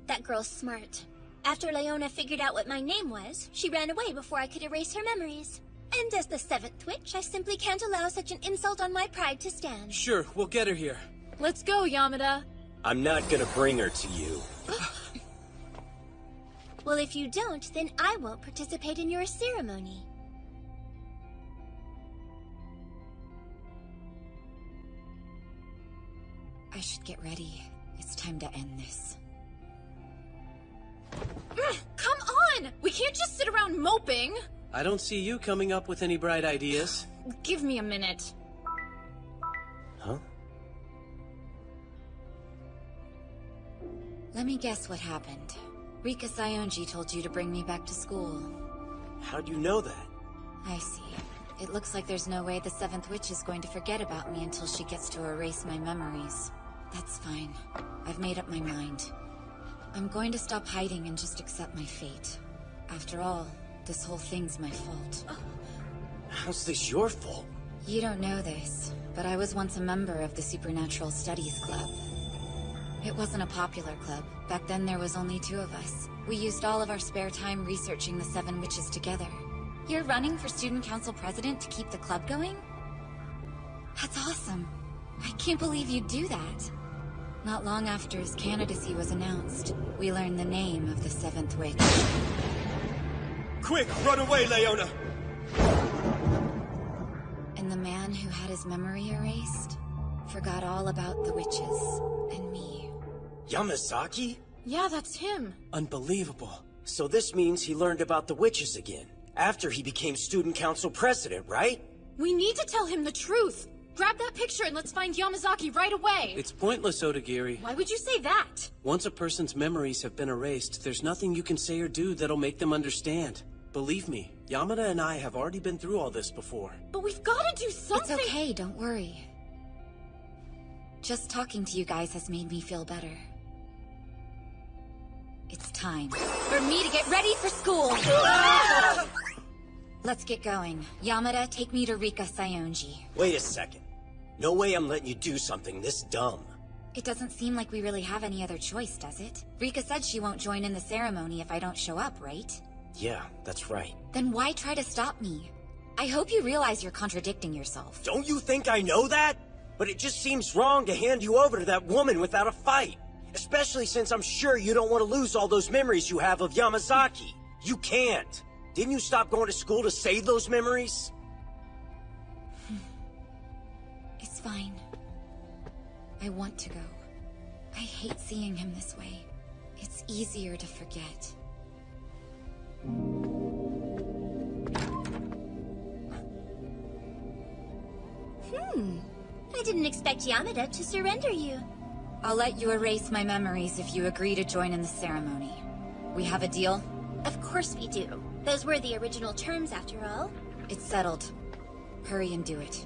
That girl's smart. After Leona figured out what my name was, she ran away before I could erase her memories. And as the 7th witch, I simply can't allow such an insult on my pride to stand. Sure, we'll get her here. Let's go, Yamada. I'm not gonna bring her to you. Well, if you don't, then I won't participate in your ceremony. I should get ready. It's time to end this. Come on! We can't just sit around moping! I don't see you coming up with any bright ideas. Give me a minute. Huh? Let me guess what happened. Rika Sayonji told you to bring me back to school. How'd you know that? I see. It looks like there's no way the 7th witch is going to forget about me until she gets to erase my memories. That's fine. I've made up my mind. I'm going to stop hiding and just accept my fate. After all, this whole thing's my fault. How's this your fault? You don't know this, but I was once a member of the Supernatural Studies Club. It wasn't a popular club. Back then there was only 2 of us. We used all of our spare time researching the 7 witches together. You're running for Student Council President to keep the club going? That's awesome. I can't believe you'd do that. Not long after his candidacy was announced, we learned the name of the 7th witch. Quick, run away, Leona! And the man who had his memory erased forgot all about the witches and me. Yamazaki? Yeah, that's him. Unbelievable. So this means he learned about the witches again, after he became student council president, right? We need to tell him the truth. Grab that picture and let's find Yamazaki right away. It's pointless, Odagiri. Why would you say that? Once a person's memories have been erased, there's nothing you can say or do that'll make them understand. Believe me, Yamada and I have already been through all this before. But we've got to do something! It's okay, don't worry. Just talking to you guys has made me feel better. It's time for me to get ready for school! Let's get going. Yamada, take me to Rika Sayonji. Wait a second. No way I'm letting you do something this dumb. It doesn't seem like we really have any other choice, does it? Rika said she won't join in the ceremony if I don't show up, right? Yeah, that's right. Then why try to stop me? I hope you realize you're contradicting yourself. Don't you think I know that? But it just seems wrong to hand you over to that woman without a fight. Especially since I'm sure you don't want to lose all those memories you have of Yamazaki. You can't. Didn't you stop going to school to save those memories? It's fine. I want to go. I hate seeing him this way. It's easier to forget. I didn't expect Yamada to surrender you. I'll let you erase my memories if you agree to join in the ceremony. We have a deal? Of course we do. Those were the original terms, after all. It's settled. Hurry and do it.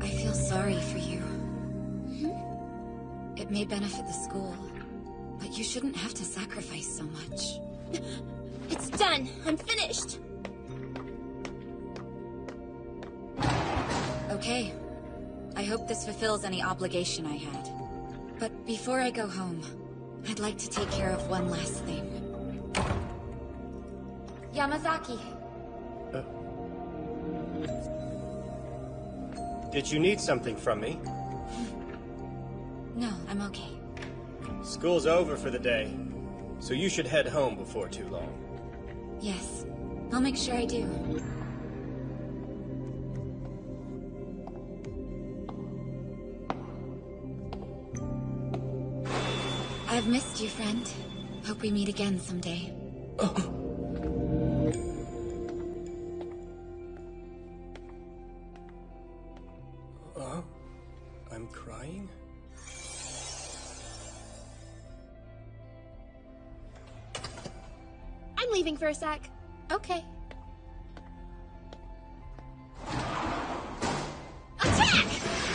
I feel sorry for you. It may benefit the school, but you shouldn't have to sacrifice so much. It's done. I'm finished. Okay. I hope this fulfills any obligation I had. But before I go home, I'd like to take care of one last thing. Yamazaki. Did you need something from me? No, I'm okay. School's over for the day, so you should head home before too long. Yes, I'll make sure I do. I've missed you, friend. Hope we meet again someday. I'm crying? I'm leaving for a sec. Okay. Attack!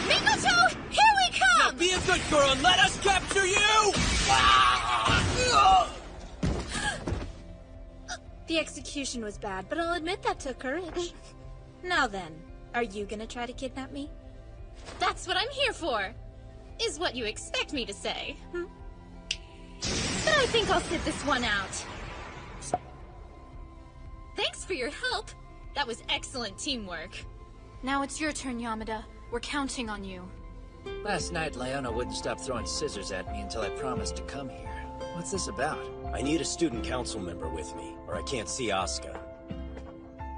Mikoto, here we come! Now be a good girl and let us capture you! The execution was bad, but I'll admit that took courage. Now then, are you gonna try to kidnap me? That's what I'm here for, is what you expect me to say. But I think I'll sit this one out. Thanks for your help. That was excellent teamwork. Now it's your turn, Yamada. We're counting on you. Last night, Leona wouldn't stop throwing scissors at me until I promised to come here. What's this about? I need a student council member with me, or I can't see Asuka.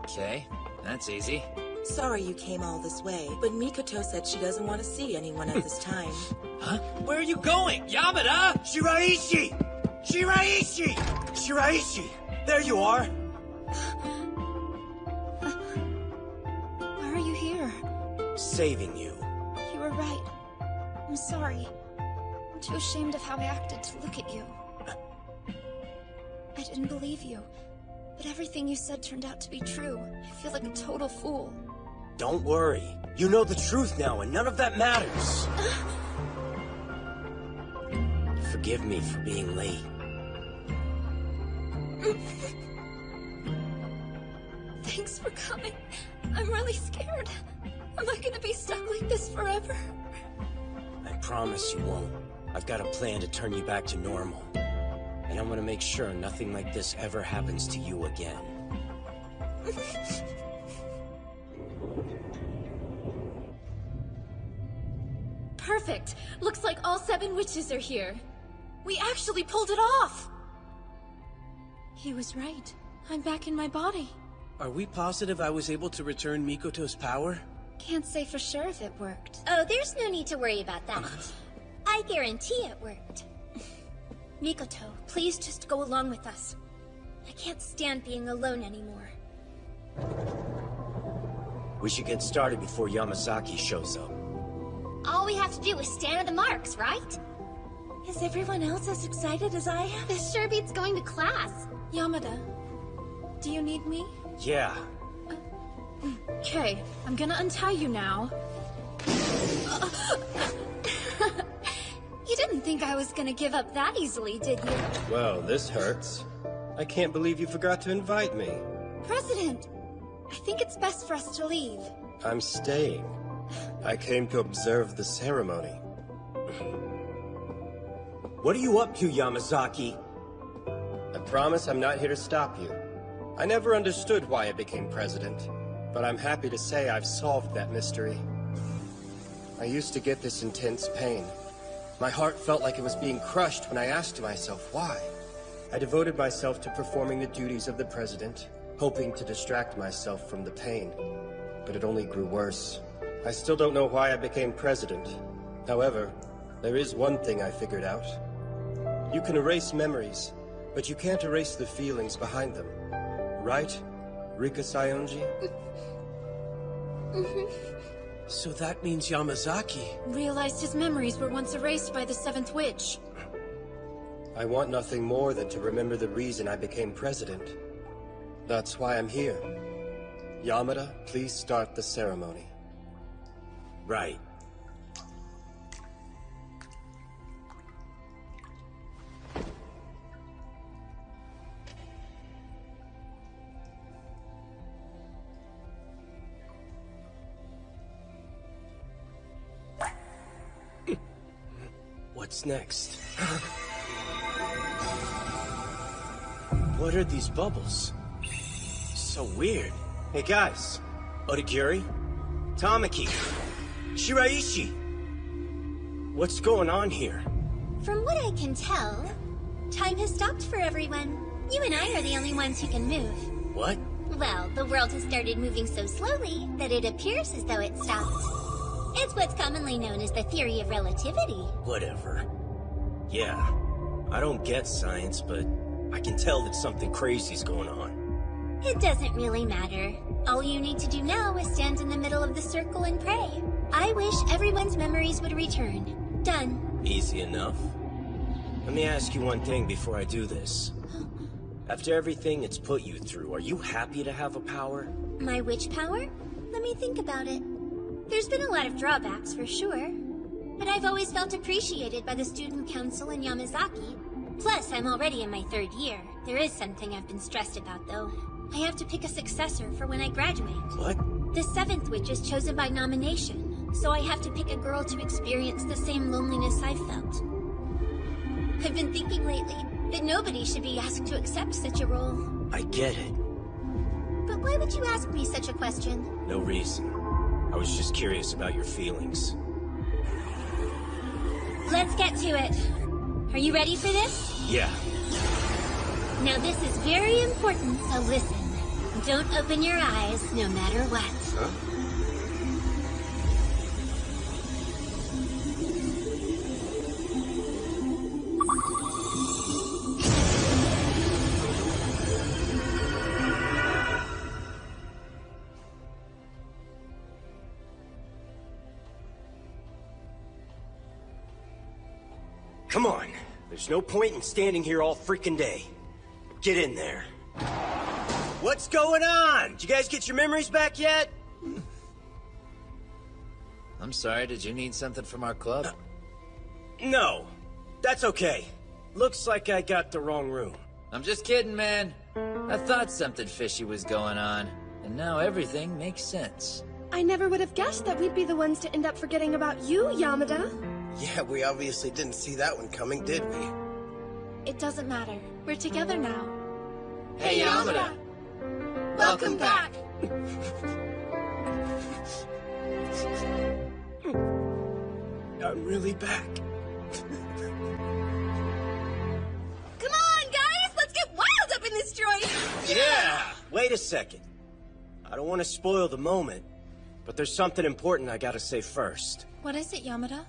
Okay, that's easy. Sorry you came all this way, but Mikoto said she doesn't want to see anyone at this time. Huh? Where are you going? Yamada! Shiraishi! Shiraishi! Shiraishi! There you are! Why are you here? Saving you. You were right. I'm sorry. I'm too ashamed of how I acted to look at you. I didn't believe you, but everything you said turned out to be true. I feel like a total fool. Don't worry. You know the truth now, and none of that matters. Forgive me for being late. Thanks for coming. I'm really scared. Am I gonna be stuck like this forever? I promise you won't. I've got a plan to turn you back to normal. And I'm gonna make sure nothing like this ever happens to you again. Perfect. Looks like all 7 witches are here. We actually pulled it off! He was right. I'm back in my body. Are we positive I was able to return Mikoto's power? Can't say for sure if it worked. Oh, there's no need to worry about that. I guarantee it worked. Mikoto, please just go along with us. I can't stand being alone anymore. We should get started before Yamazaki shows up. All we have to do is stand at the marks, right? Is everyone else as excited as I am? This sure beats going to class. Yamada, do you need me? Yeah. Okay, I'm gonna untie you now. You didn't think I was gonna give up that easily, did you? Well, this hurts. I can't believe you forgot to invite me. President! I think it's best for us to leave. I'm staying. I came to observe the ceremony. What are you up to, Yamazaki? I promise I'm not here to stop you. I never understood why I became president, but I'm happy to say I've solved that mystery. I used to get this intense pain. My heart felt like it was being crushed when I asked myself why. I devoted myself to performing the duties of the president, hoping to distract myself from the pain. But it only grew worse. I still don't know why I became president. However, there is one thing I figured out. You can erase memories, but you can't erase the feelings behind them. Right, Rika Sayonji? So that means Yamazaki realized his memories were once erased by the 7th witch. I want nothing more than to remember the reason I became president. That's why I'm here. Yamada, please start the ceremony. Right. What's next? What are these bubbles? So weird. Hey guys, Odagiri, Tamaki, Shiraishi. What's going on here? From what I can tell, time has stopped for everyone. You and I are the only ones who can move. What? Well, the world has started moving so slowly that it appears as though it stopped. It's what's commonly known as the theory of relativity. Whatever. Yeah, I don't get science, but I can tell that something crazy's going on. It doesn't really matter. All you need to do now is stand in the middle of the circle and pray. I wish everyone's memories would return. Done. Easy enough. Let me ask you one thing before I do this. After everything it's put you through, are you happy to have a power? My witch power? Let me think about it. There's been a lot of drawbacks, for sure. But I've always felt appreciated by the student council in Yamazaki. Plus, I'm already in my 3rd year. There is something I've been stressed about, though. I have to pick a successor for when I graduate. What? The 7th witch is chosen by nomination, so I have to pick a girl to experience the same loneliness I've felt. I've been thinking lately that nobody should be asked to accept such a role. I get it. But why would you ask me such a question? No reason. I was just curious about your feelings. Let's get to it. Are you ready for this? Yeah. Now this is very important, so listen. Don't open your eyes, no matter what. Huh? Come on. There's no point in standing here all freaking day. Get in there. What's going on? Did you guys get your memories back yet? I'm sorry, did you need something from our club? No. That's okay. Looks like I got the wrong room. I'm just kidding, man. I thought something fishy was going on, and now everything makes sense. I never would have guessed that we'd be the ones to end up forgetting about you, Yamada. Yeah, we obviously didn't see that one coming, did we? It doesn't matter. We're together now. Hey, Yamada! Welcome back. I'm really back. Come on, guys! Let's get wild up in this joint! Yeah! Wait a second. I don't want to spoil the moment, but there's something important I gotta say first. What is it, Yamada?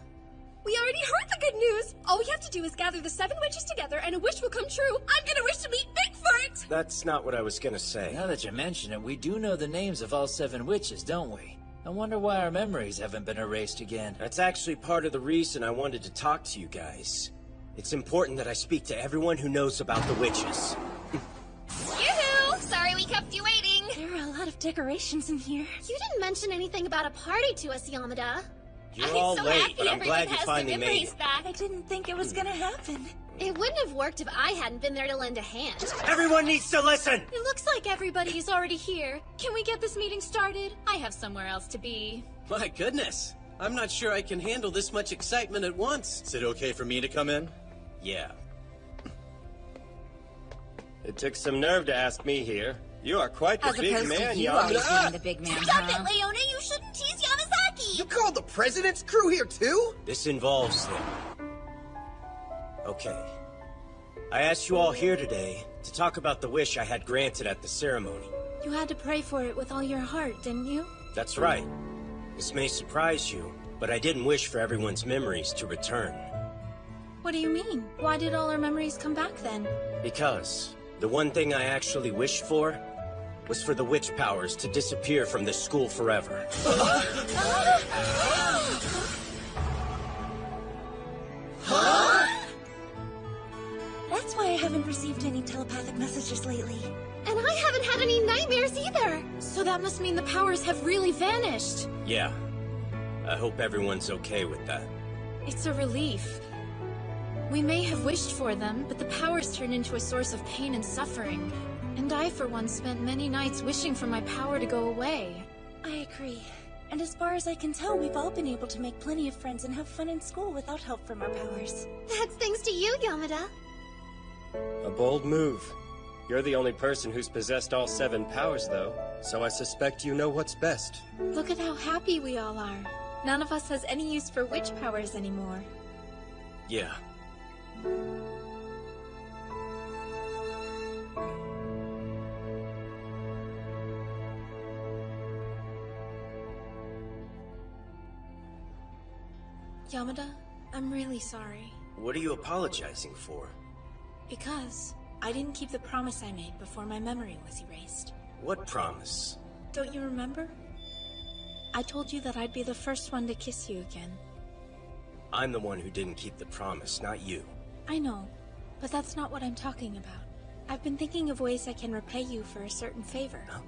We already heard the good news! All we have to do is gather the 7 witches together and a wish will come true. I'm gonna wish to meet Bigfoot! That's not what I was gonna say. Now that you mention it, we do know the names of all 7 witches, don't we? I wonder why our memories haven't been erased again. That's actually part of the reason I wanted to talk to you guys. It's important that I speak to everyone who knows about the witches. Yoo-hoo! Sorry we kept you waiting. There are a lot of decorations in here. You didn't mention anything about a party to us, Yamada. You're all late, but I'm glad you finally made it. I didn't think it was gonna happen. It wouldn't have worked if I hadn't been there to lend a hand. Everyone needs to listen! It looks like everybody is already here. Can we get this meeting started? I have somewhere else to be. My goodness. I'm not sure I can handle this much excitement at once. Is it okay for me to come in? Yeah. It took some nerve to ask me here. You are quite the As big opposed man, to you always Yamada. being the big man, Stop huh? it, Leona! You shouldn't tease Yamazaki! You called the president's crew here too? This involves them. Okay. I asked you all here today to talk about the wish I had granted at the ceremony. You had to pray for it with all your heart, didn't you? That's right. This may surprise you, but I didn't wish for everyone's memories to return. What do you mean? Why did all our memories come back then? Because the one thing I actually wished for was for the witch powers to disappear from this school forever. That's why I haven't received any telepathic messages lately. And I haven't had any nightmares either. So that must mean the powers have really vanished. Yeah. I hope everyone's okay with that. It's a relief. We may have wished for them, but the powers turned into a source of pain and suffering. And I, for one, spent many nights wishing for my power to go away. I agree. And as far as I can tell, we've all been able to make plenty of friends and have fun in school without help from our powers. That's thanks to you, Yamada. A bold move. You're the only person who's possessed all 7 powers, though, so I suspect you know what's best. Look at how happy we all are. None of us has any use for witch powers anymore. Yeah. Yamada, I'm really sorry. What are you apologizing for? Because I didn't keep the promise I made before my memory was erased. What promise? Don't you remember? I told you that I'd be the first one to kiss you again. I'm the one who didn't keep the promise, not you. I know, but that's not what I'm talking about. I've been thinking of ways I can repay you for a certain favor. Huh?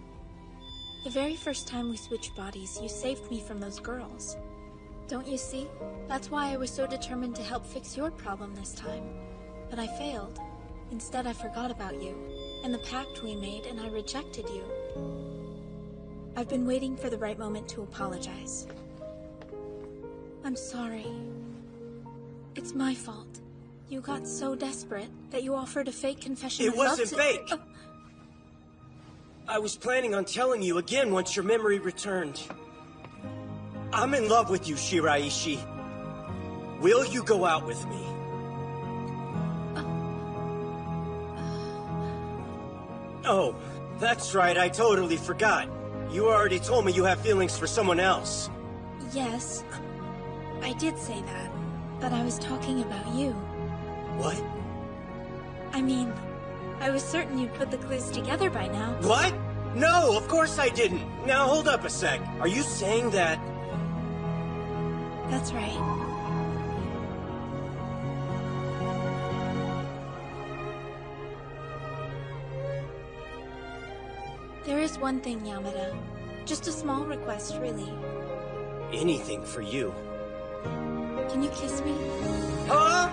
The very first time we switched bodies, you saved me from those girls. Don't you see? That's why I was so determined to help fix your problem this time. But I failed. Instead, I forgot about you, and the pact we made, and I rejected you. I've been waiting for the right moment to apologize. I'm sorry. It's my fault. You got so desperate that you offered a fake confession It wasn't fake! I was planning on telling you again once your memory returned. I'm in love with you, Shiraishi. Will you go out with me? Oh, that's right, I totally forgot. You already told me you have feelings for someone else. Yes, I did say that, but I was talking about you. What? I mean, I was certain you'd put the clues together by now. What? No, of course I didn't. Now hold up a sec. Are you saying that... That's right. There is one thing, Yamada. Just a small request, really. Anything for you. Can you kiss me? Huh?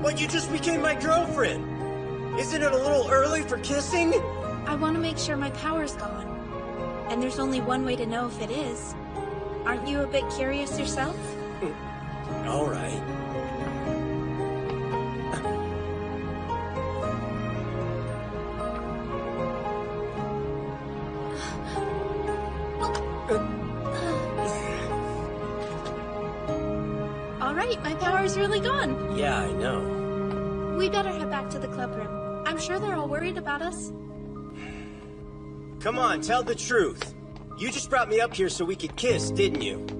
But you just became my girlfriend! Isn't it a little early for kissing? I want to make sure my power's gone. And there's only one way to know if it is. Aren't you a bit curious yourself? All right. power is really gone. Yeah, I know. We better head back to the club room. I'm sure they're all worried about us. Come on, tell the truth. You just brought me up here so we could kiss, didn't you?